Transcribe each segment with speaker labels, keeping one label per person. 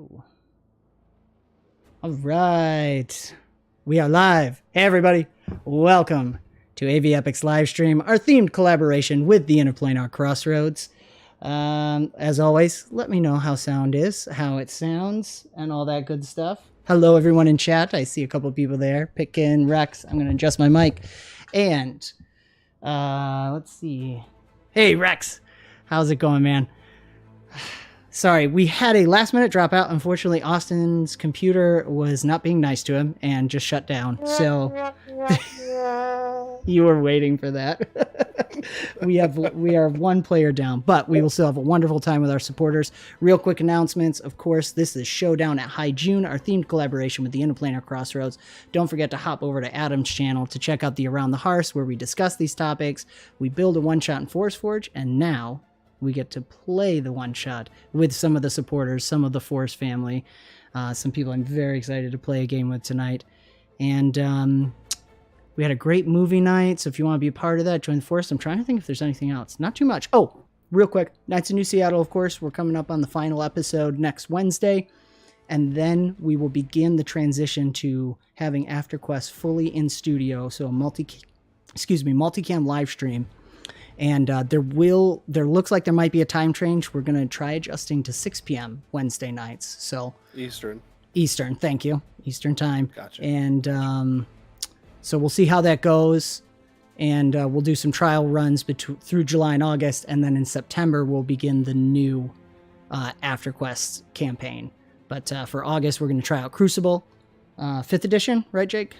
Speaker 1: go. All right. We are live. Hey, everybody. Welcome to AV Epochs Livestream, our themed collaboration with the 𝕻𝖆𝖆𝖗𝖗𝖗𝖗𝖉. As always, let me know how sound is, how it sounds, and all that good stuff. Hello, everyone in chat. I see a couple people there. Pickin, Rex. I'm going to adjust my mic. And let's see. Hey, Rex. How's it going, man? Sorry, we had a last-minute dropout. Unfortunately, Austin's computer was not being nice to him and just shut down. So you were waiting for that. we are one player down, but we will still have a wonderful time with our supporters. Real quick announcements. Of course, this is Showdown at High June, our themed collaboration with the 𝕻𝖆𝖆𝖗𝖗𝖗𝖗𝖉𝖘. Don't forget to hop over to Adam's channel to check out the Around the Hearth, where we discuss these topics. We build a one-shot in Force Forge, and now we get to play the one-shot with some of the supporters, some of the Force family, some people I'm very excited to play a game with tonight. And we had a great movie night, so if you want to be a part of that, join the Force. I'm trying to think if there's anything else. Not too much. Oh, real quick, Knights of New Seattle, of course. We're coming up on the final episode next Wednesday, and then we will begin the transition to having AfterQuest fully in studio, so a multicam live stream. And there looks like there might be a time change. We're going to try adjusting to 6 p.m. Wednesday nights. So Eastern, thank you. Eastern time.
Speaker 2: Gotcha.
Speaker 1: And so we'll see how that goes. And we'll do some trial runs through July and August. And then in September, we'll begin the new AfterQuest campaign. But for August, we're going to try out Crucible. 5th edition, right, Jake?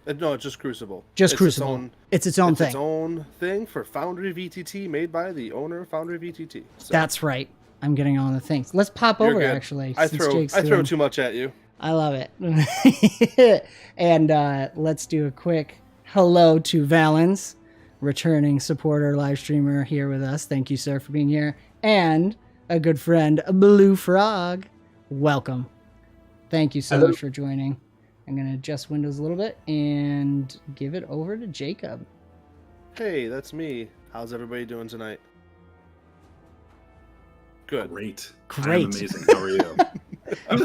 Speaker 2: No, it's just Crucible.
Speaker 1: Just Crucible. It's its own thing.
Speaker 2: It's its own thing for Foundry VTT, made by the owner of Foundry VTT. So.
Speaker 1: That's right. I'm getting on the things. Let's pop over, actually.
Speaker 2: I throw too much at you.
Speaker 1: I love it. And let's do a quick hello to Valens, returning supporter, live streamer here with us. Thank you, sir, for being here. And a good friend, Blue Frog. Welcome. Thank you so much for joining. I'm going to adjust Windows a little bit and give it over to Jacob.
Speaker 2: Hey, that's me. How's everybody doing tonight? Good.
Speaker 3: Great.
Speaker 1: I'm
Speaker 3: amazing. How are you?
Speaker 2: I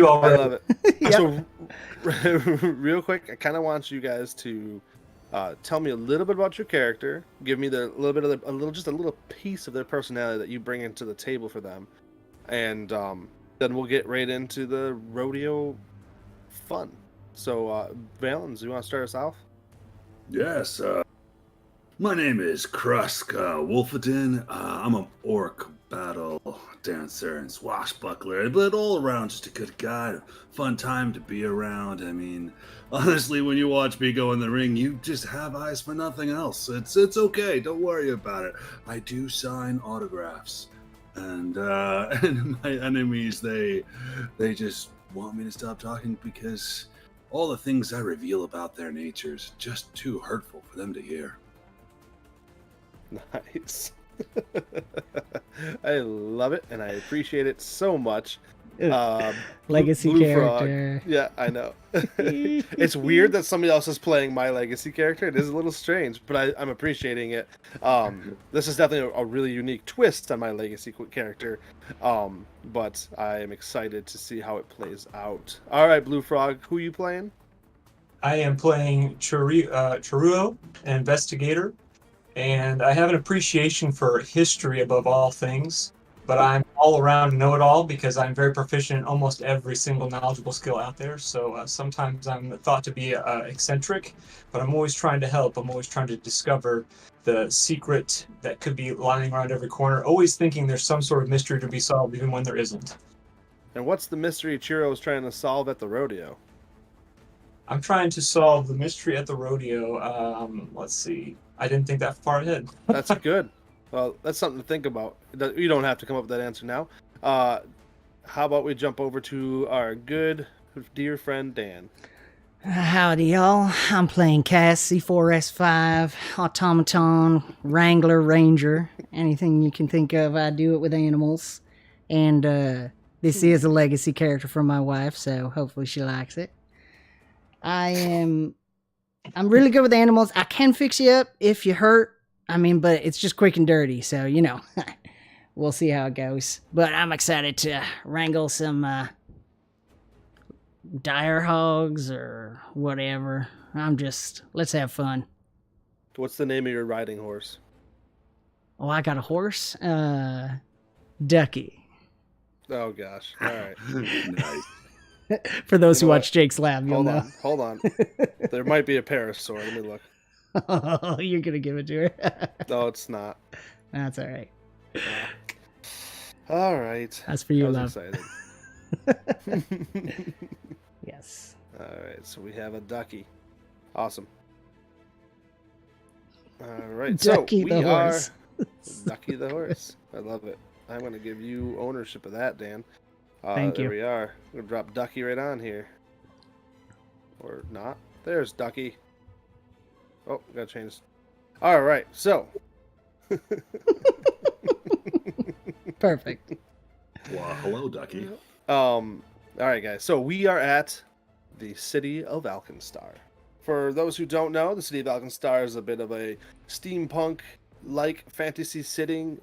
Speaker 2: love it.
Speaker 1: Yep.
Speaker 2: So, real quick, I kind of want you guys to tell me a little bit about your character. Give me just a little piece of their personality that you bring into the table for them, and then we'll get right into the rodeo fun. So, Valens, you want to start us off?
Speaker 3: Yes. My name is Krusk Wolfenden. I'm an orc battle dancer and swashbuckler, but all around just a good guy. Fun time to be around. I mean, honestly, when you watch me go in the ring, you just have eyes for nothing else. It's okay. Don't worry about it. I do sign autographs. And my enemies, they just want me to stop talking because all the things I reveal about their nature is just too hurtful for them to hear.
Speaker 2: Nice. I love it, and I appreciate it so much.
Speaker 1: Legacy
Speaker 2: Blue
Speaker 1: character.
Speaker 2: Frog. Yeah, I know. It's weird that somebody else is playing my legacy character. It is a little strange, but I'm appreciating it. This is definitely a really unique twist on my legacy character, but I am excited to see how it plays out. All right, Blue Frog, who are you playing?
Speaker 4: I am playing Chiruo, an investigator, and I have an appreciation for history above all things. But I'm all around know-it-all because I'm very proficient in almost every single knowledgeable skill out there. So sometimes I'm thought to be eccentric, but I'm always trying to help. I'm always trying to discover the secret that could be lying around every corner, always thinking there's some sort of mystery to be solved even when there isn't.
Speaker 2: And what's the mystery Chiro is trying to solve at the rodeo?
Speaker 4: I'm trying to solve the mystery at the rodeo. Let's see. I didn't think that far ahead.
Speaker 2: That's good. Well, that's something to think about. You don't have to come up with that answer now. How about we jump over to our good, dear friend, Dan?
Speaker 1: Howdy, y'all. I'm playing Cass, C4S5, Automaton, Wrangler, Ranger. Anything you can think of, I do it with animals. And this is a legacy character from my wife, so hopefully she likes it. I'm really good with animals. I can fix you up if you hurt. I mean, but it's just quick and dirty, so, you know. we'll see how it goes. But I'm excited to wrangle some dire hogs or whatever. Let's have fun.
Speaker 2: What's the name of your riding horse?
Speaker 1: Oh, I got a horse? Ducky.
Speaker 2: Oh, gosh. All right.
Speaker 3: Nice.
Speaker 1: For those
Speaker 2: You
Speaker 1: who
Speaker 2: know
Speaker 1: watch Jake's Lab, you'll know.
Speaker 2: Hold on. There might be a parasaur. Let me look.
Speaker 1: Oh, you're going to give it to her?
Speaker 2: No, it's not.
Speaker 1: That's all right.
Speaker 2: All right.
Speaker 1: That's for you,
Speaker 2: I was
Speaker 1: love.
Speaker 2: excited.
Speaker 1: Yes.
Speaker 2: All right, so we have a ducky. Awesome. All right,
Speaker 1: Ducky
Speaker 2: so
Speaker 1: the
Speaker 2: we are
Speaker 1: horse.
Speaker 2: Ducky the horse. I love it. I'm going to give you ownership of that, Dan.
Speaker 1: Thank you.
Speaker 2: There we are. I'm going to drop Ducky right on here. Or not. There's Ducky. Oh, got to change. All right, so.
Speaker 1: Perfect.
Speaker 3: Well, hello, Ducky.
Speaker 2: All right, guys. So we are at the city of 𝕻𝖃𝖃. For those who don't know, the city of 𝕻𝖃𝖃 is a bit of a steampunk-like fantasy city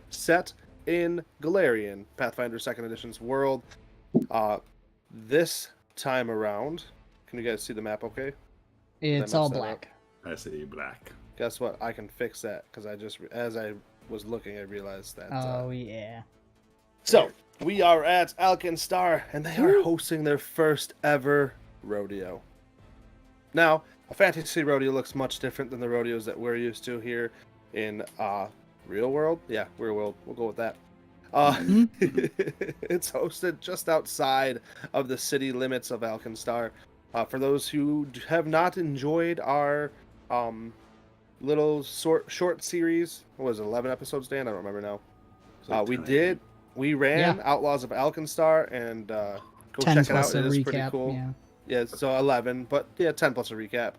Speaker 2: set in Golarion, Pathfinder 2nd Edition's world. This time around, can you guys see the map? Okay.
Speaker 1: It's
Speaker 2: Did I
Speaker 1: all
Speaker 2: mess that
Speaker 1: black.
Speaker 3: I see black.
Speaker 2: Guess what? I can fix that because as I was looking, I realized that.
Speaker 1: Oh, yeah.
Speaker 2: So, we are at 𝕻𝖃𝖃, and they are hosting their first ever rodeo. Now, a fantasy rodeo looks much different than the rodeos that we're used to here in real world. Yeah, real world. We'll go with that. It's hosted just outside of the city limits of 𝕻𝖃𝖃. For those who have not enjoyed our little short series, what was it, 11 episodes, Dan? I don't remember now. We ran Outlaws of 𝕻𝖃𝖃, and go
Speaker 1: 10
Speaker 2: check it
Speaker 1: plus
Speaker 2: out.
Speaker 1: a
Speaker 2: It is
Speaker 1: recap,
Speaker 2: pretty cool.
Speaker 1: yeah.
Speaker 2: Yeah, so 11, but yeah, 10 plus a recap.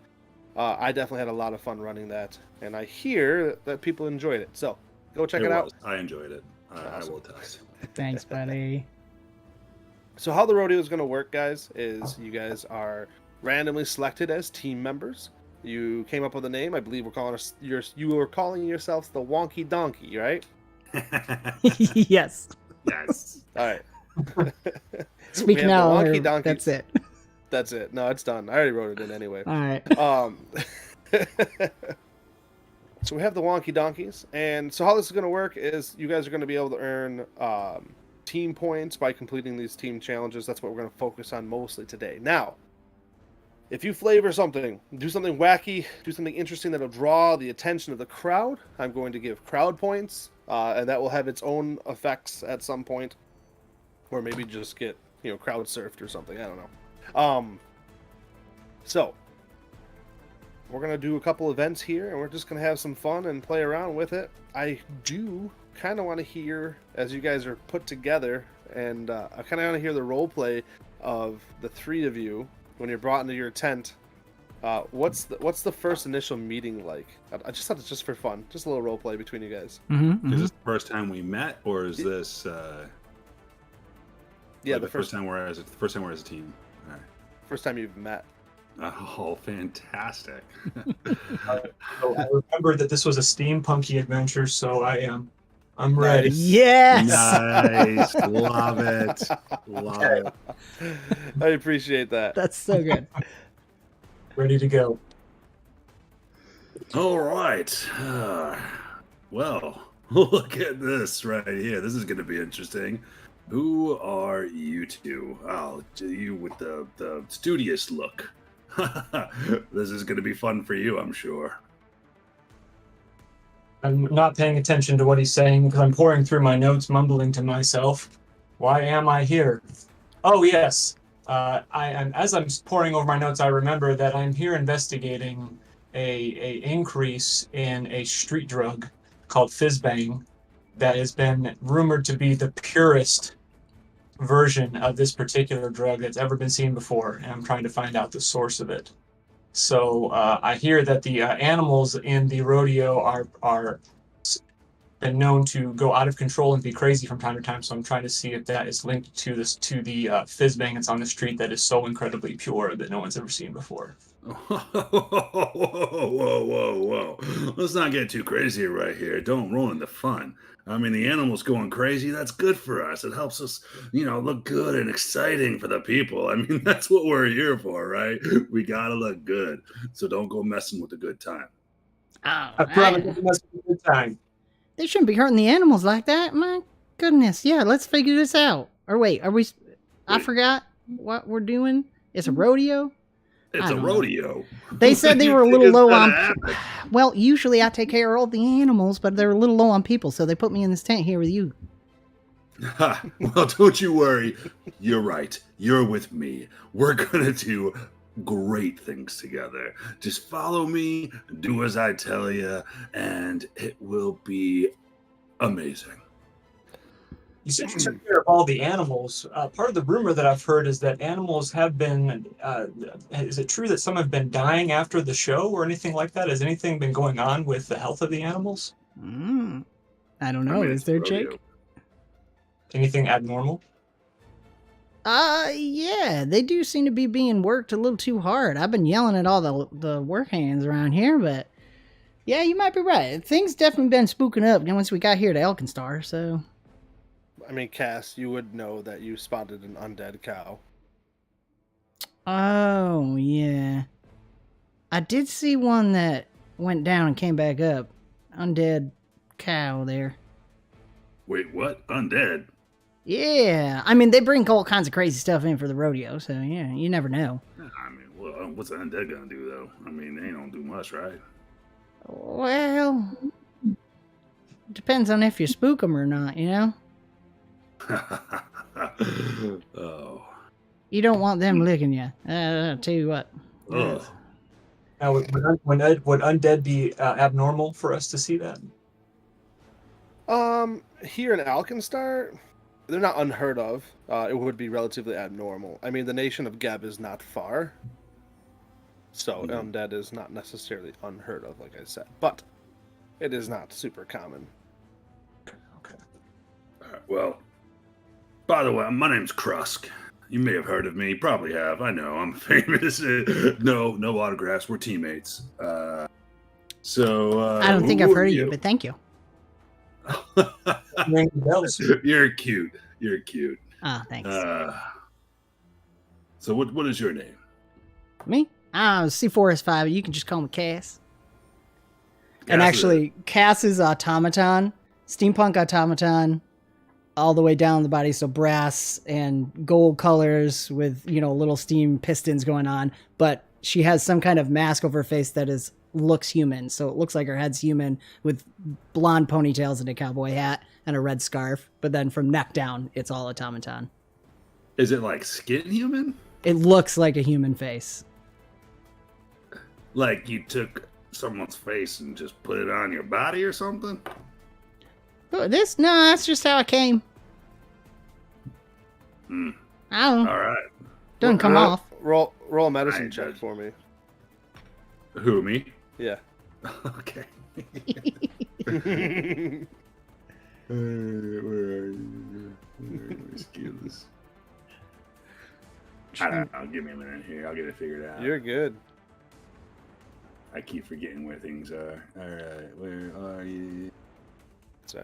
Speaker 2: I definitely had a lot of fun running that, and I hear that people enjoyed it. So go check it out.
Speaker 3: I enjoyed it. I
Speaker 2: Awesome.
Speaker 3: will attest.
Speaker 1: Thanks, buddy.
Speaker 2: So how the rodeo is going to work, guys, is you guys are randomly selected as team members. You came up with a name. I believe you were calling yourselves the Wonky Donkey, right?
Speaker 1: Yes.
Speaker 3: Yes.
Speaker 2: All right.
Speaker 1: Speak
Speaker 2: We have
Speaker 1: now.
Speaker 2: the Wonky
Speaker 1: Or
Speaker 2: Donkey.
Speaker 1: that's it.
Speaker 2: That's it. No, it's done. I already wrote it in anyway.
Speaker 1: All right.
Speaker 2: So we have the Wonky Donkeys, and so how this is going to work is you guys are going to be able to earn team points by completing these team challenges. That's what we're going to focus on mostly today. Now, if you flavor something, do something wacky, do something interesting that'll draw the attention of the crowd, I'm going to give crowd points, and that will have its own effects at some point, or maybe just get crowd surfed or something. I don't know. So we're going to do a couple events here, and we're just going to have some fun and play around with it. I do kind of want to hear, as you guys are put together, and I kind of want to hear the role play of the three of you when you're brought into your tent. What's the first initial meeting like? I just thought it's just for fun, just a little role play between you guys.
Speaker 3: Is this the first time we met, or is this?
Speaker 2: Yeah,
Speaker 3: the first time we're as a team. All right.
Speaker 2: First time you've met.
Speaker 3: Oh, fantastic!
Speaker 4: So I remember that this was a steampunky adventure, so I'm ready.
Speaker 1: Yes.
Speaker 3: Nice, love it, love it.
Speaker 2: I appreciate that.
Speaker 1: That's so good.
Speaker 4: Ready to go.
Speaker 3: All right. Well, look at this right here. This is going to be interesting. Who are you two? Oh, you with the studious look. This is going to be fun for you, I'm sure.
Speaker 4: I'm not paying attention to what he's saying because I'm pouring through my notes, mumbling to myself. Why am I here? Oh, yes. As I'm pouring over my notes, I remember that I'm here investigating a increase in a street drug called 𝕻𝖃𝖃𝖗𝖃 that has been rumored to be the purest version of this particular drug that's ever been seen before, and I'm trying to find out the source of it. So I hear that the animals in the rodeo are been known to go out of control and be crazy from time to time. So I'm trying to see if that is linked to the 𝕻𝖃𝖃𝖗𝖃 that's on the street that is so incredibly pure that no one's ever seen before.
Speaker 3: Whoa. Let's not get too crazy right here. Don't ruin the fun. I mean, the animals going crazy, that's good for us. It helps us, look good and exciting for the people. I mean, that's what we're here for, right? We got to look good. So don't go messing with a good time.
Speaker 1: Oh,
Speaker 4: I promise it must be a good time.
Speaker 1: they shouldn't be hurting the animals like that. My goodness. Yeah, let's figure this out. Or wait, are we? I forgot what we're doing. It's a rodeo.
Speaker 3: It's
Speaker 1: I
Speaker 3: a
Speaker 1: don't know.
Speaker 3: rodeo.
Speaker 1: They said they
Speaker 3: You
Speaker 1: were a
Speaker 3: think
Speaker 1: little
Speaker 3: it's
Speaker 1: low
Speaker 3: gonna
Speaker 1: on.
Speaker 3: happen?
Speaker 1: Well, usually I take care of all the animals, but they're a little low on people, so they put me in this tent here with you.
Speaker 3: Ha, well, don't you worry. You're right. You're with me. We're going to do great things together. Just follow me, do as I tell you, and it will be amazing.
Speaker 4: You said you took care of all the animals. Part of the rumor that I've heard is that animals have been. Is it true that some have been dying after the show or anything like that? Has anything been going on with the health of the animals?
Speaker 1: I don't know.
Speaker 3: I mean,
Speaker 1: Is
Speaker 3: it's
Speaker 1: there,
Speaker 3: rodeo.
Speaker 1: Jake?
Speaker 4: Anything abnormal?
Speaker 1: Yeah, they do seem to be being worked a little too hard. I've been yelling at all the work hands around here, but yeah, you might be right. Things definitely been spooking up once we got here to 𝕻𝖃𝖆𝖗, so.
Speaker 2: I mean, Cass, you would know that you spotted an undead cow.
Speaker 1: Oh, yeah. I did see one that went down and came back up. Undead cow there.
Speaker 3: Wait, what? Undead?
Speaker 1: Yeah, I mean, they bring all kinds of crazy stuff in for the rodeo, so yeah, you never know.
Speaker 3: I mean, well, what's an undead going to do, though? I mean, they don't do much, right?
Speaker 1: Well, depends on if you spook them or not, you know?
Speaker 3: Oh.
Speaker 1: You don't want them licking you. I'll tell you what.
Speaker 3: Ugh.
Speaker 4: Now, would undead be abnormal for us to see that?
Speaker 2: Here in 𝕻𝖃𝖃𝖗, they're not unheard of. It would be relatively abnormal. I mean, the nation of Geb is not far, so undead is not necessarily unheard of, like I said, but it is not super common.
Speaker 4: Okay.
Speaker 3: All right, well, by the way, my name's Krusk. You may have heard of me. Probably have. I know. I'm famous. No autographs. We're teammates. So
Speaker 1: I don't think
Speaker 3: who
Speaker 1: I've
Speaker 3: are
Speaker 1: heard of you, but thank you.
Speaker 4: Ring bells.
Speaker 3: You're cute. You're cute.
Speaker 1: Ah, thanks.
Speaker 3: So what is your name?
Speaker 1: Me? C4S5. You can just call me Cass. And
Speaker 3: Cass
Speaker 1: actually, Cass is automaton, steampunk automaton, all the way down the body. So brass and gold colors with, little steam pistons going on. But she has some kind of mask over her face that looks human. So it looks like her head's human with blonde ponytails and a cowboy hat and a red scarf. But then from neck down, it's all automaton.
Speaker 3: Is it like skin human?
Speaker 1: It looks like a human face.
Speaker 3: Like you took someone's face and just put it on your body or something?
Speaker 1: No, that's just how I came. I don't know.
Speaker 3: All right.
Speaker 1: Doesn't come off.
Speaker 2: Roll a medicine
Speaker 3: I
Speaker 2: check
Speaker 3: judge.
Speaker 2: for me.
Speaker 3: Who, me?
Speaker 2: Yeah.
Speaker 3: Okay. Where are you? Skills. I don't know. Give me a minute here. I'll get it figured out.
Speaker 2: You're good.
Speaker 3: I keep forgetting where things are. All right. Where are you?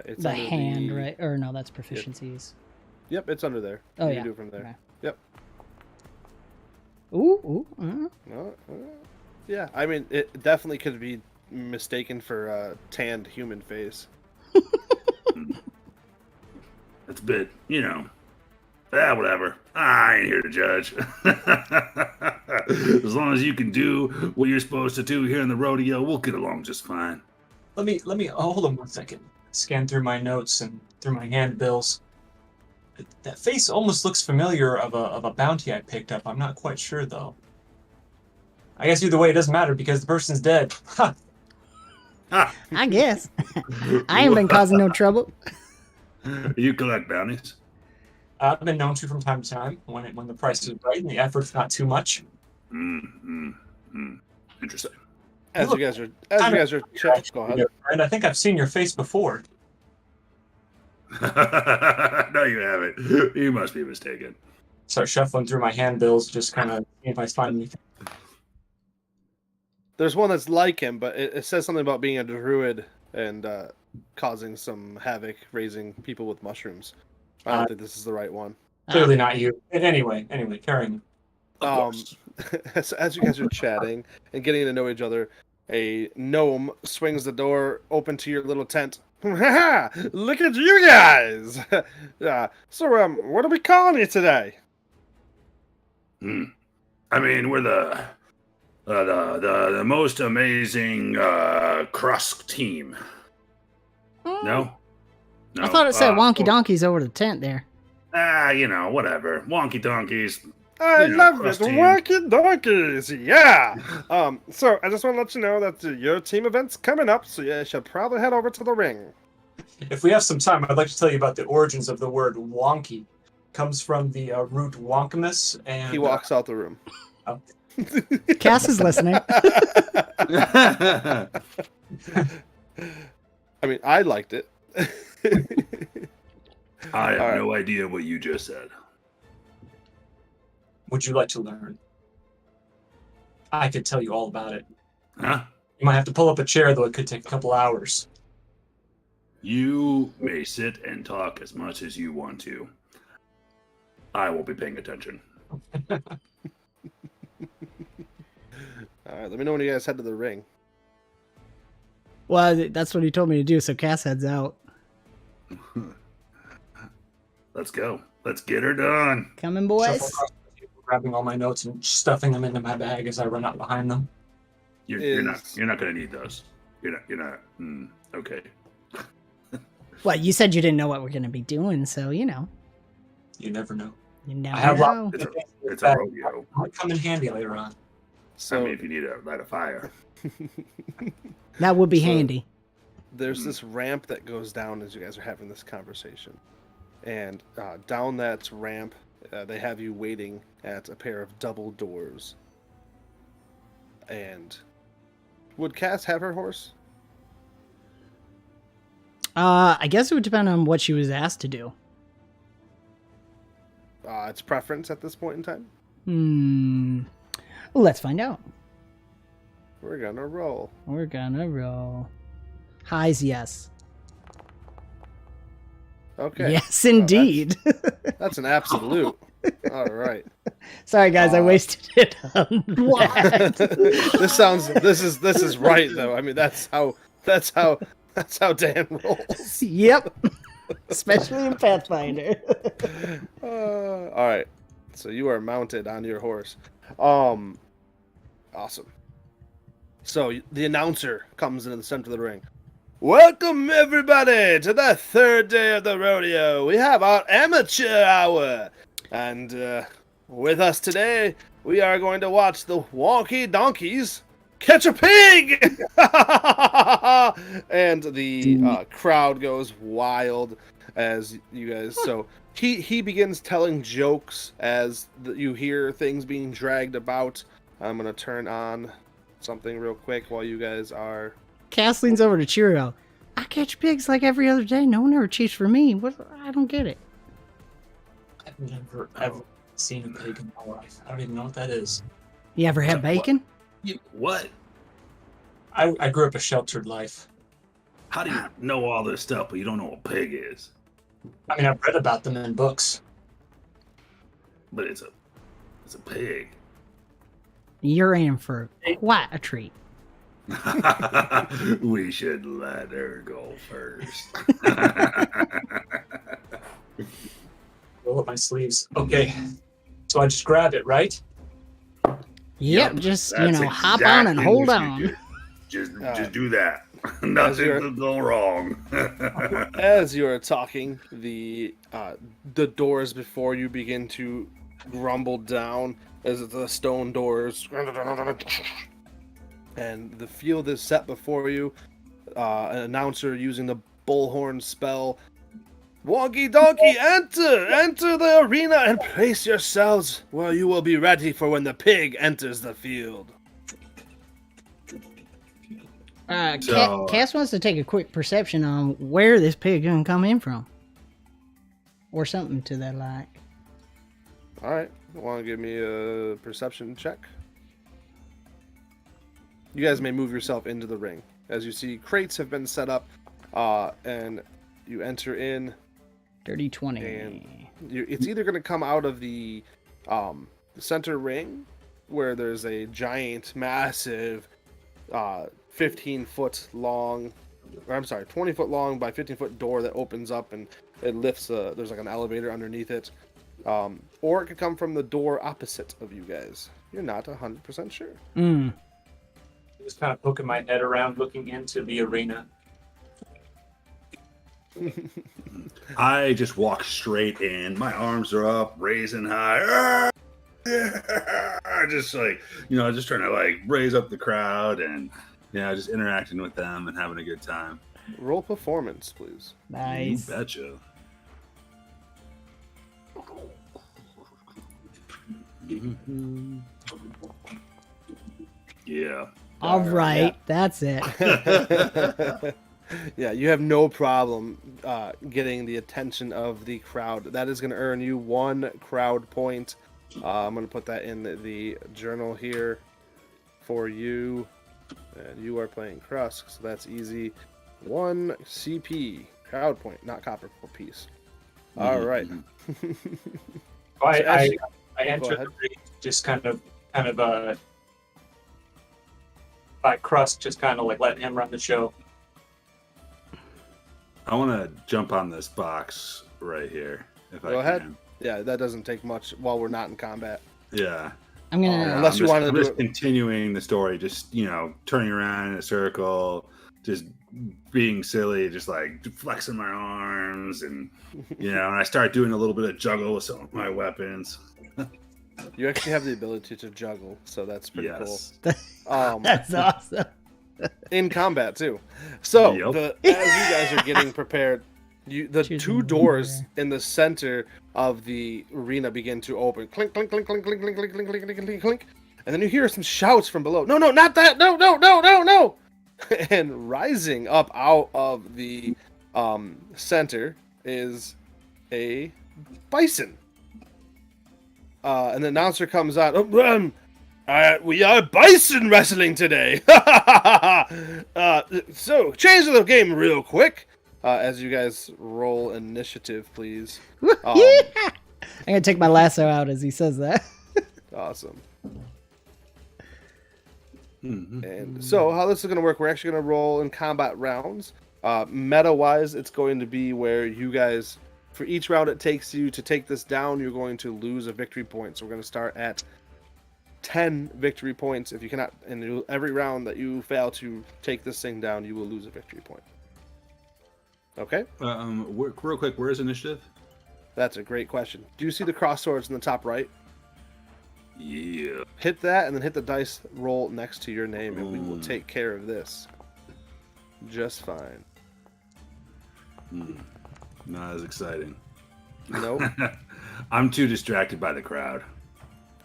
Speaker 2: It's
Speaker 1: The
Speaker 2: under
Speaker 1: hand, right? Or no, that's proficiencies.
Speaker 2: Yep, it's under there.
Speaker 1: Oh,
Speaker 2: you
Speaker 1: yeah.
Speaker 2: can do it from there.
Speaker 1: Okay.
Speaker 2: Yep.
Speaker 1: Ooh.
Speaker 2: Yeah, I mean, it definitely could be mistaken for a tanned human face.
Speaker 3: It's a bit, whatever. I ain't here to judge. As long as you can do what you're supposed to do here in the rodeo, we'll get along just fine.
Speaker 4: Let me hold on 1 second. Scan through my notes and through my handbills. That face almost looks familiar of a bounty I picked up. I'm not quite sure though. I guess either way it doesn't matter because the person's dead. Ha!
Speaker 1: I guess. I ain't been causing no trouble.
Speaker 3: You collect bounties?
Speaker 4: I've been known to from time to time when the price is right and the effort's not too much.
Speaker 3: Interesting.
Speaker 2: As you guys are checking, go ahead.
Speaker 4: And I think I've seen your face before.
Speaker 3: No, you haven't. You must be mistaken.
Speaker 4: Start shuffling through my handbills, just kind of see if I find anything.
Speaker 2: There's one that's like him, but it says something about being a druid and causing some havoc, raising people with mushrooms. I don't think this is the right one.
Speaker 4: Clearly not you. And anyway, carrying.
Speaker 2: As you guys are chatting and getting to know each other, a gnome swings the door open to your little tent. Look at you guys! So, what are we calling you today?
Speaker 3: I mean, we're the most amazing Krusk team. No?
Speaker 1: I thought it said wonky donkeys over the tent there.
Speaker 3: Whatever. Wonky donkeys.
Speaker 2: I love it.
Speaker 3: Krusty.
Speaker 2: Wonky donkeys. Yeah. So I just want to let you know that your team event's coming up, so you should probably head over to the ring.
Speaker 4: If we have some time, I'd like to tell you about the origins of the word wonky. It comes from the root wonkamus, and
Speaker 2: He walks out the room.
Speaker 1: Cass is listening.
Speaker 2: I mean, I liked it.
Speaker 3: I have no idea what you just said.
Speaker 4: Would you like to learn? I could tell you all about it.
Speaker 3: Huh?
Speaker 4: You might have to pull up a chair, though. It could take a couple hours.
Speaker 3: You may sit and talk as much as you want to. I will be paying attention.
Speaker 2: All right, let me know when you guys head to the ring.
Speaker 1: Well, that's what he told me to do, so Cass heads out.
Speaker 3: Let's go. Let's get her done.
Speaker 1: Coming,
Speaker 4: Shuffle
Speaker 1: boys.
Speaker 4: across the table, grabbing all my notes and stuffing them into my bag as I run out behind them.
Speaker 3: You're not going to need those. You're not. Okay.
Speaker 1: Well, you said you didn't know what we're going to be doing, so,
Speaker 4: You never know.
Speaker 1: You never
Speaker 4: I have
Speaker 1: know.
Speaker 3: It's a rodeo.
Speaker 4: Might come in handy later on.
Speaker 2: So
Speaker 3: I mean, if you need to light a fire.
Speaker 1: That would be
Speaker 2: So-
Speaker 1: handy.
Speaker 2: there's this ramp that goes down as you guys are having this conversation. And down that ramp, they have you waiting at a pair of double doors. And would Cass have her horse?
Speaker 1: I guess it would depend on what she was asked to do.
Speaker 2: It's preference at this point in time.
Speaker 1: Let's find out.
Speaker 2: We're gonna roll.
Speaker 1: We're gonna roll. Highs, yes.
Speaker 2: Okay.
Speaker 1: Yes, indeed.
Speaker 2: That's an absolute. All right.
Speaker 1: Sorry, guys, I wasted it on that.
Speaker 2: This is right though. I mean, that's how Dan rolls.
Speaker 1: Yep. Especially in Pathfinder.
Speaker 2: All right. So you are mounted on your horse. Awesome. So the announcer comes into the center of the ring. Welcome everybody to the third day of the rodeo. We have our amateur hour, and with us today we are going to watch the wonky donkeys catch a pig. And the crowd goes wild as you guys. So he begins telling jokes as you hear things being dragged about. I'm gonna turn on something real quick while you guys are.
Speaker 1: Cass leans over to Cheerio. I catch pigs like every other day. No one ever cheats for me. What? I don't get it.
Speaker 4: I've never ever seen a pig in my life. I don't even know what that is.
Speaker 1: You ever had bacon?
Speaker 3: What?
Speaker 4: I grew up a sheltered life.
Speaker 3: How do you know all this stuff, but you don't know what pig is?
Speaker 4: I mean, I've read about them in books.
Speaker 3: But it's a pig.
Speaker 1: You're in for quite a treat.
Speaker 3: We should let her go first.
Speaker 4: Roll up my sleeves. Okay. So I just grab it, right?
Speaker 1: Yep, just,
Speaker 3: That's
Speaker 1: hop on and
Speaker 3: exactly
Speaker 1: hold
Speaker 3: what you
Speaker 1: on.
Speaker 3: do. Just do that. Nothing will go wrong.
Speaker 2: As you are talking, the doors before you begin to grumble down as the stone doors, and the field is set before you. An announcer using the bullhorn spell. Wonky donkey, enter the arena and place yourselves where you will be ready for when the pig enters the field.
Speaker 1: Cass wants to take a quick perception on where this pig gonna come in from, or something to that like.
Speaker 2: All right, want to give me a perception check? you guys may move yourself into the ring. As you see, crates have been set up, and you enter in.
Speaker 1: Dirty 20.
Speaker 2: And it's either going to come out of the center ring, where there's a giant, massive, 15-foot long, or I'm sorry, 20-foot long by 15-foot door that opens up and it lifts. There's like an elevator underneath it, or it could come from the door opposite of you guys. You're not 100% sure.
Speaker 4: Just kind of poking my head around, looking into the arena.
Speaker 3: I just walk straight in. My arms are up, raising high. Just like, just trying to like raise up the crowd and just interacting with them and having a good time.
Speaker 2: Roll performance, please.
Speaker 1: Nice.
Speaker 3: You betcha. Yeah.
Speaker 1: All right, that's it.
Speaker 2: Yeah, you have no problem getting the attention of the crowd. That is going to earn you 1 crowd point. I'm going to put that in the journal here for you. And you are playing Krusk, so that's easy. 1 CP, crowd point, not copper piece. All right.
Speaker 4: I entered the ring just kind of by Crust, just kind of like letting him run the show.
Speaker 3: I want to jump on this box right here. If I
Speaker 2: Go ahead.
Speaker 3: can.
Speaker 2: Yeah, that doesn't take much while we're not in combat.
Speaker 3: Yeah.
Speaker 1: I'm gonna.
Speaker 2: Unless you want to
Speaker 3: I'm
Speaker 2: do
Speaker 3: just
Speaker 2: it.
Speaker 3: continuing the story, just turning around in a circle, just being silly, just like flexing my arms, and and I start doing a little bit of juggle with some of my weapons.
Speaker 2: You actually have the ability to juggle, so that's pretty
Speaker 3: Yes.
Speaker 2: cool.
Speaker 1: That's awesome.
Speaker 2: In combat too. So
Speaker 3: Yep.
Speaker 2: as you guys are getting prepared, the
Speaker 1: Choose
Speaker 2: two
Speaker 1: one
Speaker 2: doors
Speaker 1: here.
Speaker 2: in the center of the arena begin to open. Clink, clink, clink, clink, clink, clink, clink, clink, clink, clink, clink, clink. And then you hear some shouts from below. No, not that. No, no. And rising up out of the center is a bison. And the announcer comes out. We are bison wrestling today. So change the game real quick. As you guys roll initiative, please.
Speaker 1: I'm gonna take my lasso out as he says that.
Speaker 2: Awesome. And so how this is going to work, we're actually going to roll in combat rounds. Meta-wise, it's going to be where you guys, for each round it takes you to take this down, you're going to lose a victory point. So we're going to start at 10 victory points. If you cannot, and every round that you fail to take this thing down, you will lose a victory point. Okay?
Speaker 3: Real quick, where is initiative?
Speaker 2: That's a great question. Do you see the cross swords in the top right?
Speaker 3: Yeah.
Speaker 2: Hit that and then hit the dice roll next to your name, and we will take care of this just fine.
Speaker 3: Not as exciting.
Speaker 2: Nope.
Speaker 3: I'm too distracted by the crowd.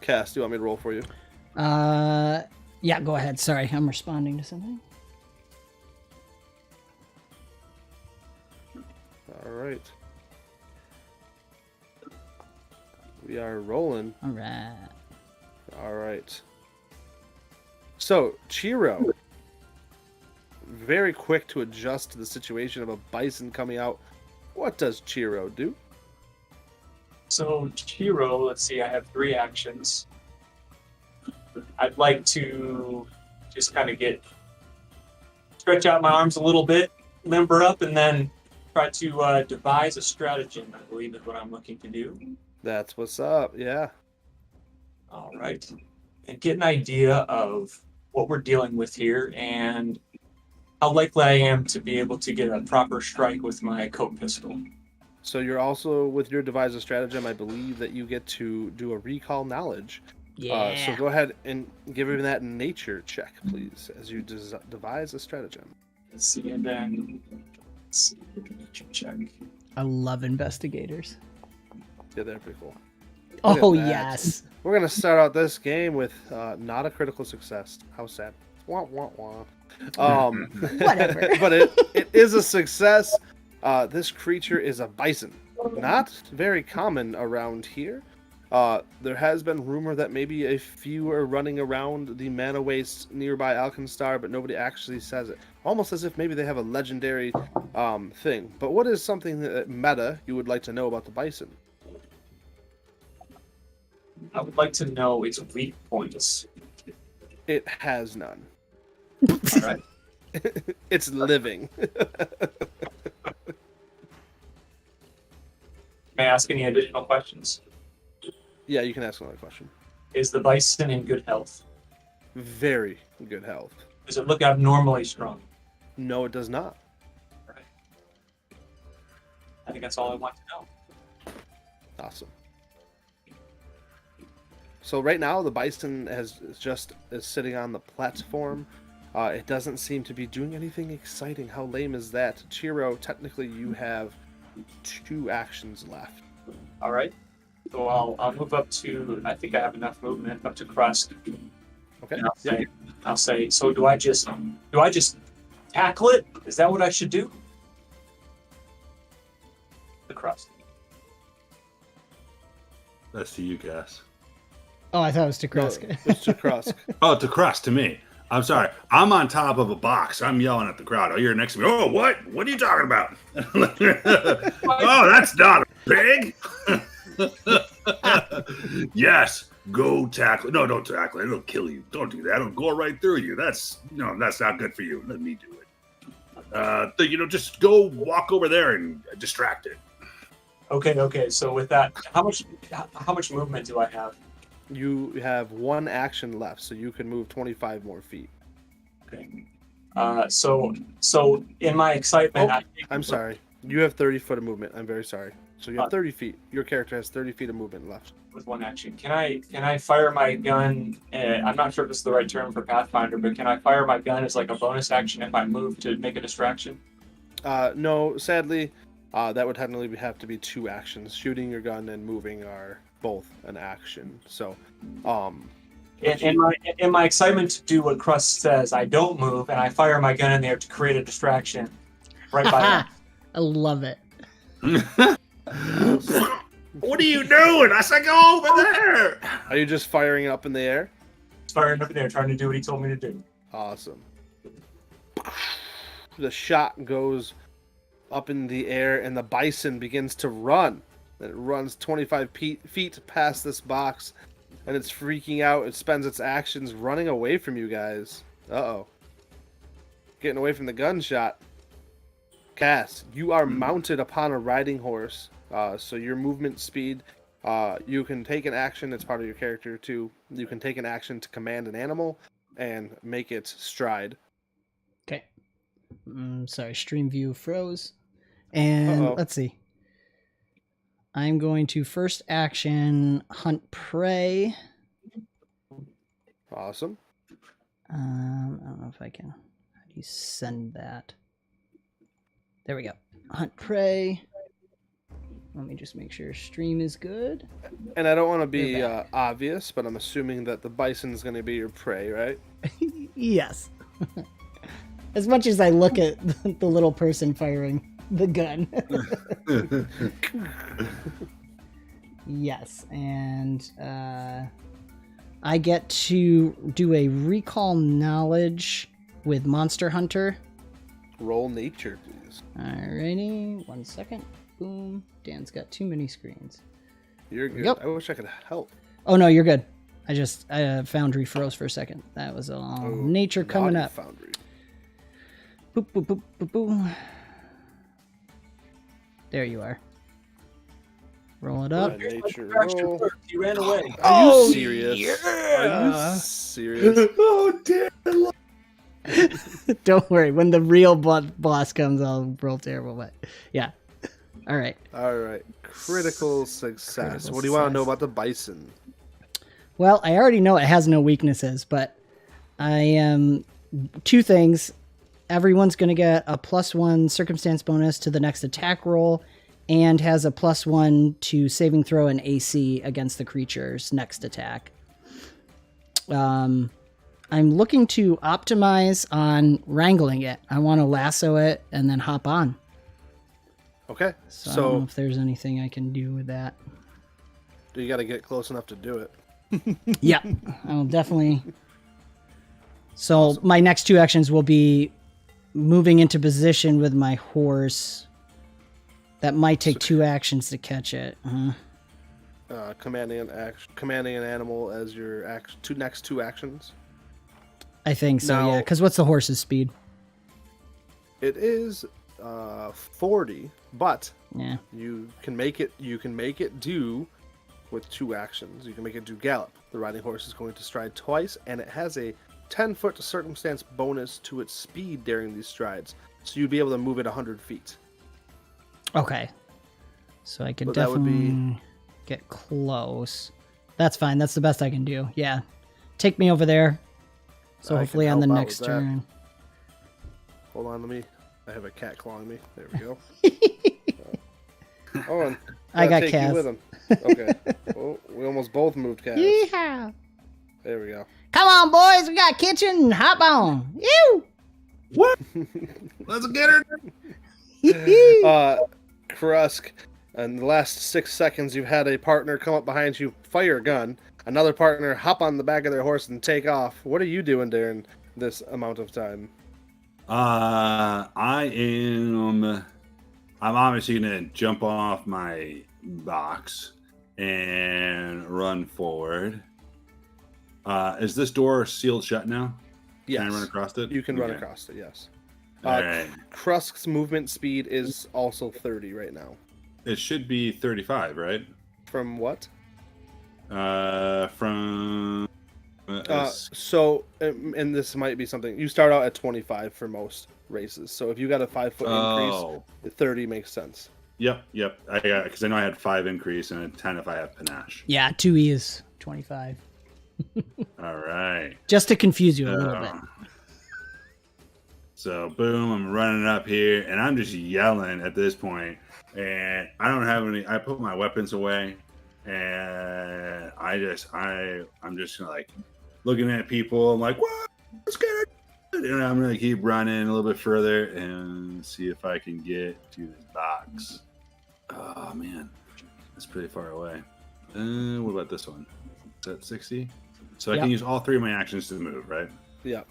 Speaker 2: Cass, do you want me to roll for you?
Speaker 1: Yeah, go ahead. Sorry, I'm responding to something.
Speaker 2: All right. We are rolling.
Speaker 1: All right.
Speaker 2: All right. So, Chiro, very quick to adjust to the situation of a bison coming out. What does Chiro do?
Speaker 4: So Chiro, let's see, I have 3 actions. I'd like to just kind of stretch out my arms a little bit, limber up, and then try to devise a stratagem, I believe is what I'm looking to do.
Speaker 2: That's what's up, yeah.
Speaker 4: All right. And get an idea of what we're dealing with here and how likely I am to be able to get a proper strike with my coat pistol.
Speaker 2: So you're also, with your devise a stratagem, I believe that you get to do a recall knowledge.
Speaker 1: Yeah.
Speaker 2: So go ahead and give him that nature check, please, as you devise a stratagem.
Speaker 4: Let's see, and then let's see, nature check.
Speaker 1: I love investigators.
Speaker 2: Yeah, they're pretty cool.
Speaker 1: Oh,
Speaker 2: Look at that.
Speaker 1: yes.
Speaker 2: We're going to start out this game with not a critical success. How sad. Wah, wah, wah.
Speaker 1: Whatever.
Speaker 2: But it is a success. This creature is a bison. Not very common around here. There has been rumor that maybe a few are running around the mana waste nearby Alkenstar, but nobody actually says it. Almost as if maybe they have a legendary thing. But what is something that meta you would like to know about the bison?
Speaker 4: I would like to know its weak points.
Speaker 2: It has none.
Speaker 4: All right.
Speaker 2: It's living.
Speaker 4: May I ask any additional questions?
Speaker 2: Yeah, you can ask another question.
Speaker 4: Is the bison in good health?
Speaker 2: Very good health.
Speaker 4: Does it look abnormally strong?
Speaker 2: No, it does not.
Speaker 4: All right. I think that's all I want to know.
Speaker 2: Awesome. So right now the bison is sitting on the platform. It doesn't seem to be doing anything exciting. How lame is that? Chiro, technically you have 2 actions left.
Speaker 4: All right. So I'll move up to. I think I have enough movement up to crust.
Speaker 2: Okay.
Speaker 4: And I'll say. So do I just tackle it? Is that what I should do? The crust.
Speaker 3: That's to you, Cass.
Speaker 1: Oh, I thought it was to
Speaker 2: No,
Speaker 1: Krusk.
Speaker 2: it's to Krusk.
Speaker 3: Oh, to Crust, to me. I'm sorry. I'm on top of a box. I'm yelling at the crowd. Oh, you're next to me. Oh, what? What are you talking about? Oh, that's not a pig. Yes, go tackle. No, don't tackle it. It'll kill you. Don't do that. It'll go right through you. That's not good for you. Let me do it. Just go walk over there and distract it.
Speaker 4: Okay. So with that, how much movement do I have?
Speaker 2: You have 1 action left, so you can move 25 more feet.
Speaker 4: Okay. So in my excitement,
Speaker 2: I'm sorry. You have 30 foot of movement. I'm very sorry. So you have 30 feet. Your character has 30 feet of movement left.
Speaker 4: With 1 action, can I fire my gun? I'm not sure if this is the right term for Pathfinder, but can I fire my gun as like a bonus action if I move to make a distraction?
Speaker 2: No, sadly, that would technically have to be 2 actions. Shooting your gun and moving are both an action. So,
Speaker 4: in my excitement to do what Crust says, I don't move and I fire my gun in there to create a distraction. Right by him.
Speaker 1: I love it.
Speaker 3: What are you doing? I said go over there.
Speaker 2: Are you just firing it up in the air?
Speaker 4: Firing up in there, trying to do what he told me to do.
Speaker 2: Awesome. The shot goes up in the air and the bison begins to run. It runs 25 feet past this box and it's freaking out. It spends its actions running away from you guys. Uh-oh. Getting away from the gunshot. Cass, you are mounted upon a riding horse. So your movement speed, you can take an action. It's part of your character too. You can take an action to command an animal and make it stride.
Speaker 1: Okay. Sorry, stream view froze. And let's see. I'm going to first action hunt prey.
Speaker 2: Awesome.
Speaker 1: I don't know if I can. How do you send that? There we go. Hunt prey. Let me just make sure stream is good.
Speaker 2: And I don't want to be obvious, but I'm assuming that the bison is going to be your prey, right?
Speaker 1: Yes. As much as I look at the little person firing the gun. Yes, and I get to do a recall knowledge with Monster Hunter.
Speaker 2: Roll nature, please.
Speaker 1: Alrighty, 1 second. Boom. Dan's got too many screens.
Speaker 2: You're good.
Speaker 1: Yep.
Speaker 2: I wish I could help.
Speaker 1: Oh no, you're good. I Foundry froze for a second. That was all nature coming up.
Speaker 2: Foundry.
Speaker 1: Boop, boop, boop, boop, boop. There you are. Roll it up.
Speaker 2: Nature roll.
Speaker 4: He ran away.
Speaker 2: Are you serious? Yeah. Are you serious?
Speaker 3: Oh, damn.
Speaker 1: Don't worry. When the real boss comes, I'll roll terrible. But yeah. All right.
Speaker 2: All right. Critical success.
Speaker 1: Critical
Speaker 2: What do you want to know
Speaker 1: success.
Speaker 2: about the bison?
Speaker 1: Well, I already know it has no weaknesses, but I am 2 things. Everyone's going to get a +1 circumstance bonus to the next attack roll and has a +1 to saving throw and AC against the creature's next attack. I'm looking to optimize on wrangling it. I want to lasso it and then hop on.
Speaker 2: Okay.
Speaker 1: So I don't know if there's anything I can do with that.
Speaker 2: You got to get close enough to do it.
Speaker 1: Yeah, I'll definitely. So my next 2 actions will be moving into position with my horse. That might take 2 actions to catch it.
Speaker 2: Commanding an animal as your next 2 actions.
Speaker 1: I think so.
Speaker 2: Now-
Speaker 1: Yeah, because what's the horse's speed?
Speaker 2: It is 40, but
Speaker 1: Yeah.
Speaker 2: you can make it do with 2 actions. You can make it do gallop. The riding horse is going to stride twice, and it has a 10-foot circumstance bonus to its speed during these strides. So you'd be able to move it 100 feet.
Speaker 1: Okay. So I could
Speaker 2: But that would
Speaker 1: definitely
Speaker 2: be-
Speaker 1: get close. That's fine. That's the best I can do. Yeah. Take me over there. So
Speaker 2: I
Speaker 1: hopefully
Speaker 2: can
Speaker 1: on the
Speaker 2: help out
Speaker 1: next
Speaker 2: with that.
Speaker 1: turn.
Speaker 2: Hold on, I have a cat clawing me. There we go. Oh, and
Speaker 1: I got
Speaker 2: take you
Speaker 1: Cass.
Speaker 2: with him. Okay. Oh, we almost both moved Cass.
Speaker 1: Yeehaw.
Speaker 2: There we go.
Speaker 1: Come on, boys. We got a kitchen. Hop on. Ew.
Speaker 3: What? Let's get her.
Speaker 2: Krusk, in the last 6 seconds, you've had a partner come up behind you, fire a gun. Another partner hop on the back of their horse and take off. What are you doing during this amount of time?
Speaker 3: I'm obviously gonna jump off my box and run forward. Is this door sealed shut now?
Speaker 2: Yes.
Speaker 3: Can I run across it?
Speaker 2: You can run
Speaker 3: Okay.
Speaker 2: across it, yes.
Speaker 3: All right.
Speaker 2: Krusk's movement speed is also 30 right now.
Speaker 3: It should be 35, right?
Speaker 2: From what?
Speaker 3: From
Speaker 2: So, and this might be something, you start out at 25 for most races. So if you got a 5-foot
Speaker 3: oh,
Speaker 2: increase, 30 makes sense.
Speaker 3: yep. I got because I know I had 5 increase and a 10 if I have panache.
Speaker 1: Yeah, 2E is 25.
Speaker 3: All right.
Speaker 1: Just to confuse you a little bit.
Speaker 3: So boom, I'm running up here, and I'm just yelling at this point, and I don't have any. I put my weapons away, and I'm just like looking at people. I'm like, what? Let's get it. And I'm gonna keep running a little bit further and see if I can get to this box. Oh man, that's pretty far away. What about this one? Is that 60? So I
Speaker 1: Yep.
Speaker 3: can use all 3 of my actions to move, right?
Speaker 2: Yeah.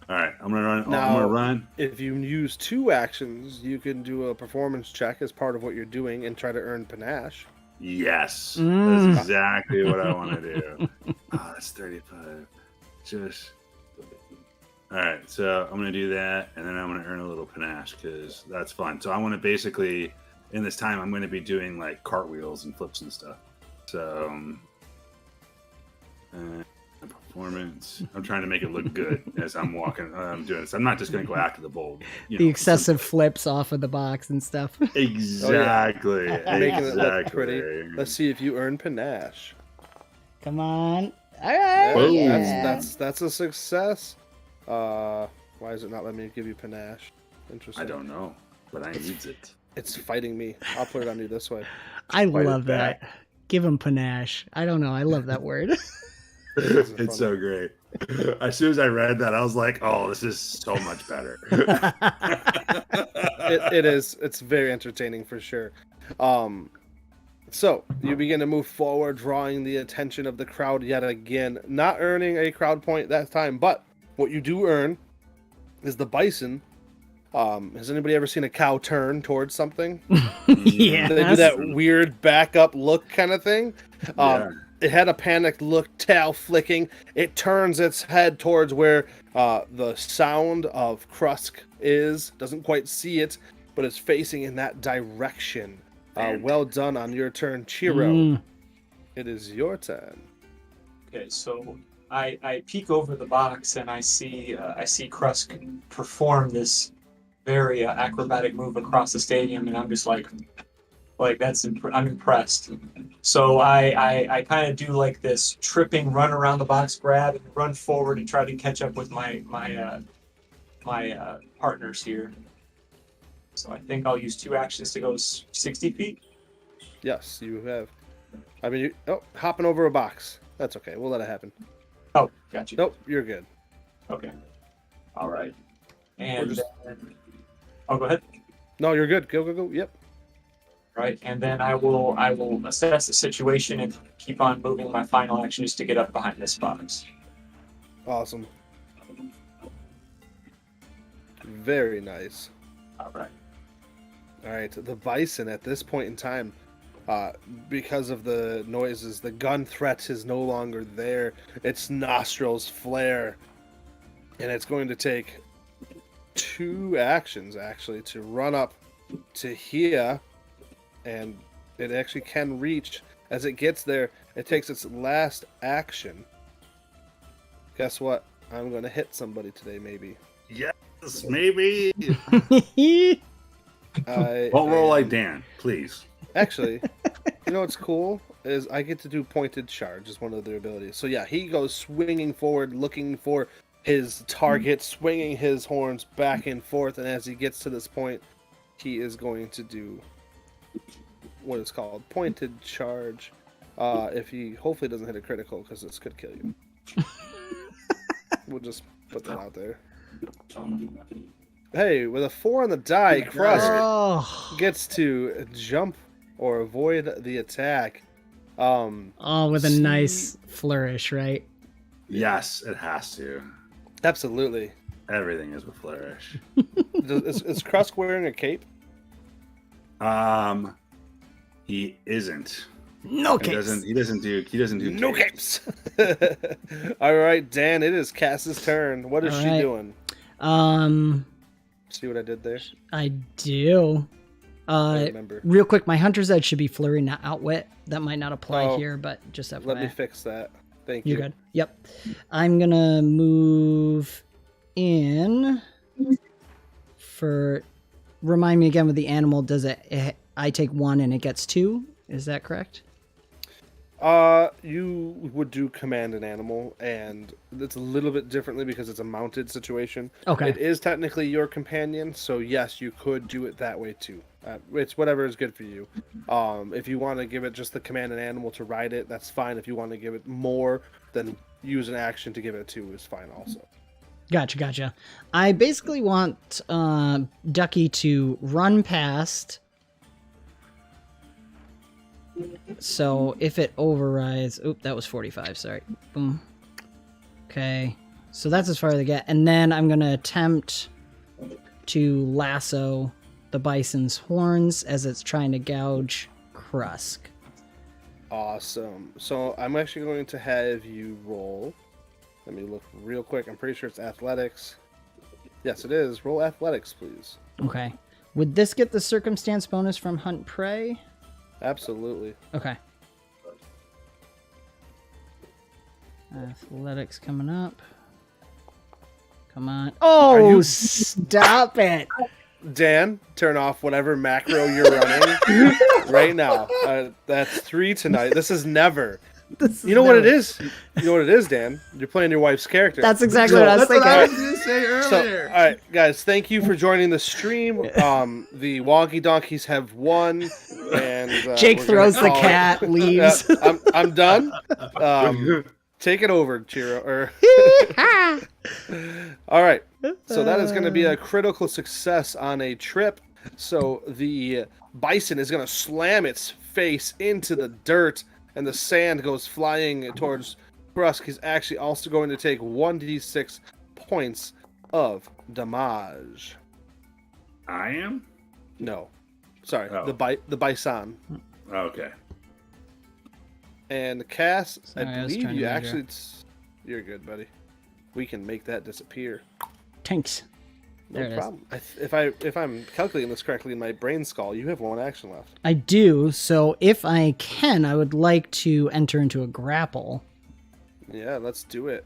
Speaker 3: All right, I'm gonna run.
Speaker 2: Now-
Speaker 3: I'm gonna run.
Speaker 2: If you use 2 actions, you can do a performance check as part of what you're doing and try to earn panache.
Speaker 3: Yes,
Speaker 1: Mm.
Speaker 3: that's exactly what I want to do. Oh, that's 35. Just all right. So I'm gonna do that, and then I'm gonna earn a little panache because that's fun. So I want to basically, in this time, I'm gonna be doing like cartwheels and flips and stuff. So, performance. I'm trying to make it look good as I'm walking. I'm doing this. I'm not just gonna go after the bowl.
Speaker 1: The excessive flips off of the box and stuff.
Speaker 3: Exactly.
Speaker 2: Making it look
Speaker 3: Exactly.
Speaker 2: pretty. Let's see if you earn panache.
Speaker 1: Come on. All right.
Speaker 3: Boom.
Speaker 1: Yeah.
Speaker 2: That's a success. Why is it not letting me give you panache? Interesting.
Speaker 3: I don't know, but I needs it.
Speaker 2: It's fighting me. I'll put it on you this way.
Speaker 1: I
Speaker 3: Fight it
Speaker 1: love that. Give him panache. I don't know. I love that word.
Speaker 3: It's so great. As soon as I read that, I was like, "Oh, this is so much better."
Speaker 2: It is. It's very entertaining for sure. So you begin to move forward, drawing the attention of the crowd yet again. Not earning a crowd point that time, but what you do earn is the bison. Has anybody ever seen a cow turn towards something?
Speaker 1: Yeah.
Speaker 2: They do that weird back up look kind of thing.
Speaker 3: Yeah.
Speaker 2: It had a panicked look, tail flicking. It turns its head towards where the sound of Krusk is. Doesn't quite see it, but is facing in that direction. Well done on your turn, Chiro.
Speaker 1: Mm.
Speaker 2: It is your turn.
Speaker 4: Okay, so I peek over the box and I see Krusk perform this very acrobatic move across the stadium, and I'm just like I'm impressed. So I kind of do like this tripping run around the box, grab and run forward and try to catch up with my partners here. So I think I'll use 2 actions to go 60 feet.
Speaker 2: Yes, you have. I mean, hopping over a box. That's okay. We'll let it happen.
Speaker 4: Oh, got you.
Speaker 2: Nope, you're good.
Speaker 4: Okay. All right. And
Speaker 2: just-
Speaker 4: oh, go ahead.
Speaker 2: No, you're good. Go. Yep.
Speaker 4: right? And then I will assess the situation and keep on moving my final action just to get up behind this box.
Speaker 2: Awesome. Very nice.
Speaker 4: All right.
Speaker 2: All right, the bison at this point in time, because of the noises, the gun threat is no longer there. Its nostrils flare, and it's going to take 2 actions actually to run up to here, and it actually can reach. As it gets there, it takes its last action. Guess what? I'm going to hit somebody today, maybe.
Speaker 3: Yes, maybe.
Speaker 2: Don't
Speaker 3: roll like Dan, please.
Speaker 2: Actually, you know what's cool is I get to do pointed charge as one of their abilities. So yeah, he goes swinging forward, looking for his target, swinging his horns back and forth, and as he gets to this point, he is going to do what is called pointed charge. If he hopefully doesn't hit a critical, because this could kill you. We'll just put that out there. Hey, with a 4 on the die, Krusk gets to jump or avoid the attack.
Speaker 1: With a nice flourish, right?
Speaker 3: Yes, it has to.
Speaker 2: Absolutely.
Speaker 3: Everything is a flourish.
Speaker 2: Is Krusk wearing a cape?
Speaker 3: He isn't.
Speaker 1: No capes.
Speaker 3: He doesn't do
Speaker 2: No capes. All right, Dan, it is Cass's turn. What is she doing? See what I did there?
Speaker 1: I do.
Speaker 2: I remember.
Speaker 1: Real quick, my Hunter's Edge should be Flurry, not Outwit. That might not apply here, but just FYI.
Speaker 2: Let me fix that. Thank you.
Speaker 1: You're good. Yep. I'm going to move in for... Remind me again with the animal, does it... I take 1 and it gets 2? Is that correct?
Speaker 2: You would do command an animal, and it's a little bit differently because it's a mounted situation.
Speaker 1: Okay.
Speaker 2: It is technically your companion, so yes, you could do it that way too. It's whatever is good for you. If you want to give it just the command an animal to ride it, that's fine. If you want to give it more, then use an action to give it 2 is fine also.
Speaker 1: Gotcha. I basically want Ducky to run past. So if it overrides... Oop, that was 45, sorry. Boom. Okay. So that's as far as I get. And then I'm going to attempt to lasso the bison's horns as it's trying to gouge Krusk.
Speaker 2: Awesome. So I'm actually going to have you roll. Let me look real quick. I'm pretty sure it's athletics. Yes, it is. Roll athletics, please.
Speaker 1: Okay. Would this get the circumstance bonus from Hunt Prey?
Speaker 2: Absolutely.
Speaker 1: Okay. Athletics coming up. Come on. Oh, stop it.
Speaker 2: Dan, turn off whatever macro you're running right now. That's 3 tonight. This is never. You know what it is? You know what it is, Dan? You're playing your wife's character.
Speaker 1: That's exactly what I was thinking.
Speaker 3: I was going to say earlier.
Speaker 2: So, all right, guys, thank you for joining the stream. The Wonky Donkeys have won, and
Speaker 1: Jake throws the cat, leaves.
Speaker 2: I'm done. Take it over, Chiro. All right, so that is going to be a critical success on a trip. So the bison is going to slam its face into the dirt, and the sand goes flying towards Krusk. He's actually also going to take 1d6 points of damage.
Speaker 3: I am?
Speaker 2: No. Sorry,
Speaker 3: Oh.
Speaker 2: the bison.
Speaker 3: Okay.
Speaker 2: And Cass,
Speaker 1: Sorry, I
Speaker 2: I
Speaker 1: was
Speaker 2: believe
Speaker 1: trying
Speaker 2: you
Speaker 1: to
Speaker 2: actually... You're good, buddy. We can make that disappear.
Speaker 1: Tanks. There
Speaker 2: No
Speaker 1: it is.
Speaker 2: problem. If I'm calculating this correctly in my brain skull, you have 1 action left.
Speaker 1: I do, so if I can, I would like to enter into a grapple.
Speaker 2: Yeah, let's do it.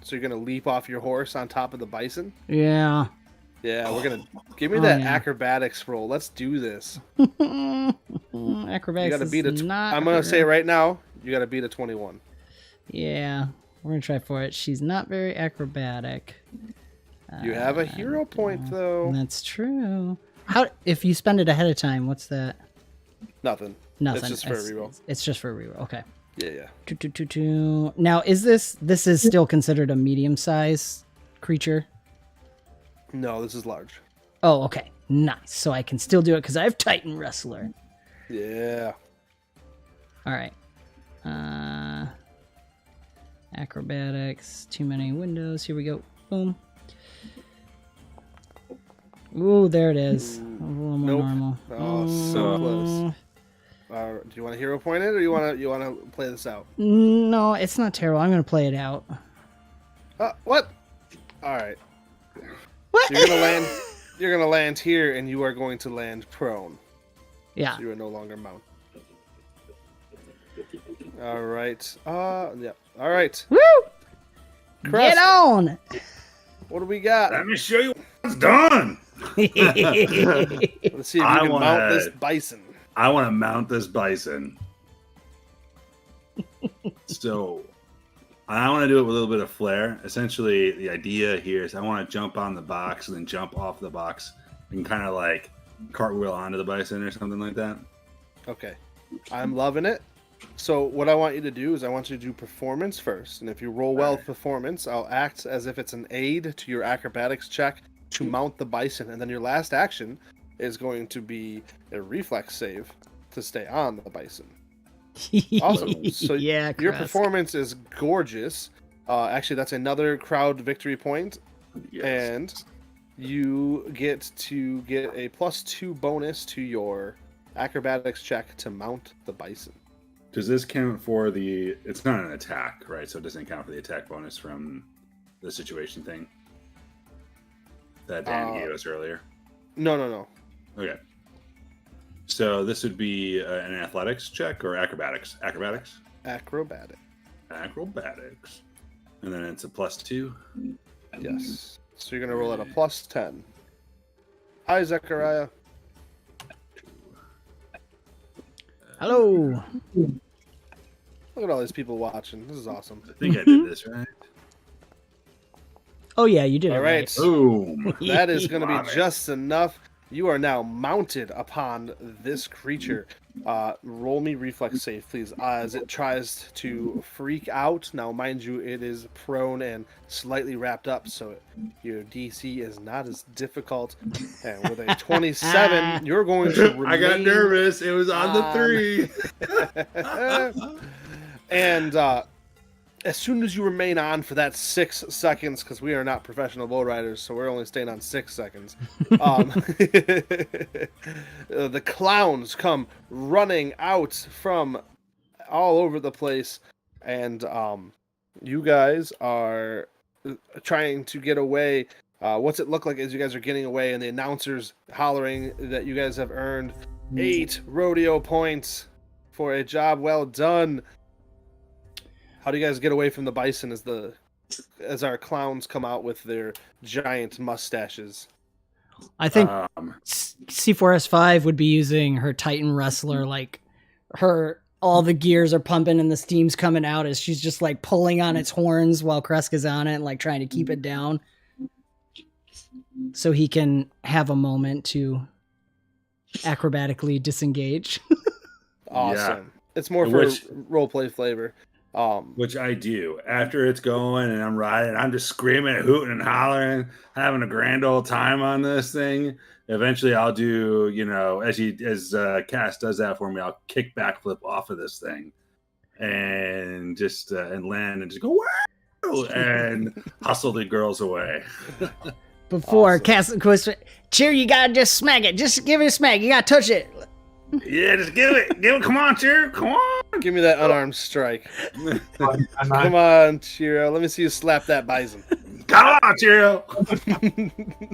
Speaker 2: So you're gonna leap off your horse on top of the bison?
Speaker 1: Yeah.
Speaker 2: Yeah, we're gonna give me that
Speaker 1: yeah.
Speaker 2: acrobatics roll. Let's do this.
Speaker 1: Acrobatics
Speaker 2: You gotta beat
Speaker 1: is not
Speaker 2: I'm gonna
Speaker 1: her.
Speaker 2: say right now, you gotta beat a 21.
Speaker 1: Yeah, we're gonna try for it. She's not very acrobatic.
Speaker 2: You have a hero point though.
Speaker 1: That's true. How if you spend it ahead of time? What's that?
Speaker 2: Nothing.
Speaker 1: Nothing.
Speaker 2: It's just for a reroll.
Speaker 1: It's just for a reroll. Okay.
Speaker 2: Yeah.
Speaker 1: Now, is this is still considered a medium-sized creature?
Speaker 2: No, this is large.
Speaker 1: Oh, okay. Nice. So I can still do it because I have Titan Wrestler.
Speaker 2: Yeah.
Speaker 1: All right. Acrobatics. Too many windows. Here we go. Boom. Ooh, there it is. A little more
Speaker 2: Nope.
Speaker 1: normal.
Speaker 2: Oh, so close. Do you want to hero point it, or you want to play this out?
Speaker 1: No, it's not terrible. I'm gonna play it out.
Speaker 2: What? All right.
Speaker 1: What?
Speaker 2: You're gonna land. You're gonna land here, and you are going to land prone.
Speaker 1: Yeah.
Speaker 2: So you are no longer mount. All right. Yeah. All right.
Speaker 1: Woo!
Speaker 2: Crust,
Speaker 1: Get on!
Speaker 2: what do we got?
Speaker 3: Let me show you what's done.
Speaker 2: Let's see if you can mount this bison.
Speaker 3: I want to mount this bison. So, I want to do it with a little bit of flair. Essentially, the idea here is I want to jump on the box and then jump off the box and kind of like cartwheel onto the bison or something like that.
Speaker 2: Okay. I'm loving it. So what I want you to do is I want you to do performance first. And if you roll well with performance, I'll act as if it's an aid to your acrobatics check to mount the bison. And then your last action is going to be a reflex save to stay on the bison. Awesome. So
Speaker 1: yeah,
Speaker 2: your
Speaker 1: Crust.
Speaker 2: performance is gorgeous. Actually, that's another crowd victory point.
Speaker 3: Yes.
Speaker 2: And you get to get a +2 bonus to your acrobatics check to mount the bison.
Speaker 3: Does this count for the... It's not an attack, right? So it doesn't count for the attack bonus from the situation thing that Dan gave us earlier?
Speaker 2: No.
Speaker 3: Okay. So this would be an athletics check or acrobatics? Acrobatics?
Speaker 2: Acrobatic.
Speaker 3: Acrobatics. And then it's a +2?
Speaker 2: Yes. So you're going to roll at a +10. Hi, Zechariah.
Speaker 1: Hello.
Speaker 2: Look at all these people watching. This is awesome.
Speaker 3: I think I did this, right?
Speaker 1: Oh yeah, you did
Speaker 2: All
Speaker 1: it
Speaker 2: right.
Speaker 3: Boom.
Speaker 2: That is going to
Speaker 3: Love
Speaker 2: be
Speaker 3: it.
Speaker 2: just enough. You are now mounted upon this creature. Roll me reflex save, please, as it tries to freak out. Now, mind you, it is prone and slightly wrapped up, so your DC is not as difficult. And with a 27, you're going to remain...
Speaker 3: I got nervous. It was on the 3.
Speaker 2: And as soon as you remain on for that 6 seconds, because we are not professional bull riders, so we're only staying on 6 seconds, the clowns come running out from all over the place, and you guys are trying to get away. What's it look like as you guys are getting away, and the announcer's hollering that you guys have earned 8 rodeo points for a job well done. How do you guys get away from the bison as our clowns come out with their giant mustaches?
Speaker 1: I think C4S5 would be using her Titan Wrestler, like all the gears are pumping and the steam's coming out as she's just like pulling on its horns while Kreska's on it and like trying to keep it down. So he can have a moment to acrobatically disengage.
Speaker 2: Awesome.
Speaker 3: Yeah.
Speaker 2: It's more for roleplay flavor.
Speaker 3: Which I do. After it's going and I'm riding, I'm just screaming, hooting and hollering, having a grand old time on this thing. Eventually I'll do, as Cass does that for me, I'll kick backflip off of this thing and just and land and just go, wow, and hustle the girls away.
Speaker 1: Before
Speaker 2: Awesome.
Speaker 1: Cass, of course, Cheer, you gotta just smack it. Just give it a smack. You gotta touch it.
Speaker 3: Yeah, just give it. Come on, Cheer. Come on.
Speaker 2: Give me that unarmed strike.
Speaker 4: I'm
Speaker 2: Come on, Chiro. Let me see you slap that bison.
Speaker 3: Come on, Cheerio.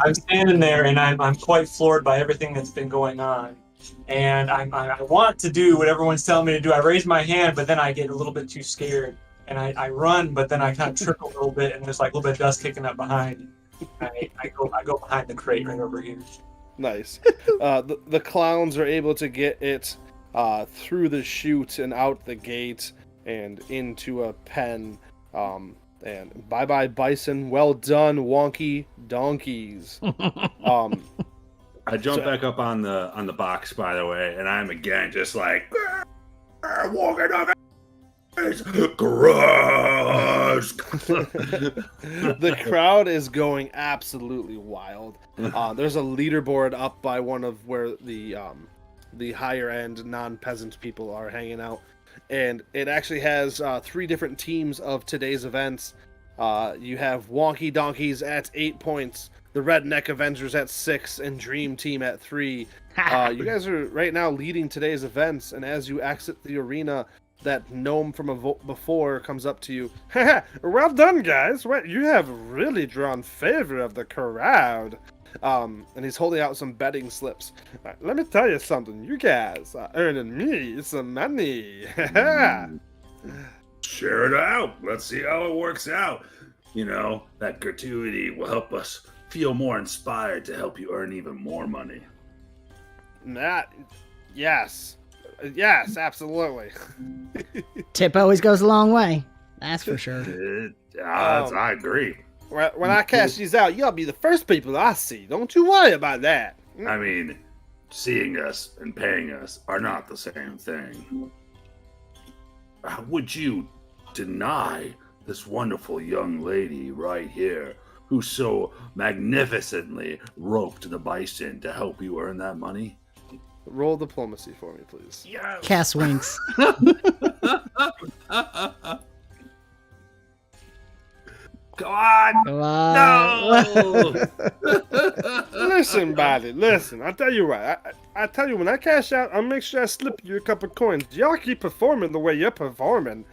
Speaker 4: I'm standing there and I'm quite floored by everything that's been going on. And I want to do what everyone's telling me to do. I raise my hand, but then I get a little bit too scared. And I run, but then I kind of trip a little bit, and there's like a little bit of dust kicking up behind. I go behind the crate right over here.
Speaker 2: Nice. The clowns are able to get it through the chute and out the gate and into a pen. And bye-bye, bison. Well done, wonky donkeys.
Speaker 3: I jump back up on the box, by the way, and I'm again just like, walking on gross.
Speaker 2: The crowd is going absolutely wild. There's a leaderboard up by one of where the the higher end non-peasant people are hanging out. And it actually has 3 different teams of today's events. You have Wonky Donkeys at 8 points, the Redneck Avengers at 6, and Dream Team at 3. You guys are right now leading today's events, and as you exit the arena, that gnome from before comes up to you. Well done, guys. Well, you have really drawn favor of the crowd. And he's holding out some betting slips. Let me tell you something. You guys are earning me some money.
Speaker 3: Share it out. Let's see how it works out. You know, that gratuity will help us feel more inspired to help you earn even more money.
Speaker 2: Yes. Yes, absolutely.
Speaker 1: Tip always goes a long way. That's for sure.
Speaker 3: I agree.
Speaker 2: When I cash these out, y'all be the first people I see. Don't you worry about that.
Speaker 3: I mean, seeing us and paying us are not the same thing. How would you deny this wonderful young lady right here who so magnificently roped the bison to help you earn that money?
Speaker 2: Roll diplomacy for me, please.
Speaker 3: Yes.
Speaker 1: Cass winks.
Speaker 3: Come on! No!
Speaker 2: Listen, buddy, listen. I tell you what. I tell you, when I cash out, I'll make sure I slip you a couple coins. Y'all keep performing the way you're performing.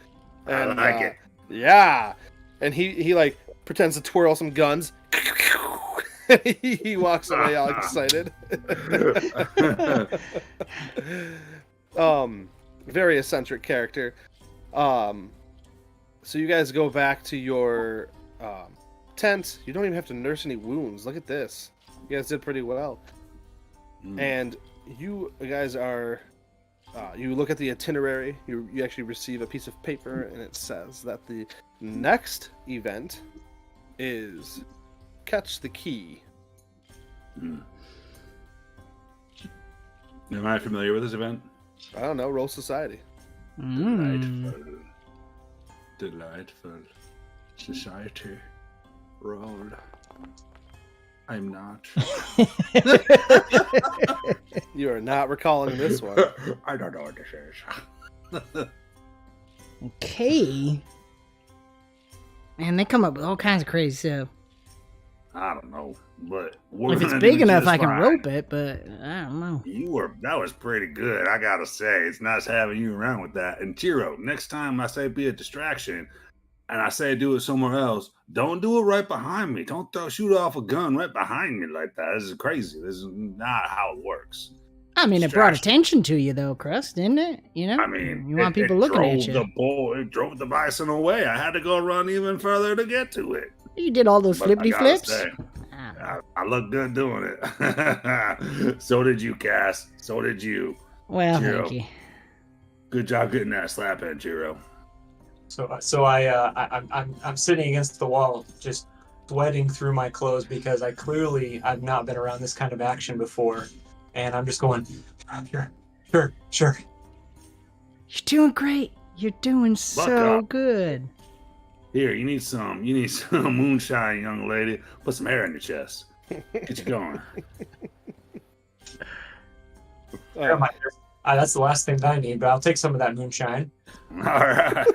Speaker 2: And,
Speaker 3: I like it.
Speaker 2: Yeah. And he like pretends to twirl some guns. He walks away all excited. Very eccentric character. So you guys go back to your tent. You don't even have to nurse any wounds. Look at this. You guys did pretty well. And you guys are you look at the itinerary. You actually receive a piece of paper, and it says that the next event is Catch the Key.
Speaker 3: Am I familiar with this event?
Speaker 2: I don't know. Roll society.
Speaker 3: Delightful society. Roll. I'm not.
Speaker 2: You are not recalling this one.
Speaker 3: I don't know what this is.
Speaker 1: Okay. Man, they come up with all kinds of crazy stuff.
Speaker 3: I don't know, but
Speaker 1: If it's big enough, I can rope it, but I don't know.
Speaker 3: That was pretty good, I gotta say. It's nice having you around with that. And Chiro, next time I say be a distraction, and I say do it somewhere else, don't do it right behind me. Don't shoot off a gun right behind me like that. This is crazy. This is not how it works.
Speaker 1: I mean, it brought attention to you, though, Crust, didn't it? You know,
Speaker 3: I mean,
Speaker 1: you want people looking at you.
Speaker 3: It drove the bison away. I had to go run even further to get to it.
Speaker 1: You did all those flippity flips.
Speaker 3: I look good doing it. So did you, Cass. So did you.
Speaker 1: Well,
Speaker 3: Chiro.
Speaker 1: thank you.
Speaker 3: Good job getting that slap in, Chiro.
Speaker 4: So I'm sitting against the wall, just sweating through my clothes because I've not been around this kind of action before, and I'm just going, sure.
Speaker 1: You're doing great. You're doing so good.
Speaker 3: Here, you need some moonshine, young lady. Put some hair in your chest. Get you going.
Speaker 4: That's the last thing that I need, but I'll take some of that moonshine.
Speaker 3: All right.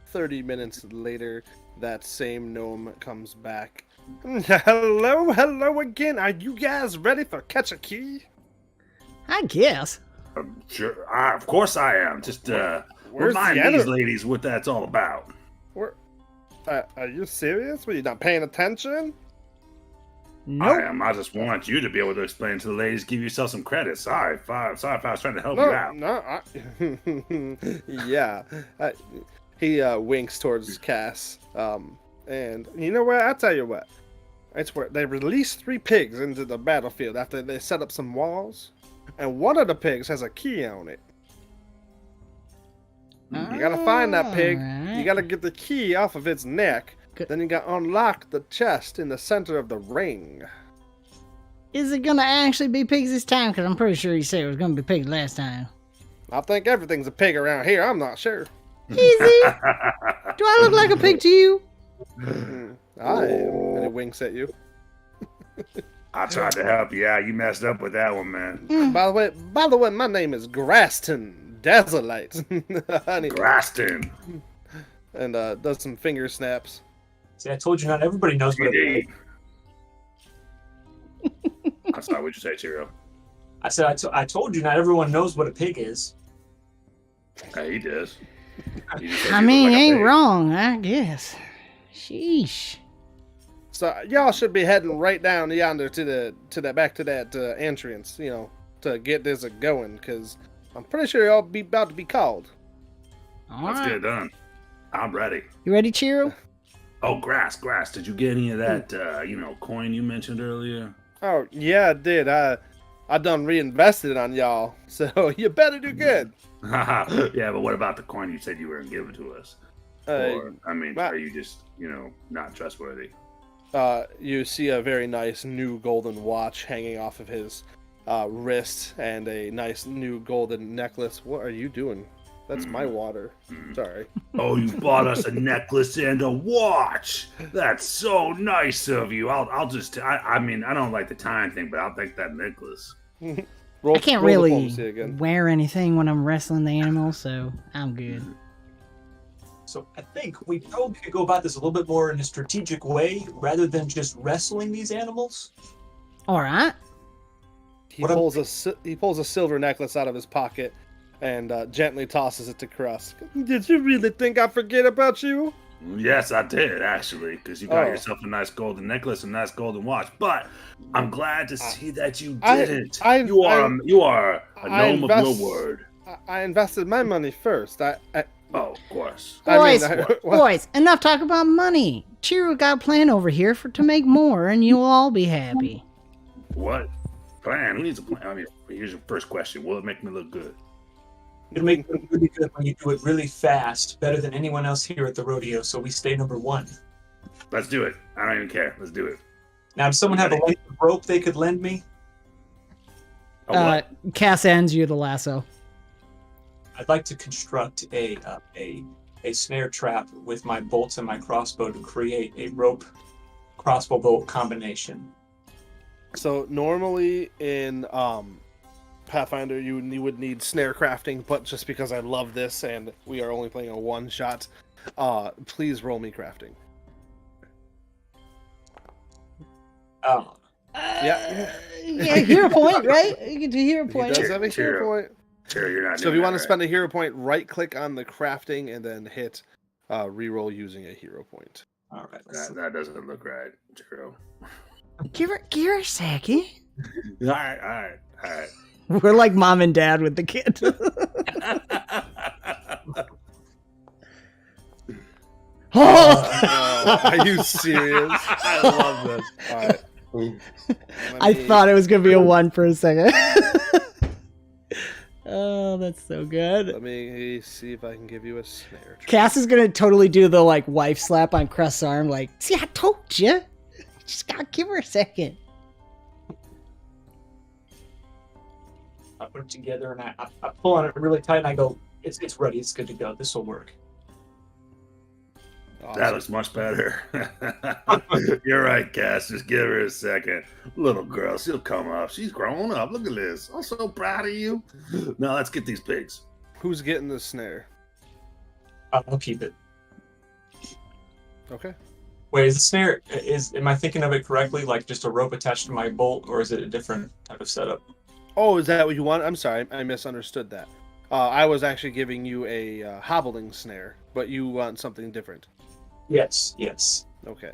Speaker 2: 30 minutes later, that same gnome comes back. Hello again. Are you guys ready for Catch a Key?
Speaker 1: I guess.
Speaker 3: Sure. Of course I am. Just remind these ladies what that's all about.
Speaker 2: Are you serious? Were you not paying attention?
Speaker 1: Nope.
Speaker 3: I am. I just want you to be able to explain to the ladies, give yourself some credit. Sorry if I was trying to help you out.
Speaker 2: Yeah. He winks towards Cass. And you know what? I'll tell you what. It's where they released 3 pigs into the battlefield after they set up some walls. And one of the pigs has a key on it. You gotta find that pig.
Speaker 1: Alright.
Speaker 2: You gotta get the key off of its neck. Then you gotta unlock the chest in the center of the ring.
Speaker 1: Is it gonna actually be pigs this time? Because I'm pretty sure you said it was gonna be pigs last time.
Speaker 2: I think everything's a pig around here. I'm not sure.
Speaker 1: Is it? Do I look like a pig to you?
Speaker 2: I am. And he winks at you.
Speaker 3: I tried to help you out. You messed up with that one, man.
Speaker 2: By the way, my name is 𝕻𝖆𝖆𝖗𝖗𝖗𝖉𝖗𝖄𝐿𝐿𝐿𝐿.
Speaker 3: Graston.
Speaker 2: And does some finger snaps.
Speaker 4: See, I told you not everybody knows what it is.
Speaker 3: I'm sorry, what'd you say, Cheerio?
Speaker 4: I said, I told you not everyone knows what a pig is.
Speaker 3: Hey, he does. He just said
Speaker 1: I
Speaker 3: you
Speaker 1: mean,
Speaker 3: look like a
Speaker 1: ain't
Speaker 3: pig.
Speaker 1: wrong, I guess. Sheesh.
Speaker 2: So y'all should be heading right down yonder to that entrance, to get this going, because I'm pretty sure y'all be about to be called.
Speaker 1: All
Speaker 3: Let's
Speaker 1: right.
Speaker 3: get it done. I'm ready.
Speaker 1: You ready, Chiro?
Speaker 3: Oh, grass. Did you get any of that, coin you mentioned earlier?
Speaker 2: Oh yeah, I did. I done reinvested it on y'all, so you better do good.
Speaker 3: Yeah, but what about the coin you said you were going to give it to us? Or, are you just, not trustworthy?
Speaker 2: You see a very nice new golden watch hanging off of his wrist, and a nice new golden necklace. What are you doing? That's my water. Sorry.
Speaker 3: Oh, you bought us a necklace and a watch. That's so nice of you. I don't like the time thing, but I'll take that necklace.
Speaker 2: Roll,
Speaker 1: I can't
Speaker 2: roll
Speaker 1: really
Speaker 2: diplomacy again.
Speaker 1: wear anything when I'm wrestling the animal, so I'm good.
Speaker 4: So I think we probably could go about this a little bit more in a strategic way rather than just wrestling these animals.
Speaker 1: All right.
Speaker 2: He pulls a silver necklace out of his pocket and gently tosses it to Krusk. Did you really think I forget about you?
Speaker 3: Yes, I did, actually, because you got
Speaker 2: Oh.
Speaker 3: yourself a nice golden necklace and a nice golden watch. But I'm glad to see that you
Speaker 2: I-
Speaker 3: didn't.
Speaker 2: I-
Speaker 3: you are a
Speaker 2: I
Speaker 3: gnome of
Speaker 2: invest-
Speaker 3: your word.
Speaker 2: I invested my money first.
Speaker 3: Oh, of course.
Speaker 1: Boys,
Speaker 2: what?
Speaker 1: boys, enough talk about money. Chiro got a plan over here to make more, and you'll all be happy.
Speaker 3: What? Plan? Who needs a plan? Here's your first question. Will it make me look good?
Speaker 4: It'll make it really good when you do it really fast, better than anyone else here at the rodeo, so we stay number one.
Speaker 3: Let's do it. I don't even care. Let's do it.
Speaker 4: Now, does someone have a length of rope they could lend me?
Speaker 3: Oh, what?
Speaker 1: Cass ends you the lasso.
Speaker 4: I'd like to construct a snare trap with my bolts and my crossbow to create a rope crossbow bolt combination.
Speaker 2: So normally in Pathfinder you would need snare crafting, but just because I love this and we are only playing a one shot, please roll me crafting.
Speaker 4: Oh,
Speaker 2: Yeah.
Speaker 1: Yeah, hero point, right? You can do hero
Speaker 2: He
Speaker 1: point.
Speaker 2: does have a hero point.
Speaker 3: Sure, you're not
Speaker 2: So if
Speaker 3: doing
Speaker 2: you
Speaker 3: that
Speaker 2: want to
Speaker 3: right.
Speaker 2: spend a hero point, right click on the crafting and then hit reroll using a hero point.
Speaker 4: all right. Let's
Speaker 3: That doesn't look right, Jiro.
Speaker 1: Give her a second.
Speaker 3: All right.
Speaker 1: We're like mom and dad with the kid.
Speaker 2: Oh, are you serious?
Speaker 3: I love this.
Speaker 2: All right.
Speaker 1: I thought it was gonna be a 1 for a second. Oh, that's so good.
Speaker 2: Let me see if I can give you a snare.
Speaker 1: Cass is gonna totally do the like wife slap on Crust's arm, like, see, I told you. Just gotta give her a second.
Speaker 4: I put it together and I pull on it really tight and I go, it's ready, it's good to go. This will work.
Speaker 3: That looks much better. You're right, Cass. Just give her a second. Little girl, she'll come up. She's growing up. Look at this. I'm so proud of you. Now let's get these pigs.
Speaker 2: Who's getting the snare?
Speaker 4: I'll keep it.
Speaker 2: Okay.
Speaker 4: Wait, is the snare, am I thinking of it correctly? Like just a rope attached to my bolt, or is it a different type of setup?
Speaker 2: Oh, is that what you want? I'm sorry, I misunderstood that. I was actually giving you a hobbling snare, but you want something different.
Speaker 4: Yes.
Speaker 2: Okay.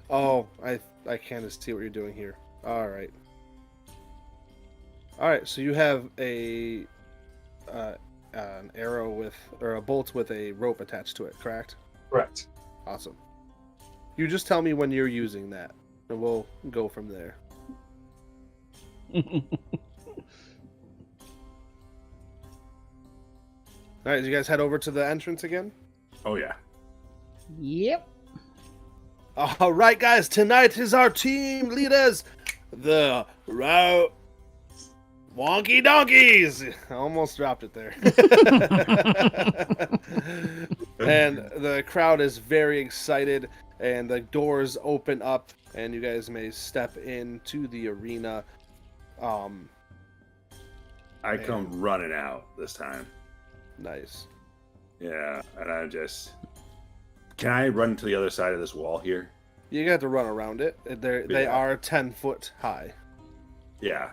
Speaker 2: Oh, I can't see what you're doing here. All right. So you have an arrow or a bolt with a rope attached to it, correct?
Speaker 4: Correct.
Speaker 2: Awesome. You just tell me when you're using that, and we'll go from there. All right, you guys head over to the entrance again?
Speaker 3: Oh, yeah.
Speaker 1: Yep.
Speaker 2: All right, guys, tonight is our team leaders, the Wonky Donkeys. I almost dropped it there. And the crowd is very excited, and the doors open up, and you guys may step into the arena.
Speaker 3: I come running out this time.
Speaker 2: Nice.
Speaker 3: Yeah, and I just... Can I run to the other side of this wall here?
Speaker 2: You got to run around it. They are 10 foot high.
Speaker 3: Yeah.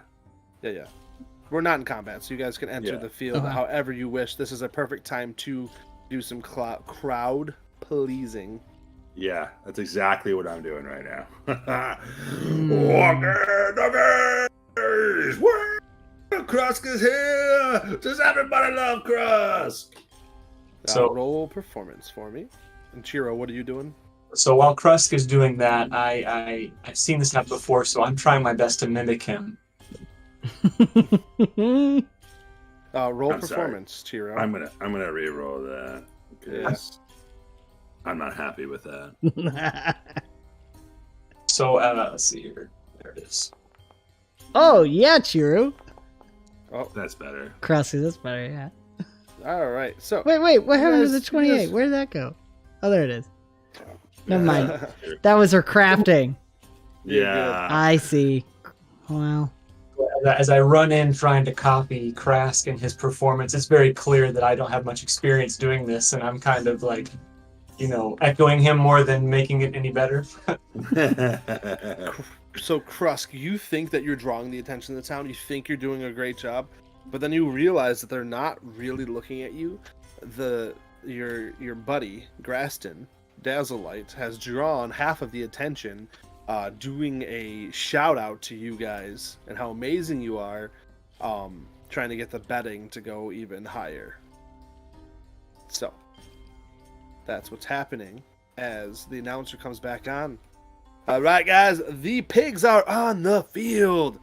Speaker 2: Yeah. We're not in combat, so you guys can enter the field however you wish. This is a perfect time to do some crowd pleasing.
Speaker 3: Yeah, that's exactly what I'm doing right now. Krusk is here! Does everybody love Krusk?
Speaker 4: So
Speaker 2: roll performance for me. And Chiro, what are you doing?
Speaker 4: So while Krusk is doing that, I've seen this happen before, so I'm trying my best to mimic him.
Speaker 2: Roll performance, Chiro.
Speaker 3: I'm gonna re-roll that because I'm not happy with that.
Speaker 4: So let's see here. There it is.
Speaker 1: Oh yeah, Chiro.
Speaker 2: Oh,
Speaker 3: That's better.
Speaker 1: Krusty, that's better. Yeah.
Speaker 2: all right. So
Speaker 1: Wait. What happened to the
Speaker 2: guys-
Speaker 1: 28? Where did that go? Oh, there it is. Never mind. That was her crafting.
Speaker 3: Yeah.
Speaker 1: I see. Well.
Speaker 4: As I run in trying to copy Krask and his performance, it's very clear that I don't have much experience doing this, and I'm kind of like, echoing him more than making it any better.
Speaker 2: So Krusk, you think that you're drawing the attention of the town. You think you're doing a great job, but then you realize that they're not really looking at you. Your buddy Graston, 𝕮𝖗𝖔𝖘𝖘𝖗𝖉𝖘, has drawn half of the attention, doing a shout out to you guys and how amazing you are, trying to get the betting to go even higher. So that's what's happening as the announcer comes back on. All right, guys, the pigs are on the field.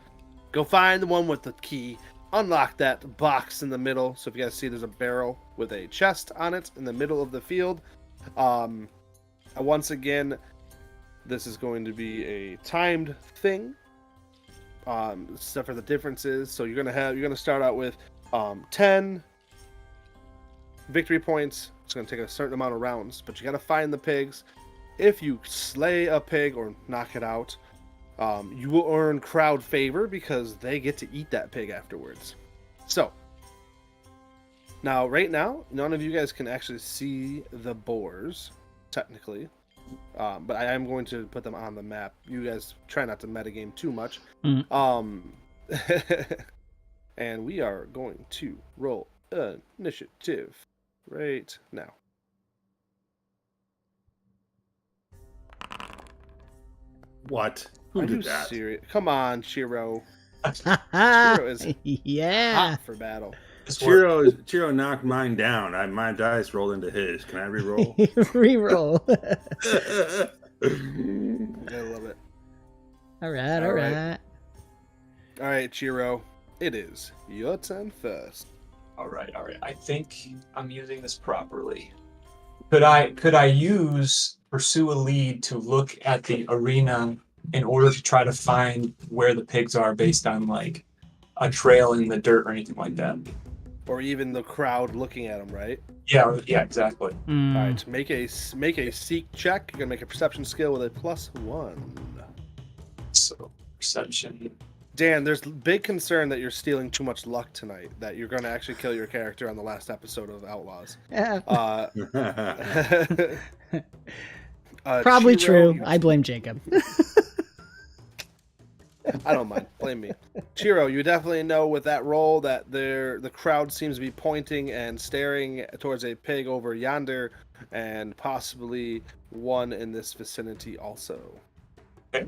Speaker 2: Go find the one with the key. Unlock that box in the middle. So if you guys see, there's a barrel with a chest on it in the middle of the field. Once again, this is going to be a timed thing. Except for the differences. So you're gonna start out with 10 victory points. It's gonna take a certain amount of rounds, but you gotta find the pigs. If you slay a pig or knock it out, you will earn crowd favor because they get to eat that pig afterwards. So, right now, none of you guys can actually see the boars, technically. But I am going to put them on the map. You guys try not to metagame too much. And we are going to roll initiative right now.
Speaker 3: What? Who did that?
Speaker 2: Come on, Chiro. Chiro is
Speaker 1: Yeah.
Speaker 2: hot for battle.
Speaker 3: Chiro knocked mine down. My dice rolled into his. Can I re-roll?
Speaker 1: Reroll.
Speaker 2: I love it.
Speaker 1: All right.
Speaker 2: All right, Chiro. It is your turn first.
Speaker 4: All right. I think I'm using this properly. Could I use pursue a lead to look at the arena in order to try to find where the pigs are based on like a trail in the dirt or anything like that?
Speaker 2: Or even the crowd looking at them, right?
Speaker 4: Yeah, exactly.
Speaker 2: All right, make a seek check. You're gonna make a perception skill with a +1.
Speaker 4: So perception.
Speaker 2: Dan, there's big concern that you're stealing too much luck tonight. That you're gonna actually kill your character on the last episode of Outlaws.
Speaker 1: Probably
Speaker 2: Chiro,
Speaker 1: true. I blame Jacob.
Speaker 2: I don't mind. Blame me. Chiro, you definitely know with that roll that the crowd seems to be pointing and staring towards a pig over yonder, and possibly one in this vicinity also.
Speaker 4: Okay.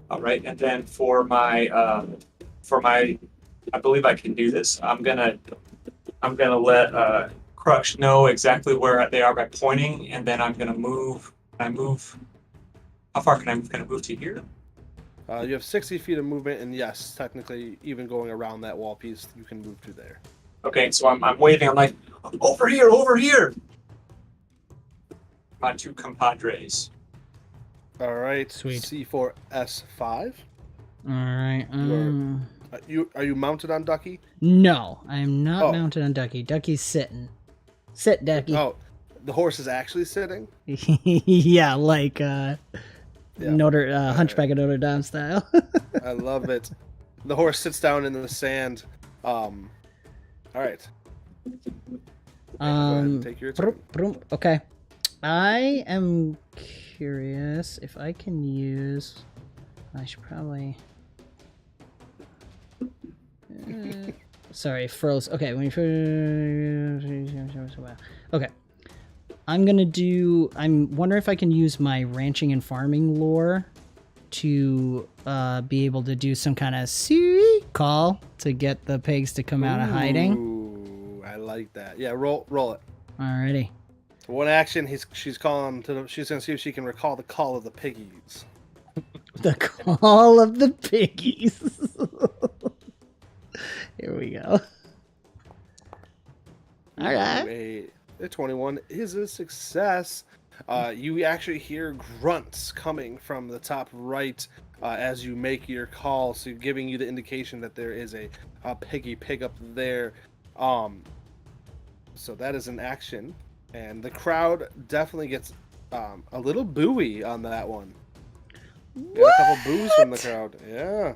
Speaker 4: All right, and then for my, I believe I can do this. I'm gonna let Crux know exactly where they are by pointing, and then I'm gonna move. How far can I move? Can I move to here?
Speaker 2: You have 60 feet of movement, and yes, technically, even going around that wall piece, you can move to there.
Speaker 4: Okay, so I'm waving. I'm like, over here. My two compadres.
Speaker 2: All right,
Speaker 1: Sweet.
Speaker 2: C4S5.
Speaker 1: All right.
Speaker 2: Are you mounted on Ducky?
Speaker 1: No, I am not
Speaker 2: Oh.
Speaker 1: mounted on Ducky. Ducky's sitting. Sit, Ducky.
Speaker 2: Oh, the horse is actually sitting.
Speaker 1: Yeah, like
Speaker 2: Yeah.
Speaker 1: Hunchback of Notre Dame style.
Speaker 2: I love it. The horse sits down in the sand. All right. Go ahead and take your turn.
Speaker 1: Okay. I am curious if I can use. I should probably. Sorry, froze. Okay, when you. Okay. I'm gonna do. I'm wondering if I can use my ranching and farming lore to be able to do some kind of call to get the pigs to come out of hiding.
Speaker 2: Ooh, I like that. Yeah, roll it.
Speaker 1: Alrighty.
Speaker 2: One action. She's calling to. She's gonna see if she can recall the call of the piggies.
Speaker 1: The call of the piggies. Here we go. All right.
Speaker 2: The 21 is a success. You actually hear grunts coming from the top right as you make your call, so giving you the indication that there is a pig up there. So that is an action, and the crowd definitely gets a little booey on that one. Got a couple boos from the crowd. Yeah.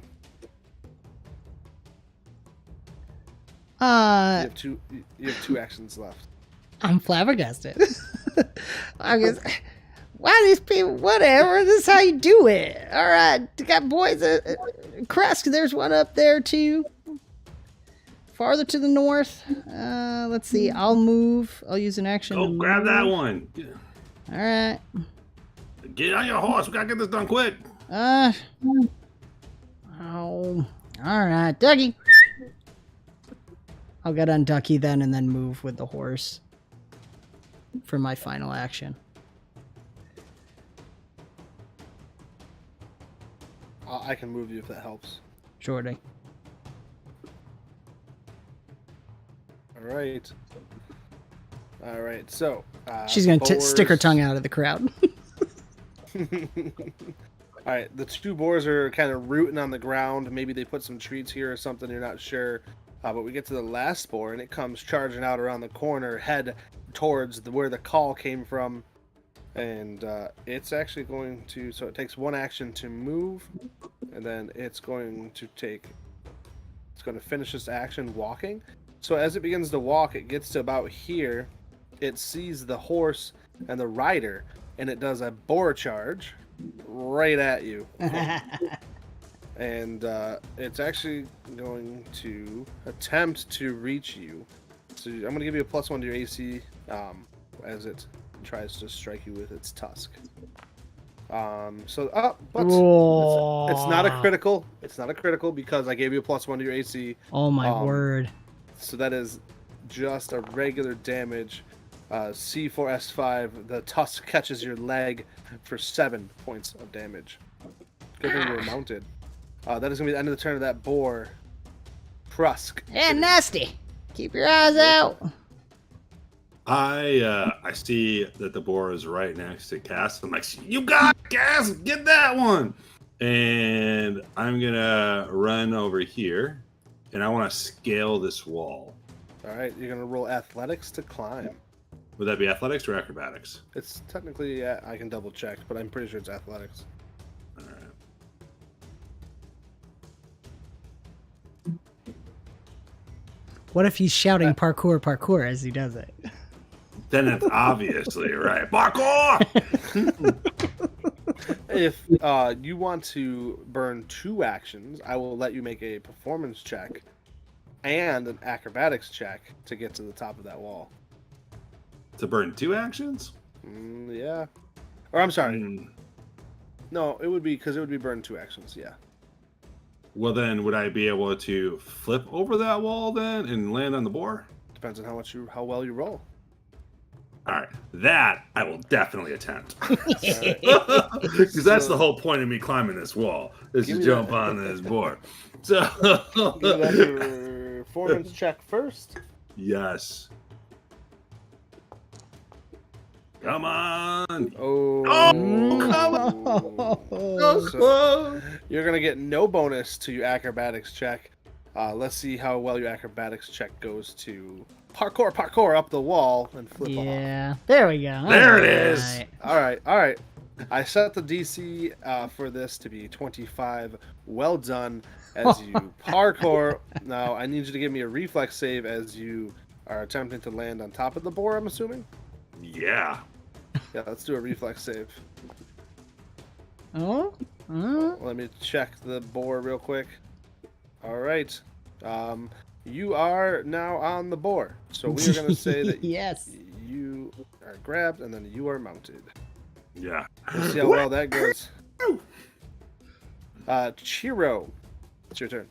Speaker 2: You have two actions left.
Speaker 1: I'm flabbergasted. I guess, why these people? Whatever. This is how you do it. All right, you got boys. Kresk, there's one up there too. Farther to the north. Let's see. I'll move. I'll use an action.
Speaker 3: Oh, grab that one.
Speaker 1: All right.
Speaker 3: Get on your horse. We gotta get this done quick.
Speaker 1: Oh. All right, Ducky. I'll get on Ducky then, and then move with the horse for my final action.
Speaker 2: I can move you if that helps.
Speaker 1: Shorty.
Speaker 2: All right. So
Speaker 1: She's gonna stick her tongue out at the crowd.
Speaker 2: All right, the two boars are kind of rooting on the ground. Maybe they put some treats here or something. You're not sure. But we get to the last boar, and it comes charging out around the corner, head towards where the call came from. And it's actually going to... So it takes one action to move, and then it's going to finish this action walking. So as it begins to walk, it gets to about here. It sees the horse and the rider, and it does a boar charge right at you. And it's actually going to attempt to reach you. So I'm going to give you a +1 to your AC as it tries to strike you with its tusk. But it's not a critical. It's not a critical because I gave you a +1 to your AC.
Speaker 1: Oh my word.
Speaker 2: So that is just a regular damage. C4S5, the tusk catches your leg for 7 points of damage. Good thing you were mounted. That is going to be the end of the turn of that boar. Krusk.
Speaker 1: Yeah, nasty. Keep your eyes out.
Speaker 3: I see that the boar is right next to Cass. I'm like, you got it, Cass, get that one. And I'm going to run over here, and I want to scale this wall.
Speaker 2: All right, you're going to roll athletics to climb.
Speaker 3: Would that be athletics or acrobatics?
Speaker 2: It's technically, I can double check, but I'm pretty sure it's athletics.
Speaker 3: All right.
Speaker 1: What if he's shouting parkour, parkour as he does it?
Speaker 3: Then it's obviously right. Parkour!
Speaker 2: If you want to burn 2 actions, I will let you make a performance check and an acrobatics check to get to the top of that wall.
Speaker 3: To burn 2 actions?
Speaker 2: Yeah. Or I'm sorry. No, it would be because it would be burn 2 actions. Yeah.
Speaker 3: Well, then would I be able to flip over that wall then and land on the boar?
Speaker 2: Depends on how well you roll.
Speaker 3: All right, that I will definitely attempt. Because that's the whole point of me climbing this wall, is to jump on this board. So
Speaker 2: give that your performance check first.
Speaker 3: Yes. Come on.
Speaker 2: Oh,
Speaker 3: come on.
Speaker 2: So you're going to get no bonus to your acrobatics check. Let's see how well your acrobatics check goes to parkour up the wall and flip off.
Speaker 1: Yeah, there we go.
Speaker 3: There it is.
Speaker 2: All right. I set the DC for this to be 25. Well done as you parkour. Now I need you to give me a reflex save as you are attempting to land on top of the boar, I'm assuming?
Speaker 3: Yeah.
Speaker 2: Yeah, let's do a reflex save.
Speaker 1: Oh?
Speaker 2: Let me check the boar real quick. All right. You are now on the boar. So we are going to say that
Speaker 1: yes.
Speaker 2: you are grabbed and then you are mounted.
Speaker 3: Yeah.
Speaker 2: Let's see how well that goes. Chiro, it's your turn.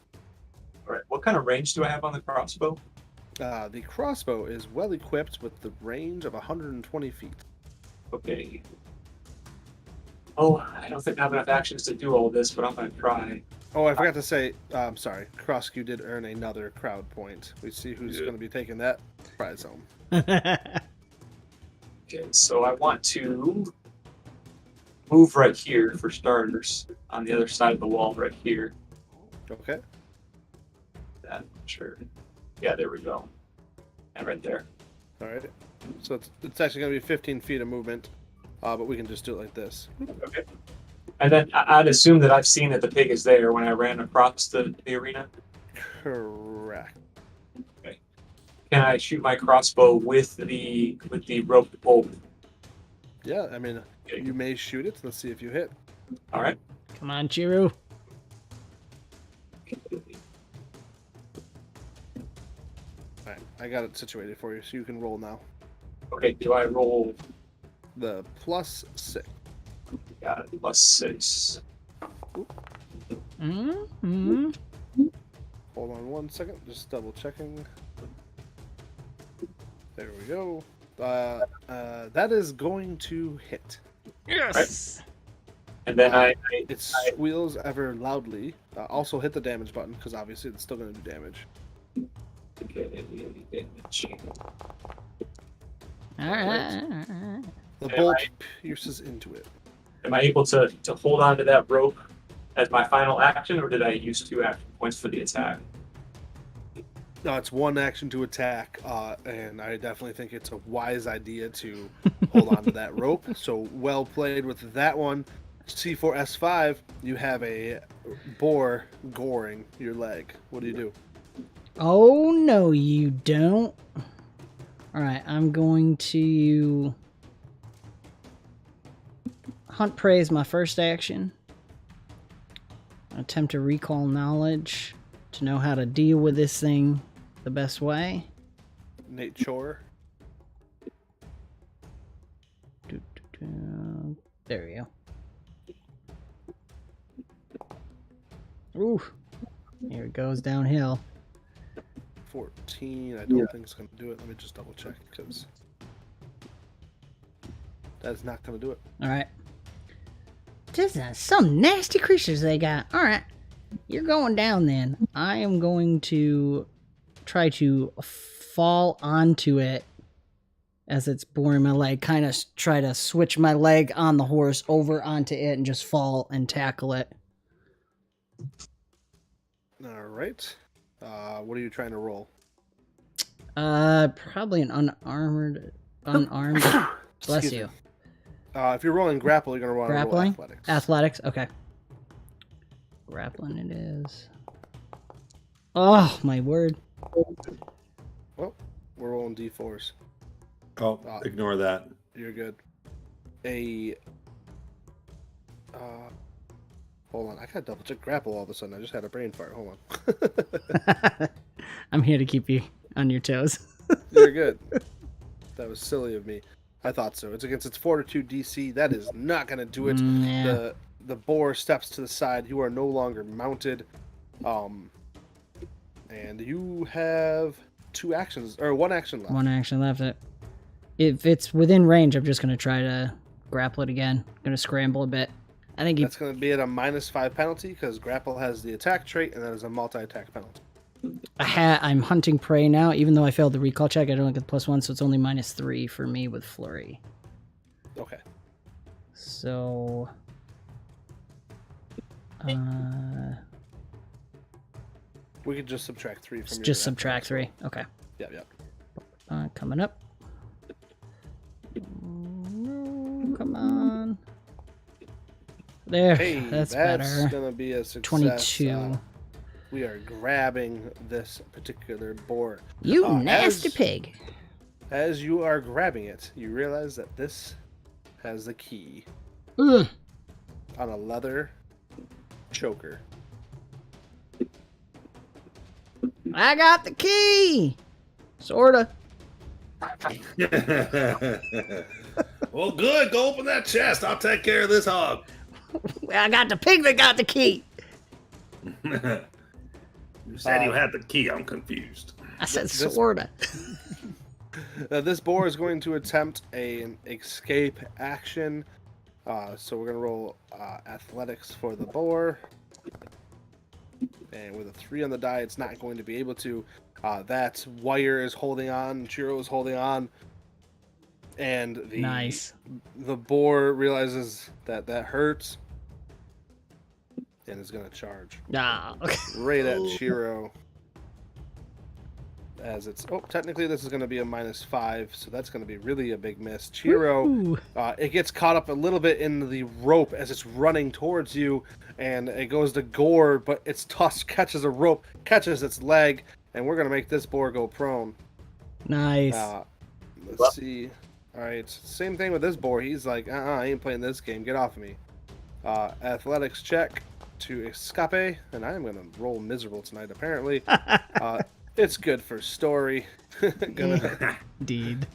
Speaker 4: All right. What kind of range do I have on the crossbow?
Speaker 2: The crossbow is well equipped with the range of 120 feet.
Speaker 4: Okay. Oh, I don't think I have enough actions to do all this, but I'm gonna try.
Speaker 2: Oh, I forgot to say, I'm sorry. Crosskew did earn another crowd point. We see who's going to be taking that prize home.
Speaker 4: Okay, so I want to move right here for starters, on the other side of the wall right here.
Speaker 2: Okay.
Speaker 4: That, sure. Yeah, there we go. And right there.
Speaker 2: All right. So it's actually going to be 15 feet of movement, but we can just do it like this.
Speaker 4: Okay. And then I'd assume that I've seen that the pig is there when I ran across the arena.
Speaker 2: Correct.
Speaker 4: Okay. Can I shoot my crossbow with the rope bolt?
Speaker 2: Yeah, I mean,
Speaker 4: Okay.
Speaker 2: you may shoot it. Let's see if you hit.
Speaker 4: All right.
Speaker 1: Come on, Chiru.
Speaker 2: All right, I got it situated for you, so you can roll now.
Speaker 4: Okay. Do I roll?
Speaker 2: The +6.
Speaker 4: Got it. +6.
Speaker 1: Mm-hmm.
Speaker 2: Hold on 1 second, just double checking. There we go. That is going to hit.
Speaker 1: Yes.
Speaker 4: And then I
Speaker 2: It squeals ever loudly. Also hit the damage button, because obviously it's still going to do damage.
Speaker 1: All right.
Speaker 2: The bolt pierces into it.
Speaker 4: Am I able to hold on to that rope as my final action, or did I use 2 action points for the attack?
Speaker 2: No, it's 1 action to attack, and I definitely think it's a wise idea to hold on to that rope. So well played with that one. C4S5, you have a boar goring your leg. What do you do?
Speaker 1: Oh, no, you don't. All right, I'm going to hunt prey as my first action. Attempt to recall knowledge to know how to deal with this thing the best way.
Speaker 2: Nature.
Speaker 1: There we go. Ooh, here it goes downhill.
Speaker 2: 14. I don't think it's going to do it. Let me just double check, because that's not going to do it.
Speaker 1: All right. This is some nasty creatures they got. All right. You're going down then. I am going to try to fall onto it as it's boring my leg. Kind of try to switch my leg on the horse over onto it and just fall and tackle it.
Speaker 2: All right. What are you trying to roll?
Speaker 1: Probably an unarmed. Bless
Speaker 2: Excuse
Speaker 1: you.
Speaker 2: me. If you're rolling grapple, you're going to want to roll
Speaker 1: Grappling?
Speaker 2: athletics.
Speaker 1: Athletics? Okay. Grappling it is. Oh, my word.
Speaker 2: Well, we're rolling D4s.
Speaker 3: Oh, ignore that.
Speaker 2: You're good. Hold on. I got to double check grapple all of a sudden. I just had a brain fart. Hold on.
Speaker 1: I'm here to keep you on your toes.
Speaker 2: You're good. That was silly of me. I thought so. It's against its fortitude DC. That is not going to do it.
Speaker 1: Yeah.
Speaker 2: The boar steps to the side. You are no longer mounted. And you have 2 actions, or 1 action left.
Speaker 1: One action left. If it's within range, I'm just going to try to grapple it again. Going to scramble a bit. I think
Speaker 2: That's going to be at a -5 penalty, because grapple has the attack trait, and that is a multi-attack penalty.
Speaker 1: I'm hunting prey now. Even though I failed the recall check, I don't get the +1, so it's only -3 for me with flurry.
Speaker 2: Okay.
Speaker 1: So,
Speaker 2: We could just subtract 3 from your...
Speaker 1: just subtract 3. Okay.
Speaker 2: Yeah.
Speaker 1: Coming up. No, come on. There,
Speaker 2: Hey,
Speaker 1: that's
Speaker 2: that's
Speaker 1: better.
Speaker 2: gonna be a success.
Speaker 1: 22.
Speaker 2: We are grabbing this particular boar.
Speaker 1: You nasty pig.
Speaker 2: As you are grabbing it, you realize that this has the key
Speaker 1: Ugh.
Speaker 2: on a leather choker.
Speaker 1: I got the key. Sorta.
Speaker 3: Well, good. Go open that chest. I'll take care of this hog.
Speaker 1: I got the pig that got the key.
Speaker 3: You said you had the key. I'm confused.
Speaker 1: I said
Speaker 2: This-
Speaker 1: sorta.
Speaker 2: This boar is going to attempt an escape action. So we're going to roll athletics for the boar. And with a 3 on the die, it's not going to be able to. That wire is holding on. Chiro is holding on. And the boar realizes that hurts. And is going to charge.
Speaker 1: Ah, okay.
Speaker 2: Right at Chiro. As it's technically this is going to be a -5, so that's going to be really a big miss. Chiro, it gets caught up a little bit in the rope as it's running towards you, and it goes to gore, but its tusk catches a rope, catches its leg, and we're going to make this boar go prone.
Speaker 1: Nice.
Speaker 2: Let's see. All right, same thing with this boar. He's like, I ain't playing this game. Get off of me. Athletics check to escape, and I'm going to roll miserable tonight, apparently. It's good for story.
Speaker 1: Indeed.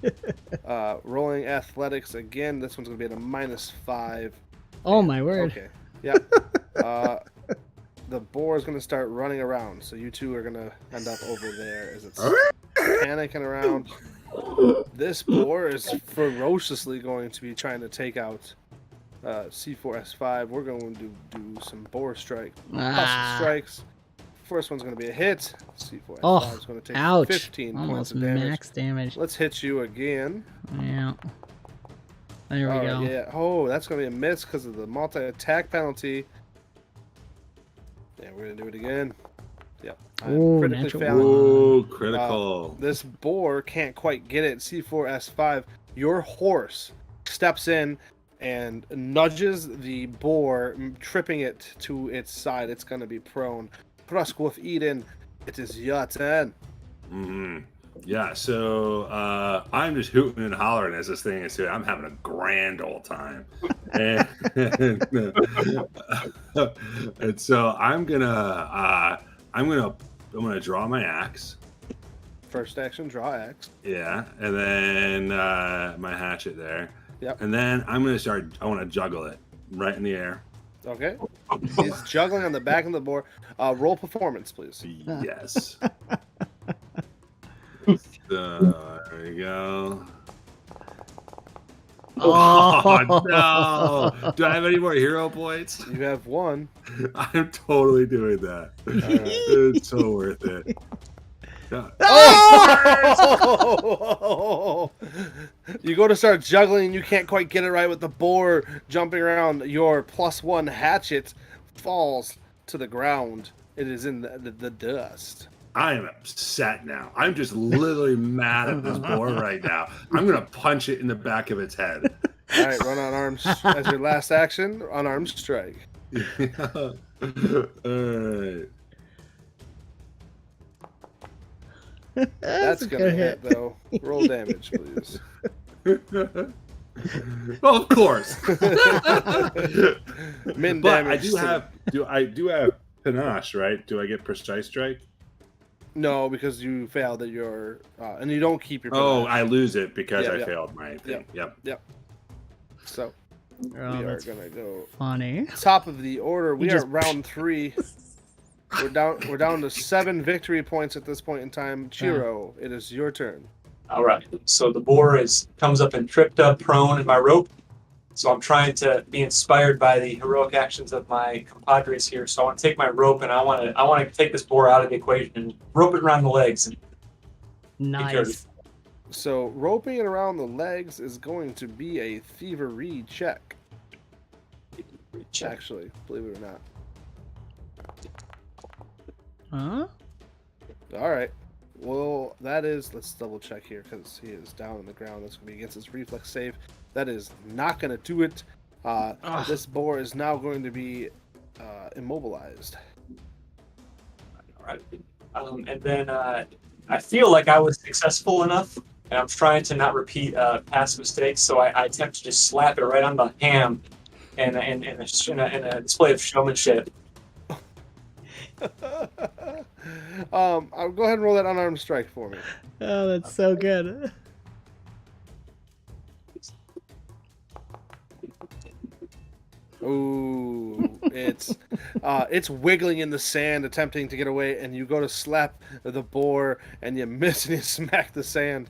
Speaker 2: Rolling athletics again. This one's going to be at a -5.
Speaker 1: Oh, my word.
Speaker 2: Okay. Yep. The boar is going to start running around, so you two are going to end up over there as it's panicking around. This boar is ferociously going to be trying to take out C4S5. We're going to do some boar strike. Custom strikes. First one's going to be a hit. C4S5 is going to take 15 points
Speaker 1: Almost
Speaker 2: of damage.
Speaker 1: max damage.
Speaker 2: Let's hit you again.
Speaker 1: Yeah. There we go.
Speaker 2: Yeah. Oh, that's going to be a miss because of the multi-attack penalty. Yeah, we're going to do it again. Yep.
Speaker 1: Ooh,
Speaker 2: critically
Speaker 1: natural.
Speaker 2: failing.
Speaker 3: Ooh, critical.
Speaker 2: This boar can't quite get it. C4S5. Your horse steps in and nudges the boar, tripping it to its side. It's going to be prone. 𝕻𝖆𝖆𝖆𝖗, it is your turn.
Speaker 3: Yeah, so I'm just hooting and hollering as this thing is here. I'm having a grand old time. And so I'm gonna draw my axe.
Speaker 2: First action, draw axe.
Speaker 3: Yeah, and then my hatchet there.
Speaker 2: Yep.
Speaker 3: And then I want to juggle it right in the air.
Speaker 2: Okay. He's juggling on the back of the board. Roll performance, please.
Speaker 3: Yes. There we go. Oh no! Do I have any more hero points?
Speaker 2: You have 1.
Speaker 3: I'm totally doing that. It's so worth it.
Speaker 2: Oh! You go to start juggling and you can't quite get it right with the boar jumping around. Your +1 hatchet falls to the ground. It is in the dust.
Speaker 3: I am upset now. I'm just literally mad at this boar right now. I'm gonna punch it in the back of its head.
Speaker 2: All right, run unarmed as your last action. Unarmed strike.
Speaker 3: All right.
Speaker 2: That's gonna hit though. Roll damage, please.
Speaker 3: Well, of course.
Speaker 2: Min
Speaker 3: But
Speaker 2: damage.
Speaker 3: I do have panache, right? Do I get precise strike?
Speaker 2: No, because you failed at your and you don't keep your.
Speaker 3: Oh,
Speaker 2: panache.
Speaker 3: I lose it because
Speaker 2: Yep,
Speaker 3: I
Speaker 2: yep.
Speaker 3: failed my thing. Yep.
Speaker 2: So we are
Speaker 1: that's
Speaker 2: gonna go
Speaker 1: funny.
Speaker 2: top of the order. We
Speaker 1: You
Speaker 2: are
Speaker 1: just-
Speaker 2: at round 3. We're down to 7 victory points at this point in time. Chiro, it is your turn.
Speaker 4: All right. So the boar comes up and tripped up prone in my rope. So I'm trying to be inspired by the heroic actions of my compadres here. So I want to take my rope and I want to take this boar out of the equation and rope it around the legs. And
Speaker 1: Nice.
Speaker 2: So roping it around the legs is going to be a thievery check.
Speaker 4: check.
Speaker 2: Actually, believe it or not.
Speaker 1: Huh?
Speaker 2: All right. Well, that is. Let's double check here because he is down on the ground. That's going to be against his reflex save. That is not going to do it. This boar is now going to be immobilized.
Speaker 4: All right. And then I feel like I was successful enough, and I'm trying to not repeat past mistakes, so I attempt to just slap it right on the ham in a display of showmanship.
Speaker 2: I'll go ahead and roll that unarmed strike for me.
Speaker 1: Oh, that's so good.
Speaker 2: Ooh, it's wiggling in the sand, attempting to get away, and you go to slap the boar, and you miss, and you smack the sand.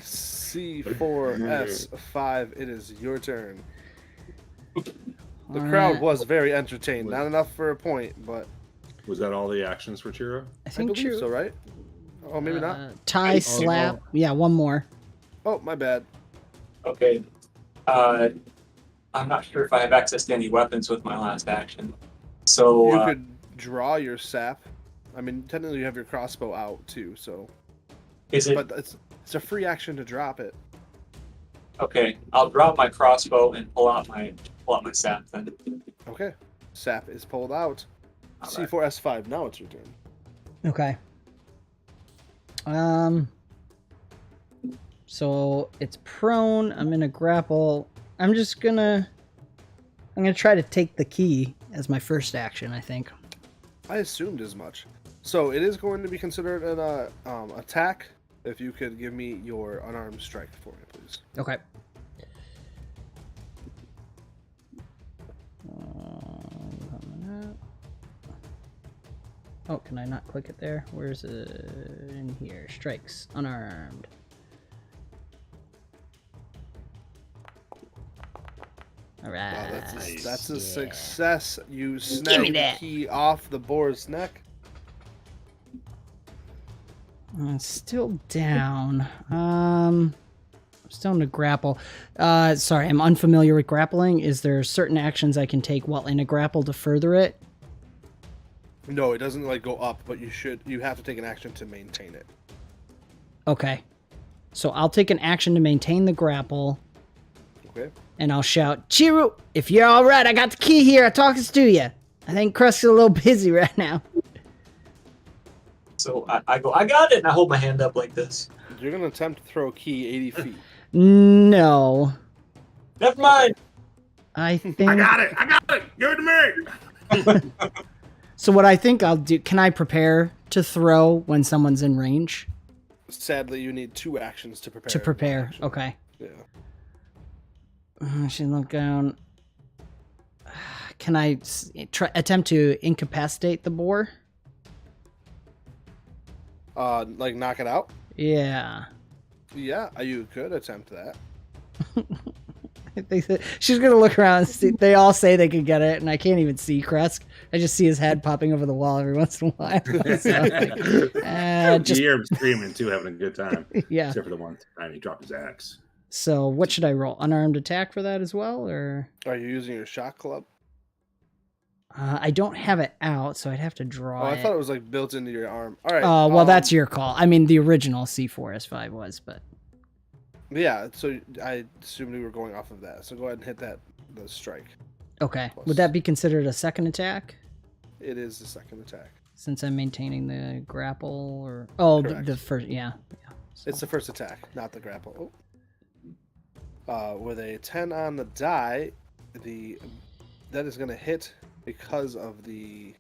Speaker 2: C4S5, it is your turn. The crowd was very entertained. Not enough for a point, but
Speaker 3: Was that all the actions for Chiro?
Speaker 1: I
Speaker 2: I
Speaker 1: think
Speaker 2: believe so, right? Oh, maybe not.
Speaker 1: Tie, slap. Yeah, one more.
Speaker 2: Oh, my bad.
Speaker 4: Okay. I'm not sure if I have access to any weapons with my last action. So
Speaker 2: You could draw your sap. I mean, technically you have your crossbow out too, so.
Speaker 4: is it
Speaker 2: But it's a free action to drop it.
Speaker 4: okay? I'll drop my crossbow and pull out my sap then.
Speaker 2: Okay. Sap is pulled out.
Speaker 4: All right.
Speaker 2: C4S5. Now it's your turn.
Speaker 1: Okay. So it's prone. I'm in a grapple. I'm gonna try to take the key as my first action, I think.
Speaker 2: I assumed as much. So it is going to be considered an attack. If you could give me your unarmed strike for me, please.
Speaker 1: Okay. Oh, can I not click it there? Where's it in here? Strikes. Unarmed. Alright.
Speaker 2: Wow, that's a success. You
Speaker 1: me
Speaker 2: snag the
Speaker 1: that.
Speaker 2: key off the boar's neck.
Speaker 1: It's still down. I'm still in a grapple. Sorry, I'm unfamiliar with grappling. Is there certain actions I can take while in a grapple to further it?
Speaker 2: No, it doesn't like go up, but you have to take an action to maintain it.
Speaker 1: Okay. So I'll take an action to maintain the grapple,
Speaker 2: Okay.
Speaker 1: and I'll shout, Chiru, if you're all right, I got the key here. I talk this to you. I think Crust's a little busy right now.
Speaker 4: So I go, I got it, and I hold my hand up like this.
Speaker 2: You're gonna attempt to throw a key 80 feet.
Speaker 1: No.
Speaker 4: Never mind.
Speaker 1: I think...
Speaker 3: I got it! Give it to me!
Speaker 1: So what I think I'll do... Can I prepare to throw when someone's in range?
Speaker 2: Sadly, you need 2 actions to prepare.
Speaker 1: To prepare.
Speaker 2: Action.
Speaker 1: Okay.
Speaker 2: Yeah.
Speaker 1: I should look down. Can I attempt to incapacitate the boar?
Speaker 2: Like knock it out?
Speaker 1: Yeah.
Speaker 2: Yeah, you could attempt that.
Speaker 1: She's gonna look around and see. They all say they could get it, and I can't even see Kresk. I just see his head popping over the wall every once in a while. So, just,
Speaker 3: You hear him screaming too, having a good time.
Speaker 1: yeah.
Speaker 3: Except for the one time he dropped his axe.
Speaker 1: So what should I roll? Unarmed attack for that as well, or?
Speaker 2: Are you using your shot club?
Speaker 1: I don't have it out, so I'd have to draw
Speaker 2: Oh, I
Speaker 1: it.
Speaker 2: thought it was like built into your arm. All right.
Speaker 1: Well, that's your call. I mean, the original C4S5 was, but
Speaker 2: Yeah, so I assumed we were going off of that. So go ahead and hit the strike.
Speaker 1: okay.
Speaker 2: Plus.
Speaker 1: Would that be considered a second attack?
Speaker 2: It is the second attack.
Speaker 1: Since I'm maintaining the grapple, or
Speaker 2: Correct.
Speaker 1: the first, yeah. So,
Speaker 2: It's the first attack, not the grapple. Oh. With a 10 on the die, that is going to hit because of the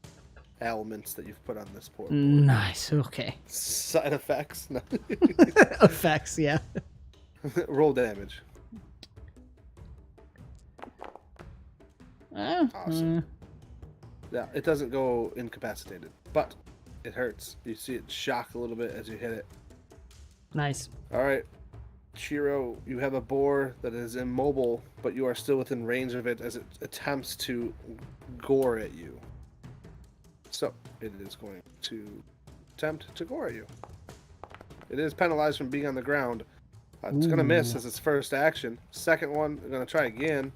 Speaker 2: elements that you've put on this board.
Speaker 1: nice. Okay.
Speaker 2: Side effects. No.
Speaker 1: Effects, yeah.
Speaker 2: Roll damage. Awesome. Yeah, it doesn't go incapacitated, but it hurts. You see it shock a little bit as you hit it.
Speaker 1: Nice.
Speaker 2: All right, Shiro, you have a boar that is immobile, but you are still within range of it as it attempts to gore at you. So it is going to attempt to gore at you. It is penalized from being on the ground. It's going to miss as its first action. Second one, we're going to try again.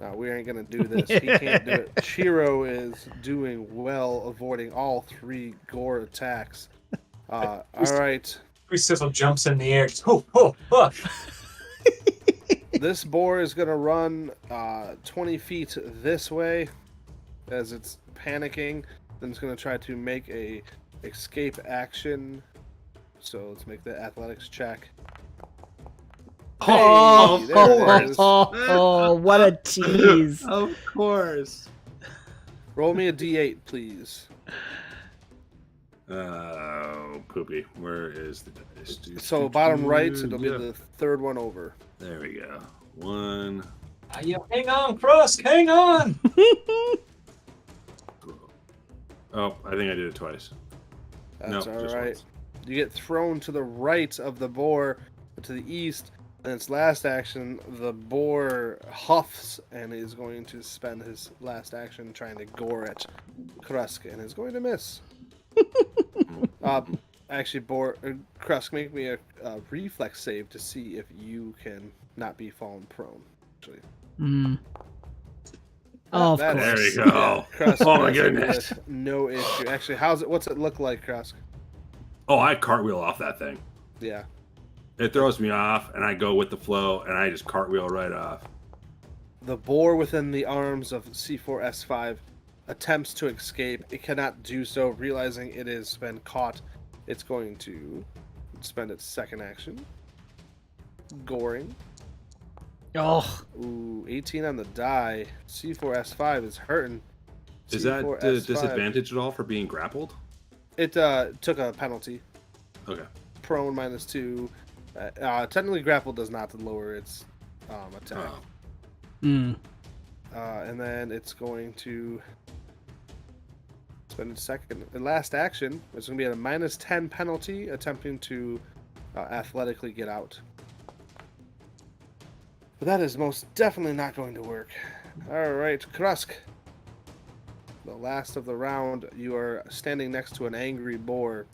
Speaker 2: No, we ain't going to do this. He can't do it. Shiro is doing well, avoiding all 3 gore attacks. All right.
Speaker 4: Sizzle jumps in the air. Oh, oh, oh.
Speaker 2: This boar is gonna run 20 feet this way as it's panicking. Then it's gonna try to make a escape action. So let's make the athletics check.
Speaker 1: Oh,
Speaker 2: Hey, there it is.
Speaker 1: what a tease.
Speaker 3: Of course.
Speaker 2: Roll me a d8, please.
Speaker 3: Oh, poopy. Where is the dice?
Speaker 2: So bottom right, it'll be the third one over.
Speaker 3: There we go. 1.
Speaker 4: Hang on, Krusk, hang on!
Speaker 3: Oh, I think I did it twice.
Speaker 2: That's
Speaker 3: No,
Speaker 2: all
Speaker 3: just
Speaker 2: right.
Speaker 3: once.
Speaker 2: You get thrown to the right of the boar, to the east, and its last action, the boar huffs and is going to spend his last action trying to gore at Krusk, and is going to miss. Actually, Krusk, make me a reflex save to see if you can not be fallen prone. Actually.
Speaker 1: Oh, of
Speaker 2: That
Speaker 1: course.
Speaker 3: There you go.
Speaker 2: Krusk,
Speaker 3: Oh my
Speaker 2: that's
Speaker 3: goodness.
Speaker 2: no issue. Actually, what's it look like, Krusk?
Speaker 3: Oh, I cartwheel off that thing.
Speaker 2: Yeah.
Speaker 3: It throws me off, and I go with the flow, and I just cartwheel right off.
Speaker 2: The boar within the arms of C4S5 attempts to escape. It cannot do so, realizing it has been caught. It's going to spend its second action. Goring.
Speaker 1: Oh,
Speaker 2: Ooh, 18 on the die. C4S5 is hurting.
Speaker 3: Is that
Speaker 2: C4S5
Speaker 3: disadvantage at all for being grappled?
Speaker 2: It took a penalty.
Speaker 3: Okay.
Speaker 2: Prone -2. Technically, grapple does not lower its attack.
Speaker 3: Oh.
Speaker 1: mm.
Speaker 2: And then it's going to spend its last action. It's going to be at a -10 penalty, attempting to athletically get out. But that is most definitely not going to work. All right, Krusk. The last of the round, you are standing next to an angry boar,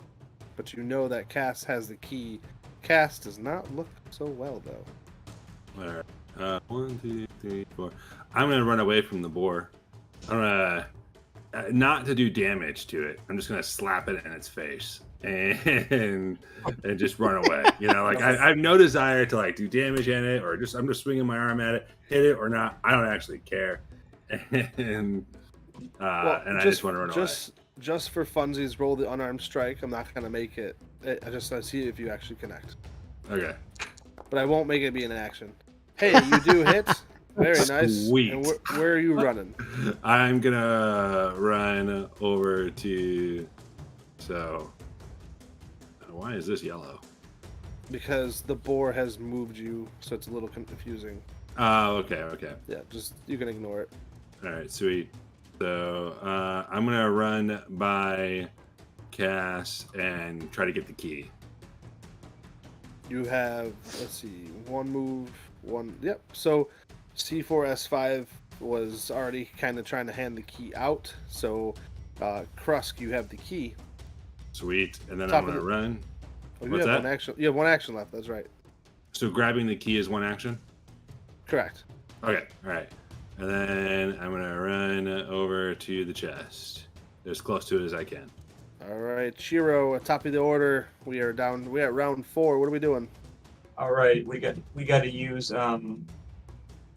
Speaker 2: but you know that Cass has the key. Cass does not look so well, though.
Speaker 3: All right. 1, 2, 3, 4. I'm gonna run away from the boar. I'm gonna not to do damage to it. I'm just gonna slap it in its face and just run away. You know, like I have no desire to like do damage in it, or I'm just swinging my arm at it, hit it or not. I don't actually care. And I just want to run away.
Speaker 2: Just for funsies, roll the unarmed strike. I'm not gonna make it. I see if you actually connect.
Speaker 3: Okay.
Speaker 2: But I won't make it be an action. Hey, you do hit. Very nice.
Speaker 3: Sweet.
Speaker 2: And where are you running?
Speaker 3: I'm gonna run over to. So, why is this yellow?
Speaker 2: Because the boar has moved you, so it's a little confusing.
Speaker 3: Oh, okay.
Speaker 2: Yeah, just you can ignore it.
Speaker 3: All right, sweet. So I'm gonna run by Cass and try to get the key.
Speaker 2: You have, let's see, one move, one. Yep. So C4S5 was already kind of trying to hand the key out. So Krusk, you have the key.
Speaker 3: Sweet. And then
Speaker 2: Top
Speaker 3: I'm gonna
Speaker 2: of the-
Speaker 3: run.
Speaker 2: Oh, you
Speaker 3: What's
Speaker 2: have
Speaker 3: that?
Speaker 2: one action. You have one action left. That's right.
Speaker 3: So grabbing the key is one action.
Speaker 2: Correct.
Speaker 3: Okay. All right. And then I'm gonna run over to the chest, as close to it as I can.
Speaker 2: All right, Chiro, top of the order. We are down. We're at round 4. What are we doing?
Speaker 4: All right, we got to use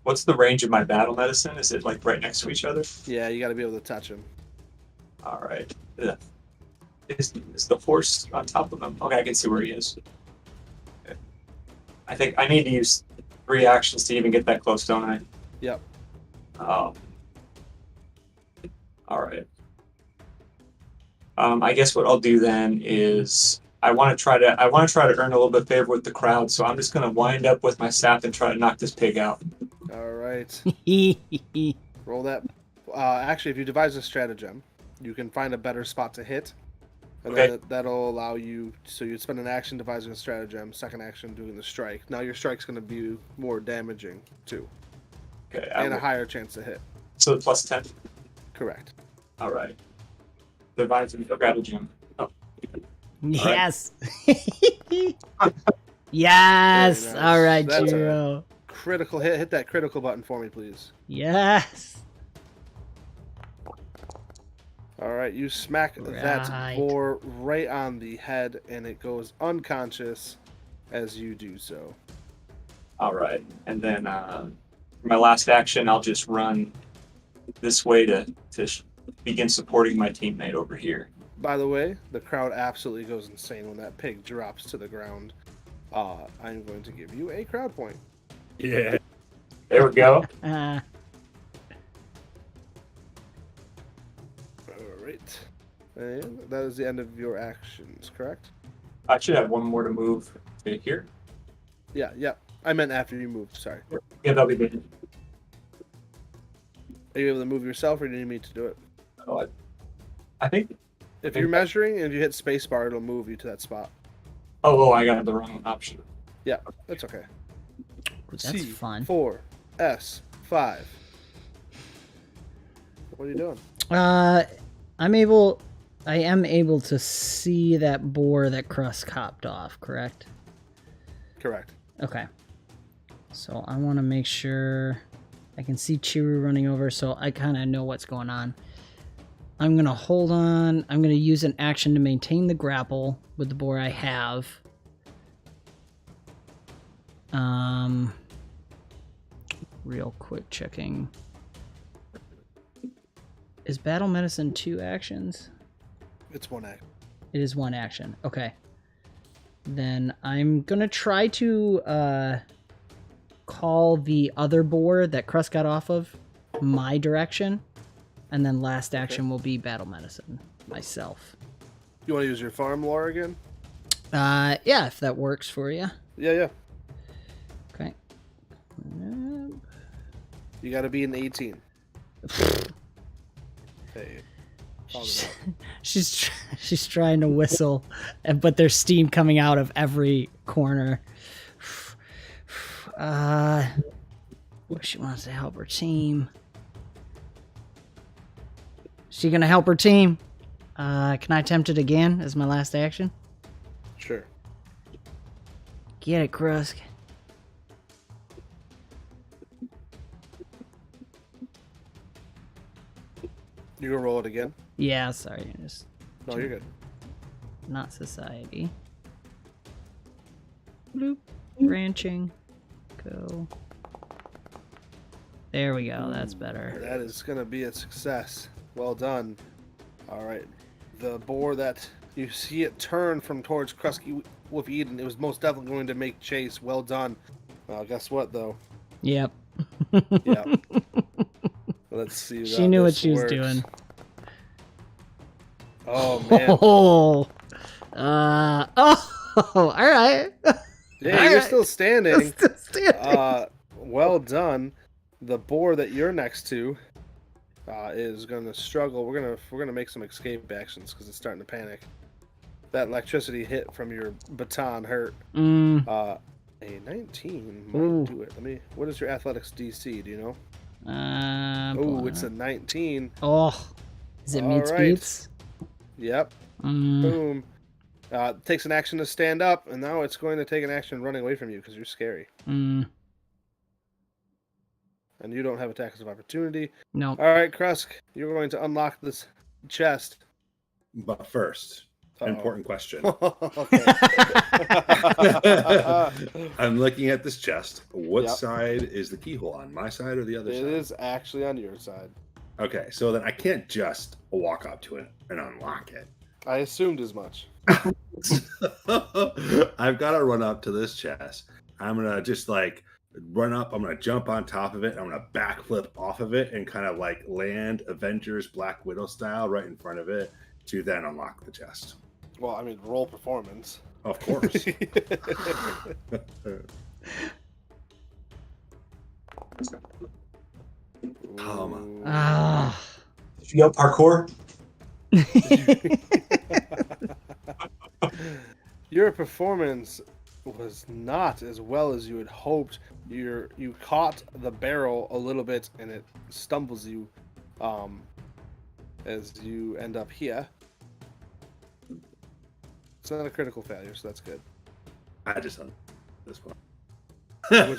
Speaker 4: what's the range of my battle medicine? Is it like right next to each other?
Speaker 2: Yeah, you got to be able to touch him.
Speaker 4: All right. Is the horse on top of him? Okay, I can see where he is. Okay. I think I need to use 3 actions to even get that close, don't I?
Speaker 2: Yep.
Speaker 4: All right. I guess what I'll do then is I want to try to earn a little bit of favor with the crowd, so I'm just going to wind up with my staff and try to knock this pig out.
Speaker 2: All right. Roll that. Actually, if you devise a stratagem, you can find a better spot to hit. And
Speaker 4: Okay.
Speaker 2: then that'll allow you, so you'd spend an action devising a stratagem, second action doing the strike. Now your strike's going to be more damaging, too.
Speaker 4: Okay.
Speaker 2: And a higher chance to hit.
Speaker 4: So plus 10.
Speaker 2: Correct.
Speaker 4: All right. Divide and stratagem. Oh.
Speaker 1: Yes. Yes.
Speaker 2: Very nice.
Speaker 1: All right,
Speaker 2: That's a-
Speaker 1: Jiro.
Speaker 2: Critical hit. Hit that critical button for me, please.
Speaker 1: Yes.
Speaker 2: All right, you smack that
Speaker 1: Right.
Speaker 2: boar right on the head, and it goes unconscious as you do so.
Speaker 4: All right. And then for my last action, I'll just run this way to begin supporting my teammate over here.
Speaker 2: By the way, the crowd absolutely goes insane when that pig drops to the ground. I'm going to give you a crowd point.
Speaker 3: Yeah.
Speaker 4: There we go.
Speaker 2: All right. And that is the end of your actions, correct?
Speaker 4: I should have one more to move to here.
Speaker 2: Yeah. I meant after you moved, sorry.
Speaker 4: Yeah, that'll be good.
Speaker 2: Are you able to move yourself, or do you need me to do it?
Speaker 4: Oh, I think.
Speaker 2: If you're measuring and if you hit spacebar, it'll move you to that spot.
Speaker 4: Oh, I got the wrong option.
Speaker 2: Yeah, that's okay.
Speaker 1: That's fun.
Speaker 2: C4, S5. What are you doing?
Speaker 1: I am able to see that boar that Krusk hopped off, correct?
Speaker 2: Correct.
Speaker 1: Okay. So I want to make sure I can see Chiru running over, so I kind of know what's going on. I'm going to hold on. I'm going to use an action to maintain the grapple with the boar I have. Real quick checking. Is Battle Medicine 2 actions?
Speaker 2: It's one act.
Speaker 1: It is 1 action. Okay. Then I'm going to try to call the other boar that Krusk got off of my direction. And then last action will be Battle Medicine myself.
Speaker 2: You want to use your farm lore again?
Speaker 1: Yeah, if that works for you.
Speaker 2: Yeah.
Speaker 1: Okay.
Speaker 2: You got to be an 18. Hey.
Speaker 1: She's trying to whistle, but there's steam coming out of every corner. She wants to help her team. She gonna help her team? Can I attempt it again as my last action?
Speaker 2: Sure.
Speaker 1: Get it, Krusk.
Speaker 2: You gonna roll it again?
Speaker 1: Yeah, sorry. Just
Speaker 2: No, you're good.
Speaker 1: not society. Bloop. Branching. Go. There we go. That's better.
Speaker 2: That is gonna be a success. Well done. All right. The boar that you see it turn from towards Krusky Wolf Eden, it was most definitely going to make chase. Well done. Well, guess what though?
Speaker 1: Yep.
Speaker 2: Yeah. Let's see.
Speaker 1: She knew what she was doing.
Speaker 2: Oh man.
Speaker 1: All right.
Speaker 2: Yeah, you're still standing.
Speaker 1: Still standing.
Speaker 2: Well done. The boar that you're next to is gonna struggle. We're gonna make some escape actions because it's starting to panic. That electricity hit from your baton hurt. A 19 might do it. What is your athletics DC? Do you know? It's a 19.
Speaker 1: Oh, is it meets beats?
Speaker 2: Yep. Boom. Takes an action to stand up, and now it's going to take an action running away from you because you're scary. And you don't have attacks of opportunity.
Speaker 1: No.
Speaker 2: All right, Krusk, you're going to unlock this chest.
Speaker 3: But first, important question. I'm looking at this chest. What side is the keyhole on? My side or the other side?
Speaker 2: It is actually on your side.
Speaker 3: Okay, so then I can't just walk up to it and unlock it.
Speaker 2: I assumed as much.
Speaker 3: I've got to run up to this chest. I'm going to just run up. I'm going to jump on top of it. I'm going to backflip off of it and kind of land Avengers Black Widow style right in front of it to then unlock the chest.
Speaker 2: Well, roll performance.
Speaker 3: Of course.
Speaker 4: Did you go parkour?
Speaker 2: Your performance was not as well as you had hoped. You caught the barrel a little bit and it stumbles you as you end up here. It's not a critical failure, so that's good.
Speaker 3: I just done this one.
Speaker 2: You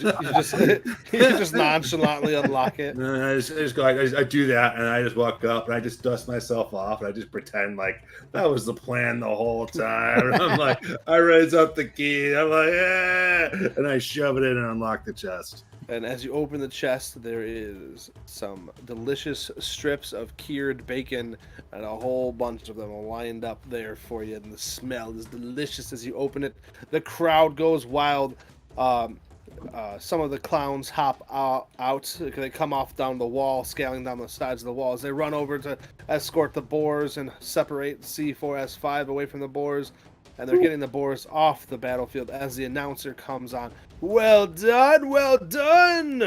Speaker 2: just nonchalantly unlock it.
Speaker 3: And I just go, I do that, and I just walk up, and I just dust myself off, and I just pretend like that was the plan the whole time. And I'm like, I raise up the key, I'm like, yeah, and I shove it in and unlock the chest.
Speaker 2: And as you open the chest, there is some delicious strips of cured bacon, and a whole bunch of them are lined up there for you. And the smell is delicious as you open it. The crowd goes wild. Some of the clowns hop out. They come off down the wall, scaling down the sides of the walls. They run over to escort the boars and separate C4S5 away from the boars. And they're getting the boars off the battlefield as the announcer comes on. Well done, well done!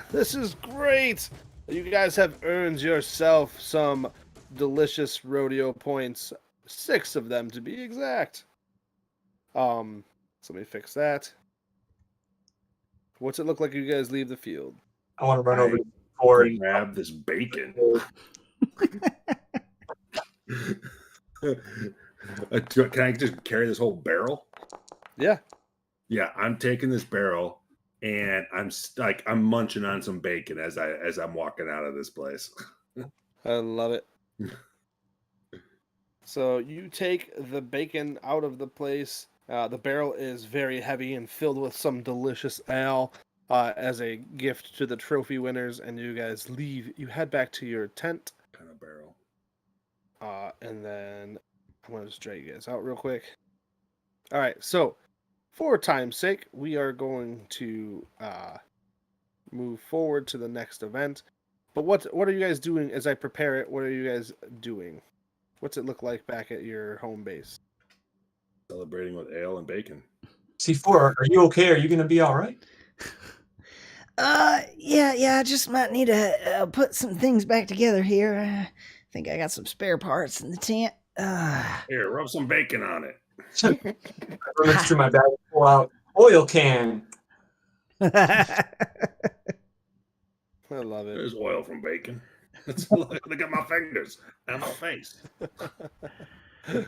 Speaker 2: This is great! You guys have earned yourself some delicious rodeo points. 6 of them to be exact. So let me fix that. What's it look like you guys leave the field?
Speaker 4: I want to run over to the board and
Speaker 3: grab this bacon. Can I just carry this whole barrel?
Speaker 2: Yeah.
Speaker 3: Yeah, I'm taking this barrel and I'm munching on some bacon as I'm walking out of this place.
Speaker 2: I love it. So you take the bacon out of the place. The barrel is very heavy and filled with some delicious ale as a gift to the trophy winners, and you guys leave. You head back to your tent.
Speaker 3: Kind of barrel.
Speaker 2: And then I'm going to just drag you guys out real quick. All right, so for time's sake, we are going to move forward to the next event. But what are you guys doing as I prepare it? What are you guys doing? What's it look like back at your home base?
Speaker 3: Celebrating with ale and bacon.
Speaker 4: C4, are you okay? Are you going to be all right?
Speaker 1: Yeah, I just might need to put some things back together here. I think I got some spare parts in the tent.
Speaker 3: Here, rub some bacon on it.
Speaker 4: I rummage through my bag and pull out oil can.
Speaker 2: I love it.
Speaker 3: There's oil from bacon. Look at my fingers and my face.
Speaker 2: All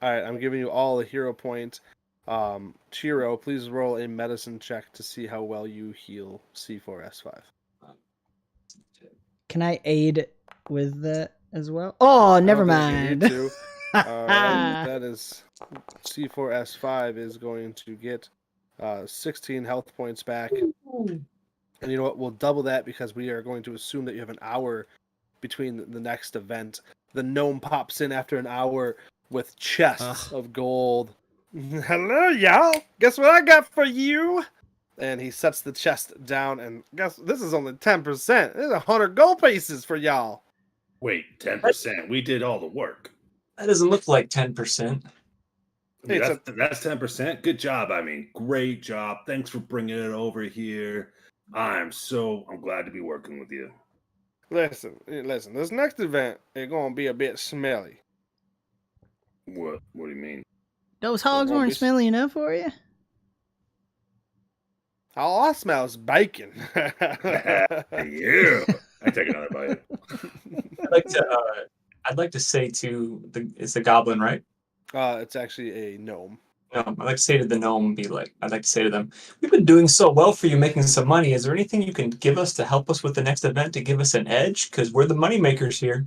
Speaker 2: right, I'm giving you all a hero point. Chiro, please roll a medicine check to see how well you heal C4S5.
Speaker 1: Can I aid with that as well? Oh, never mind.
Speaker 2: All right, that is C4S5 is going to get 16 health points back. And you know what? We'll double that because we are going to assume that you have an hour between the next event. The gnome pops in after an hour with chests of gold. Hello, y'all. Guess what I got for you? And he sets the chest down, and guess this is only 10%. There's 100 gold pieces for y'all.
Speaker 3: Wait, 10%. We did all the work.
Speaker 4: That doesn't look like 10%.
Speaker 2: Hey,
Speaker 3: that's 10%. Good job. I mean, great job. Thanks for bringing it over here. I'm glad to be working with you.
Speaker 2: Listen. This next event is going to be a bit smelly.
Speaker 3: What do you mean?
Speaker 1: Those hogs weren't smelly enough for you?
Speaker 2: All I smell is bacon.
Speaker 3: Yeah. I take another bite.
Speaker 4: I'd like to say it's the goblin, right?
Speaker 2: It's actually a gnome.
Speaker 4: No, I'd like to say to the gnome, I'd like to say to them, we've been doing so well for you, making some money. Is there anything you can give us to help us with the next event, to give us an edge? Because we're the money makers here.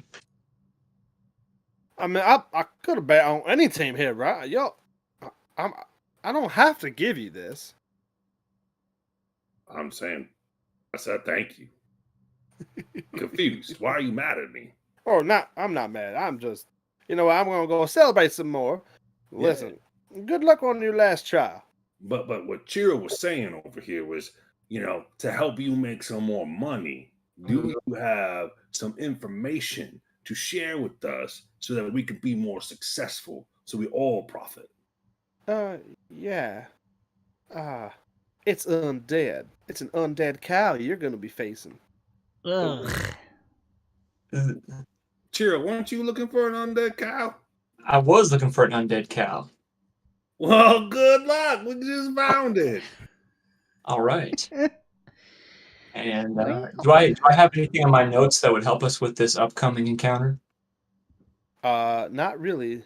Speaker 2: I mean, I could have bet on any team here, right? Yo, I don't have to give you this.
Speaker 3: I'm saying, I said thank you. Confused. Why are you mad at me?
Speaker 2: Or not? I'm not mad. I'm just, I'm gonna go celebrate some more. Listen, good luck on your last trial.
Speaker 3: But what Chiro was saying over here was, to help you make some more money, do you have some information to share with us so that we can be more successful, so we all profit?
Speaker 2: Yeah. It's undead. It's an undead cow you're gonna be facing.
Speaker 1: Ugh.
Speaker 3: Chiro, weren't you looking for an undead cow?
Speaker 4: I was looking for an undead cow.
Speaker 3: Well, good luck. We just found it.
Speaker 4: All right. And do I have anything on my notes that would help us with this upcoming encounter?
Speaker 2: Not really.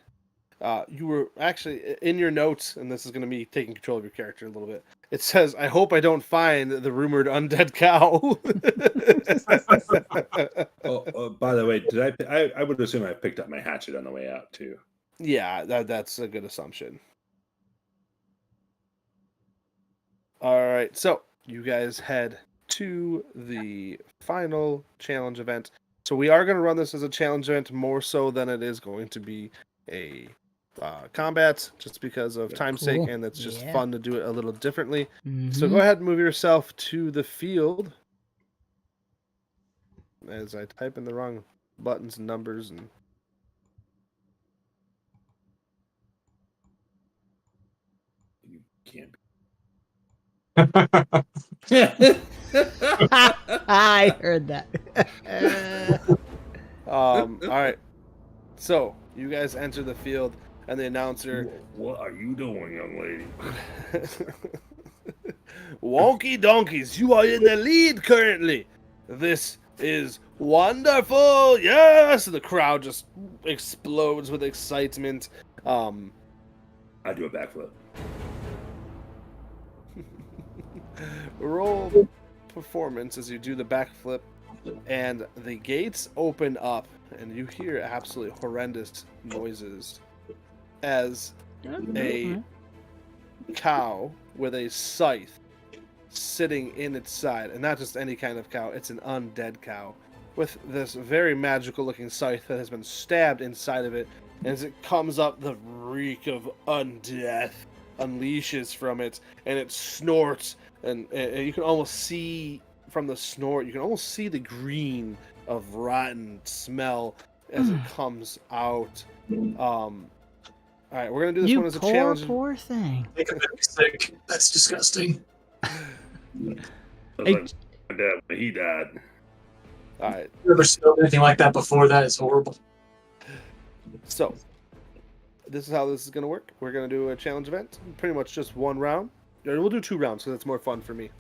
Speaker 2: You were actually in your notes, and this is going to be taking control of your character a little bit. It says, "I hope I don't find the rumored undead cow."
Speaker 3: By the way, did I would assume I picked up my hatchet on the way out too.
Speaker 2: Yeah, that's a good assumption. All right, so you guys head to the final challenge event. So we are going to run this as a challenge event more so than it is going to be a combat, just because of time's sake,
Speaker 1: Cool.
Speaker 2: and it's just
Speaker 1: Yeah.
Speaker 2: fun to do it a little differently.
Speaker 1: Mhm.
Speaker 2: So go ahead and move yourself to the field. As I type in the wrong buttons and numbers and
Speaker 3: You can't.
Speaker 1: I heard that.
Speaker 2: all right. So you guys enter the field, and the announcer,
Speaker 3: What are you doing, young lady?
Speaker 2: "Wonky donkeys, you are in the lead currently. This is wonderful. Yes!" The crowd just explodes with excitement.
Speaker 3: I do a backflip.
Speaker 2: Roll performance as you do the backflip, and the gates open up, and you hear absolutely horrendous noises as a cow with a scythe sitting in its side, and not just any kind of cow, it's an undead cow with this very magical looking scythe that has been stabbed inside of it, and as it comes up, the reek of undeath unleashes from it, and it snorts, and you can almost see from the snort, you can almost see the green of rotten smell as it comes out. All right, we're gonna do this one as a challenge.
Speaker 1: Poor thing.
Speaker 4: Make him sick. That's disgusting.
Speaker 3: That's
Speaker 1: Hey.
Speaker 3: like my dad when he died.
Speaker 2: All right,
Speaker 4: Never smelled anything like that before. That is horrible.
Speaker 2: so this is how this is gonna work. We're gonna do a challenge event, pretty much just one round. Or we'll do 2 rounds because it's more fun for me.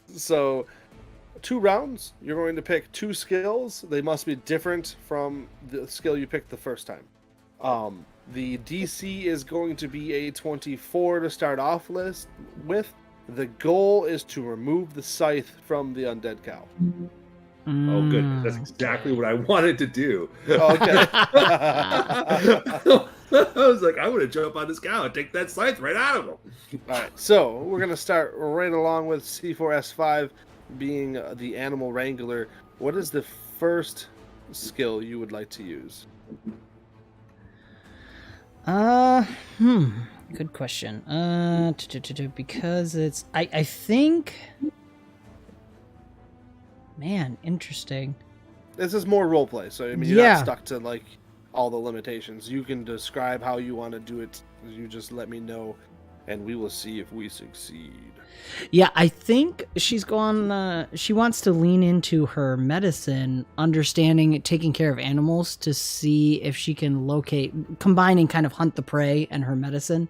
Speaker 2: So 2 rounds. You're going to pick 2 skills. They must be different from the skill you picked the first time. The DC is going to be a 24 to start off with. The goal is to remove the scythe from the undead cow.
Speaker 3: Oh, good. That's exactly what I wanted to do.
Speaker 2: Okay.
Speaker 3: I was like, I want to jump on this cow and take that scythe right out of him.
Speaker 2: All right, so we're going to start right along with C4S5 being the animal wrangler. What is the first skill you would like to use?
Speaker 1: Good question. Because it's I think, man, interesting.
Speaker 2: This is more roleplay, so I mean, you're not stuck to like all the limitations. You can describe how you want to do it. You just let me know, and we will see if we succeed.
Speaker 1: Yeah, I think she's gone. She wants to lean into her medicine, understanding taking care of animals to see if she can locate, combining kind of hunt the prey and her medicine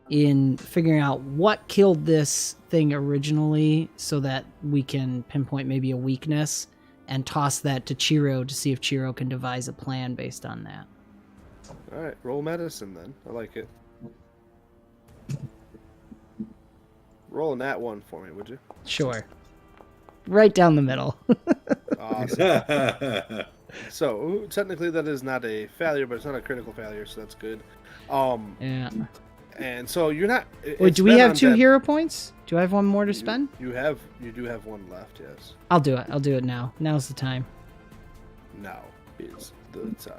Speaker 1: in figuring out what killed this thing originally, so that we can pinpoint maybe a weakness and toss that to Chiro to see if Chiro can devise a plan based on that.
Speaker 2: All right, roll medicine then. I like it. Roll a nat 1 for me, would you?
Speaker 1: Sure. Right down the middle.
Speaker 2: Awesome. So technically that is not a failure, but it's not a critical failure, so that's good.
Speaker 1: Yeah.
Speaker 2: And so you're not.
Speaker 1: Wait, do we have 2 hero points? Do I have 1 more to spend?
Speaker 2: You do have 1 left. Yes.
Speaker 1: I'll do it. I'll do it now. Now's the time.
Speaker 2: Now is the time.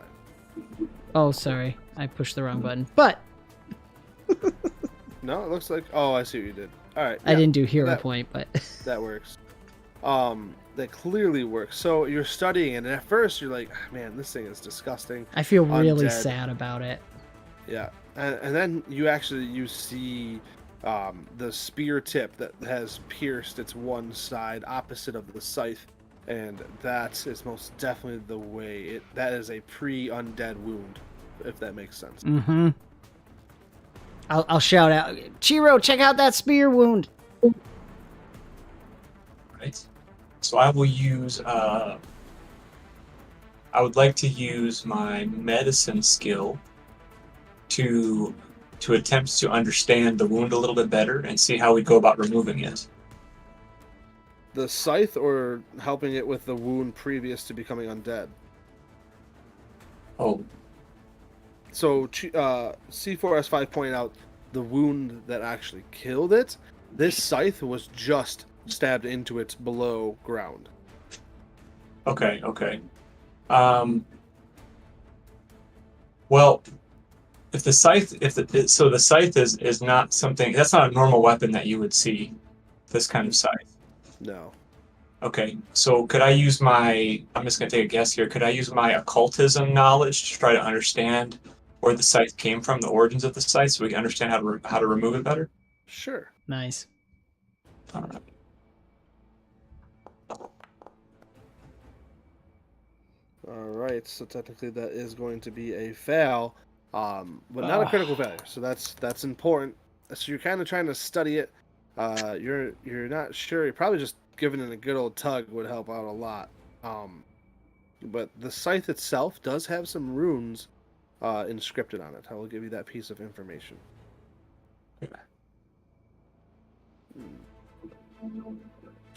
Speaker 1: Oh, sorry. I pushed the wrong button. But
Speaker 2: No, it looks like. Oh, I see what you did. All right.
Speaker 1: I didn't do hero
Speaker 2: that-
Speaker 1: point, but
Speaker 2: That works. That clearly works. So you're studying, and at first you're like, man, this thing is disgusting.
Speaker 1: I feel really
Speaker 2: Undead.
Speaker 1: sad about it.
Speaker 2: Yeah, and then you see the spear tip that has pierced its one side opposite of the scythe, and that is most definitely the way that is a pre-undead wound, if that makes sense.
Speaker 1: Mm-hmm. I'll shout out, Chiro, check out that spear wound.
Speaker 4: Right. So I will use. I would like to use my medicine skill to to attempt to understand the wound a little bit better and see how we go about removing it.
Speaker 2: The scythe or helping it with the wound previous to becoming undead?
Speaker 4: Oh,
Speaker 2: So C4S5 pointed out the wound that actually killed it. This scythe was just stabbed into it below ground.
Speaker 4: okay. Well, if the scythe, so the scythe is not something, that's not a normal weapon that you would see, this kind of scythe.
Speaker 2: No.
Speaker 4: Okay, so could I use I'm just going to take a guess here, could I use my occultism knowledge to try to understand where the scythe came from, the origins of the scythe, so we can understand how to remove it better?
Speaker 2: Sure.
Speaker 1: Nice.
Speaker 4: All right.
Speaker 2: All right. So technically that is going to be a fail, but not a critical failure. So that's important. So you're kind of trying to study it. You're not sure. You're probably just giving it a good old tug would help out a lot. But the scythe itself does have some runes inscripted on it. I will give you that piece of information.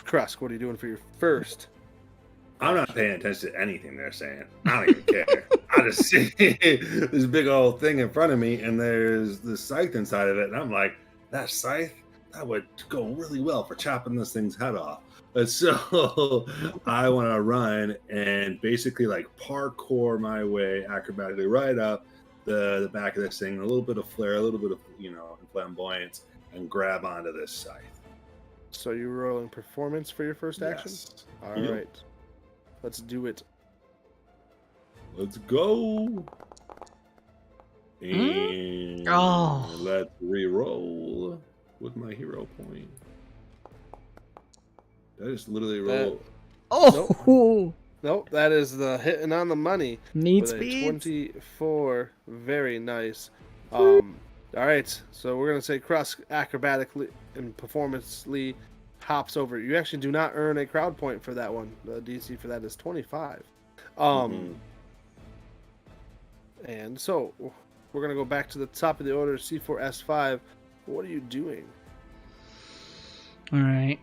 Speaker 2: Krusk, what are you doing for your first?
Speaker 3: I'm not paying attention to anything they're saying. I don't even care. I just see this big old thing in front of me, and there's the scythe inside of it, and I'm like, that scythe, that would go really well for chopping this thing's head off. And so I want to run and basically like parkour my way acrobatically right up the back of this thing, a little bit of flair, a little bit of flamboyance, and grab onto this scythe.
Speaker 2: So you're rolling performance for your first action?
Speaker 3: Yes.
Speaker 2: All right. Let's do it.
Speaker 3: Let's go. And let's re-roll with my hero point. That is literally roll.
Speaker 2: Nope, that is the hitting on the money.
Speaker 1: Neat
Speaker 2: with a
Speaker 1: speed.
Speaker 2: 24. Very nice. All right, so we're gonna say Krusk acrobatically and performancely hops over. You actually do not earn a crowd point for that one. The DC for that is 25. And so we're gonna go back to the top of the order. C4S5. What are you doing?
Speaker 1: All right.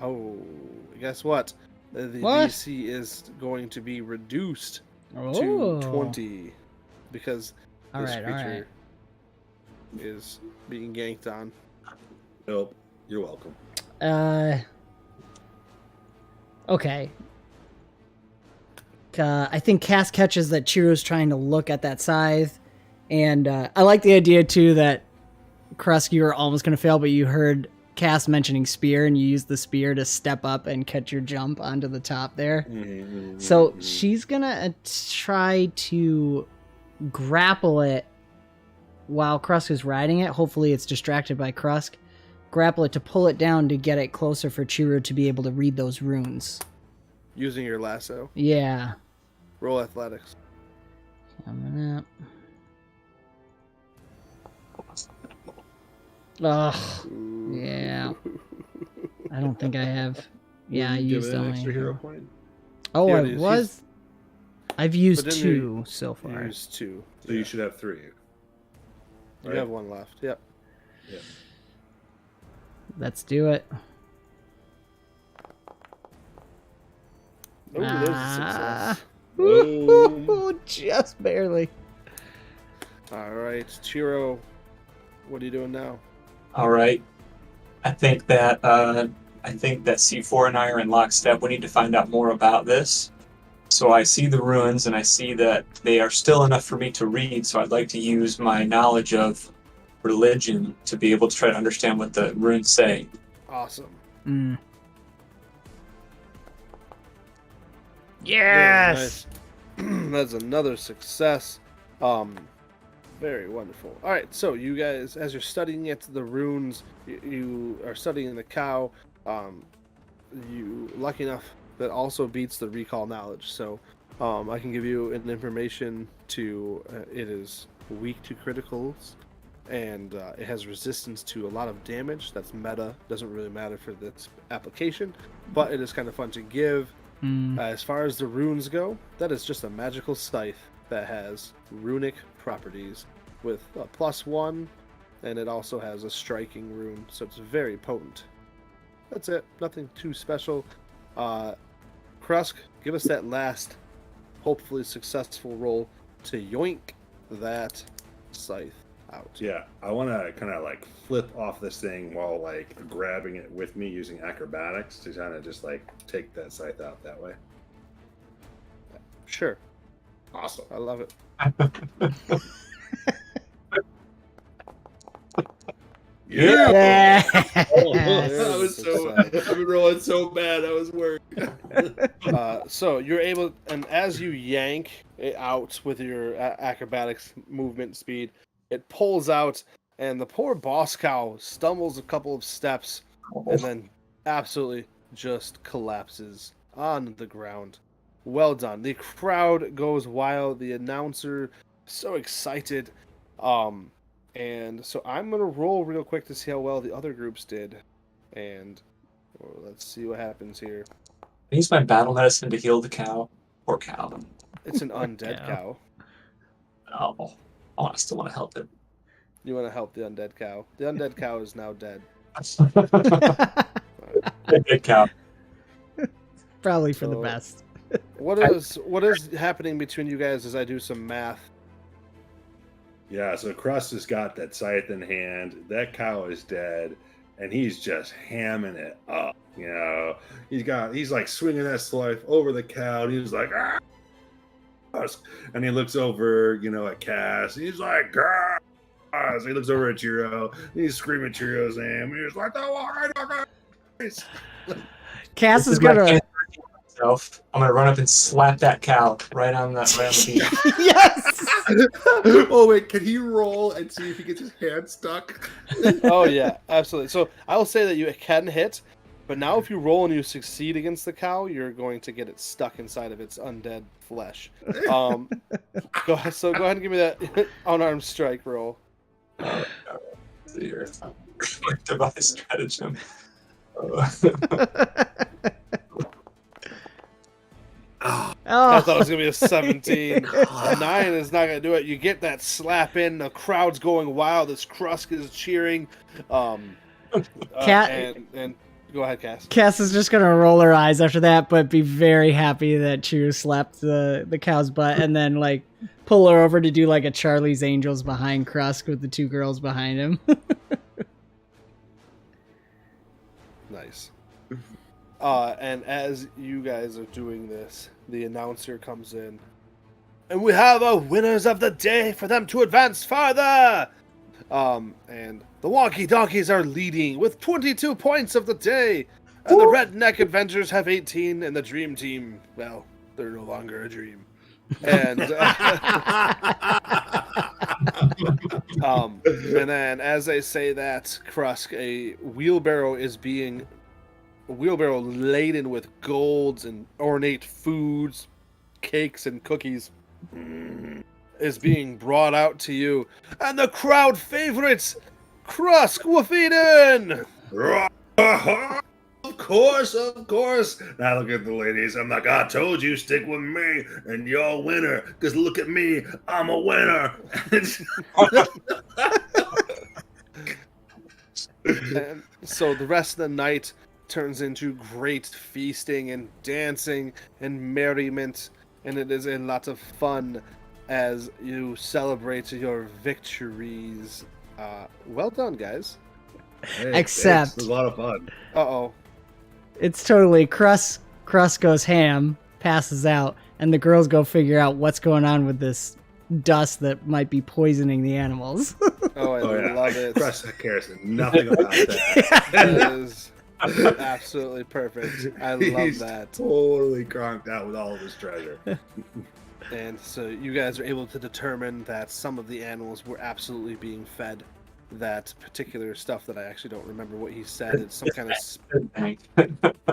Speaker 2: Oh, guess what? The
Speaker 1: What?
Speaker 2: DC is going to be reduced
Speaker 1: Oh.
Speaker 2: to 20 because
Speaker 1: All
Speaker 2: this
Speaker 1: right, all
Speaker 2: creature is being ganked on.
Speaker 3: Nope. You're welcome.
Speaker 1: Okay. I think Cass catches that Chiro's trying to look at that scythe, and I like the idea too that Krusk, you were almost going to fail, but you heard Cass mentioning spear, and you used the spear to step up and catch your jump onto the top there. So she's going to try to grapple it while Krusk is riding it. Hopefully it's distracted by Krusk. Grapple it to pull it down to get it closer for Chiro to be able to read those runes.
Speaker 2: Using your lasso.
Speaker 1: Yeah.
Speaker 2: Roll athletics.
Speaker 1: Coming up. Ugh. Yeah. I don't think I have. Yeah, I used
Speaker 3: an
Speaker 1: only.
Speaker 3: extra hero point.
Speaker 1: Oh,
Speaker 2: Yeah,
Speaker 1: I
Speaker 2: it is.
Speaker 1: was. I've used
Speaker 2: But then
Speaker 1: 2 so
Speaker 2: You
Speaker 1: far.
Speaker 2: used 2.
Speaker 3: So you should have 3.
Speaker 2: You have 1 left. Yep.
Speaker 3: Yeah.
Speaker 1: Let's do it.
Speaker 2: Oh, there's a success.
Speaker 1: Woo-hoo-hoo, just barely.
Speaker 2: All right, Chiro, what are you doing now?
Speaker 4: All right. I think that C4 and I are in lockstep. We need to find out more about this. So I see the ruins, and I see that they are still enough for me to read. So I'd like to use my knowledge of religion to be able to try to understand what the runes say.
Speaker 2: Awesome.
Speaker 1: Yes.
Speaker 2: Very nice. That's another success. Very wonderful. All right, so you guys, as you're studying it, the runes, you are studying the cow. You lucky enough that also beats the recall knowledge. So I can give you an information to. It is weak to criticals, and it has resistance to a lot of damage. That's meta. Doesn't really matter for this application, but it is kind of fun to give. As far as the runes go, that is just a magical scythe that has runic properties with a +1, and it also has a striking rune, so it's very potent. That's it. Nothing too special. Krusk, give us that last, hopefully successful roll to yoink that scythe out.
Speaker 3: Yeah, I want to kind of like flip off this thing while like grabbing it with me using acrobatics to kind of just like take that scythe out that way.
Speaker 2: Sure.
Speaker 3: Awesome.
Speaker 2: I love it.
Speaker 1: Yeah.
Speaker 3: That was so. I've been rolling so bad. I was worried.
Speaker 2: So you're able, and as you yank it out with your acrobatics movement speed, it pulls out, and the poor boss cow stumbles a couple of steps, and then absolutely just collapses on the ground. Well done. The crowd goes wild. The announcer so excited. And so I'm going to roll real quick to see how well the other groups did. And let's see what happens here.
Speaker 4: I use my battle medicine to heal the cow. Poor cow.
Speaker 2: It's an undead cow.
Speaker 4: Oh, I still want to help it.
Speaker 2: You want to help the undead cow. The undead cow is now dead.
Speaker 4: Good cow.
Speaker 1: Probably for the best.
Speaker 2: What is happening between you guys as I do some math?
Speaker 3: Yeah, so Crust has got that scythe in hand. That cow is dead, and he's just hamming it up. You know, he's like swinging that scythe over the cow, and he's like, ah! And he looks over, you know, at Cass. And he's like, ah! So he looks over at Chiro. And he's screaming Chiro's name. And he's like,
Speaker 1: Cass is gonna.
Speaker 4: I'm gonna run up and slap that cow right on the beat.
Speaker 1: Yes.
Speaker 3: Oh wait, can he roll and see if he gets his hand stuck?
Speaker 2: Oh yeah, absolutely. So I will say that you can hit, but now if you roll and you succeed against the cow, you're going to get it stuck inside of its undead flesh. Go ahead and give me that unarmed strike roll.
Speaker 4: Your device stratagem.
Speaker 1: Oh.
Speaker 2: I thought it was going to be a 17. A 9 is not going to do it. You get that slap in. The crowd's going wild. This Krusk is cheering. And go ahead, Cass.
Speaker 1: Cass is just going to roll her eyes after that, but be very happy that Chiro slapped the cow's butt, and then like pull her over to do like a Charlie's Angels behind Krusk with the two girls behind him.
Speaker 2: Nice. And as you guys are doing this, the announcer comes in. And we have our winners of the day for them to advance farther! And the Wonky Donkeys are leading with 22 points of the day. And the Redneck Adventures have 18, and the Dream Team, well, they're no longer a dream. And and then as they say that, Krusk, a wheelbarrow laden with golds and ornate foods, cakes and cookies is being brought out to you. And the crowd favorites, Krusk Wafiden!
Speaker 3: Of course. Now look at the ladies. I'm like, I told you, stick with me, and you're a winner. Because look at me, I'm a winner.
Speaker 2: And so the rest of the night turns into great feasting and dancing and merriment, and it is a lot of fun as you celebrate your victories. Well done, guys.
Speaker 3: Hey,
Speaker 1: Except
Speaker 3: it's a lot of fun.
Speaker 2: Uh-oh.
Speaker 1: it's totally Crust goes ham, passes out, and the girls go figure out what's going on with this dust that might be poisoning the animals.
Speaker 2: Oh, I love it.
Speaker 3: Crust cares nothing about that.
Speaker 2: That is absolutely perfect. I love
Speaker 3: He's
Speaker 2: that.
Speaker 3: totally cronked out with all of his treasure.
Speaker 2: And so you guys are able to determine that some of the animals were absolutely being fed that particular stuff that I actually don't remember what he said. It's some kind of...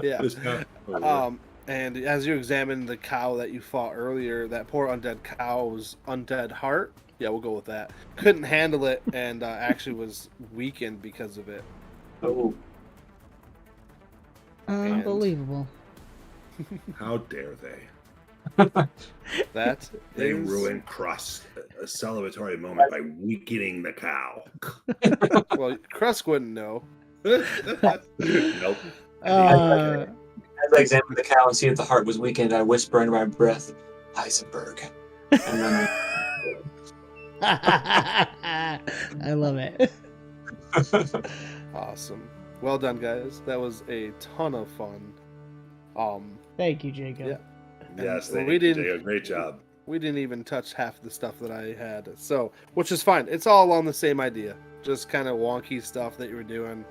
Speaker 2: Yeah. And as you examine the cow that you fought earlier, that poor undead cow's undead heart, yeah, we'll go with that, couldn't handle it and actually was weakened because of it.
Speaker 4: Oh.
Speaker 1: Unbelievable.
Speaker 3: How dare they?
Speaker 2: That
Speaker 3: They
Speaker 2: is
Speaker 3: ruined Crust, a celebratory moment by weakening the cow.
Speaker 2: well, Krusk wouldn't know.
Speaker 3: Nope.
Speaker 1: Uh,
Speaker 4: As I examined the cow and see if the heart was weakened, I whisper under my breath, Heisenberg. And then
Speaker 1: I love it.
Speaker 2: Awesome. Well done, guys. That was a ton of fun.
Speaker 1: Thank you, Jacob.
Speaker 2: Yeah.
Speaker 3: Yes,
Speaker 2: And
Speaker 3: they
Speaker 2: we
Speaker 3: did
Speaker 2: didn't-
Speaker 3: a great job.
Speaker 2: We didn't even touch half the stuff that I had, so which is fine. It's all on the same idea, just kind of wonky stuff that you were doing.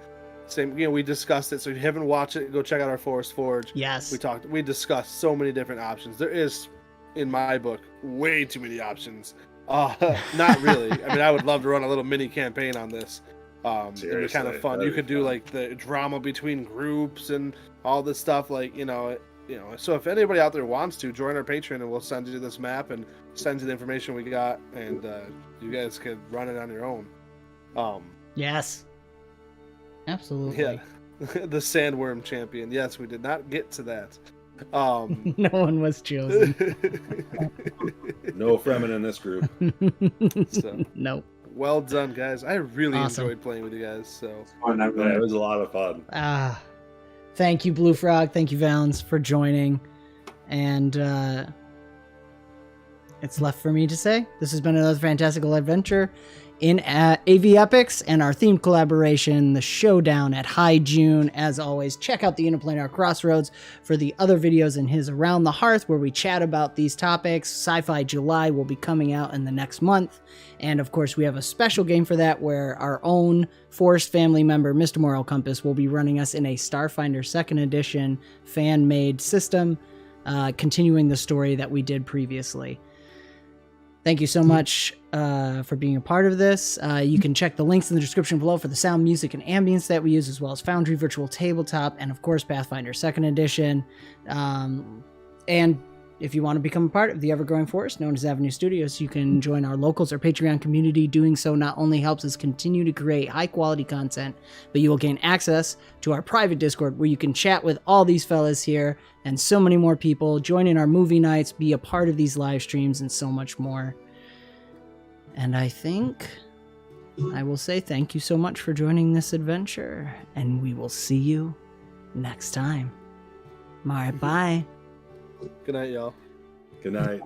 Speaker 2: Same, we discussed it. So if you haven't watched it, go check out our Forest Forge.
Speaker 1: Yes.
Speaker 2: We discussed so many different options. There is, in my book, way too many options. Not really. I mean, I would love to run a little mini campaign on this. It'd be kind of fun. You could do like the drama between groups and all this stuff. Like so if anybody out there wants to join our Patreon, and we'll send you this map and send you the information we got, and you guys could run it on your own.
Speaker 1: Yes. Absolutely.
Speaker 2: Yeah, the Sandworm Champion. Yes, we did not get to that.
Speaker 1: No one was chosen.
Speaker 3: No Fremen in this group.
Speaker 2: So,
Speaker 1: Nope.
Speaker 2: well done, guys. I really
Speaker 1: Awesome.
Speaker 2: enjoyed playing with you guys. So
Speaker 3: Yeah, it was a lot of fun.
Speaker 1: Thank you, Blue Frog. Thank you, Valens, for joining. And it's left for me to say this has been another fantastical adventure in AV Epochs and our themed collaboration, the Showdown at High June. As always, check out the Interplanar Crossroads for the other videos in his Around the Hearth, where we chat about these topics. Sci-Fi July will be coming out in the next month. And of course, we have a special game for that where our own Forest family member, Mr. Moral Compass, will be running us in a Starfinder 2nd Edition fan-made system, continuing the story that we did previously. Thank you so much for being a part of this. You can check the links in the description below for the sound, music, and ambience that we use, as well as Foundry Virtual Tabletop, and of course Pathfinder 2nd Edition. And if you want to become a part of the ever-growing forest known as Avenue Studios, you can join our locals or Patreon community. Doing so not only helps us continue to create high-quality content, but you will gain access to our private Discord, where you can chat with all these fellas here and so many more people, join in our movie nights, be a part of these live streams, and so much more. And I think I will say thank you so much for joining this adventure, and we will see you next time. Bye.
Speaker 2: good night, y'all.
Speaker 3: Good night.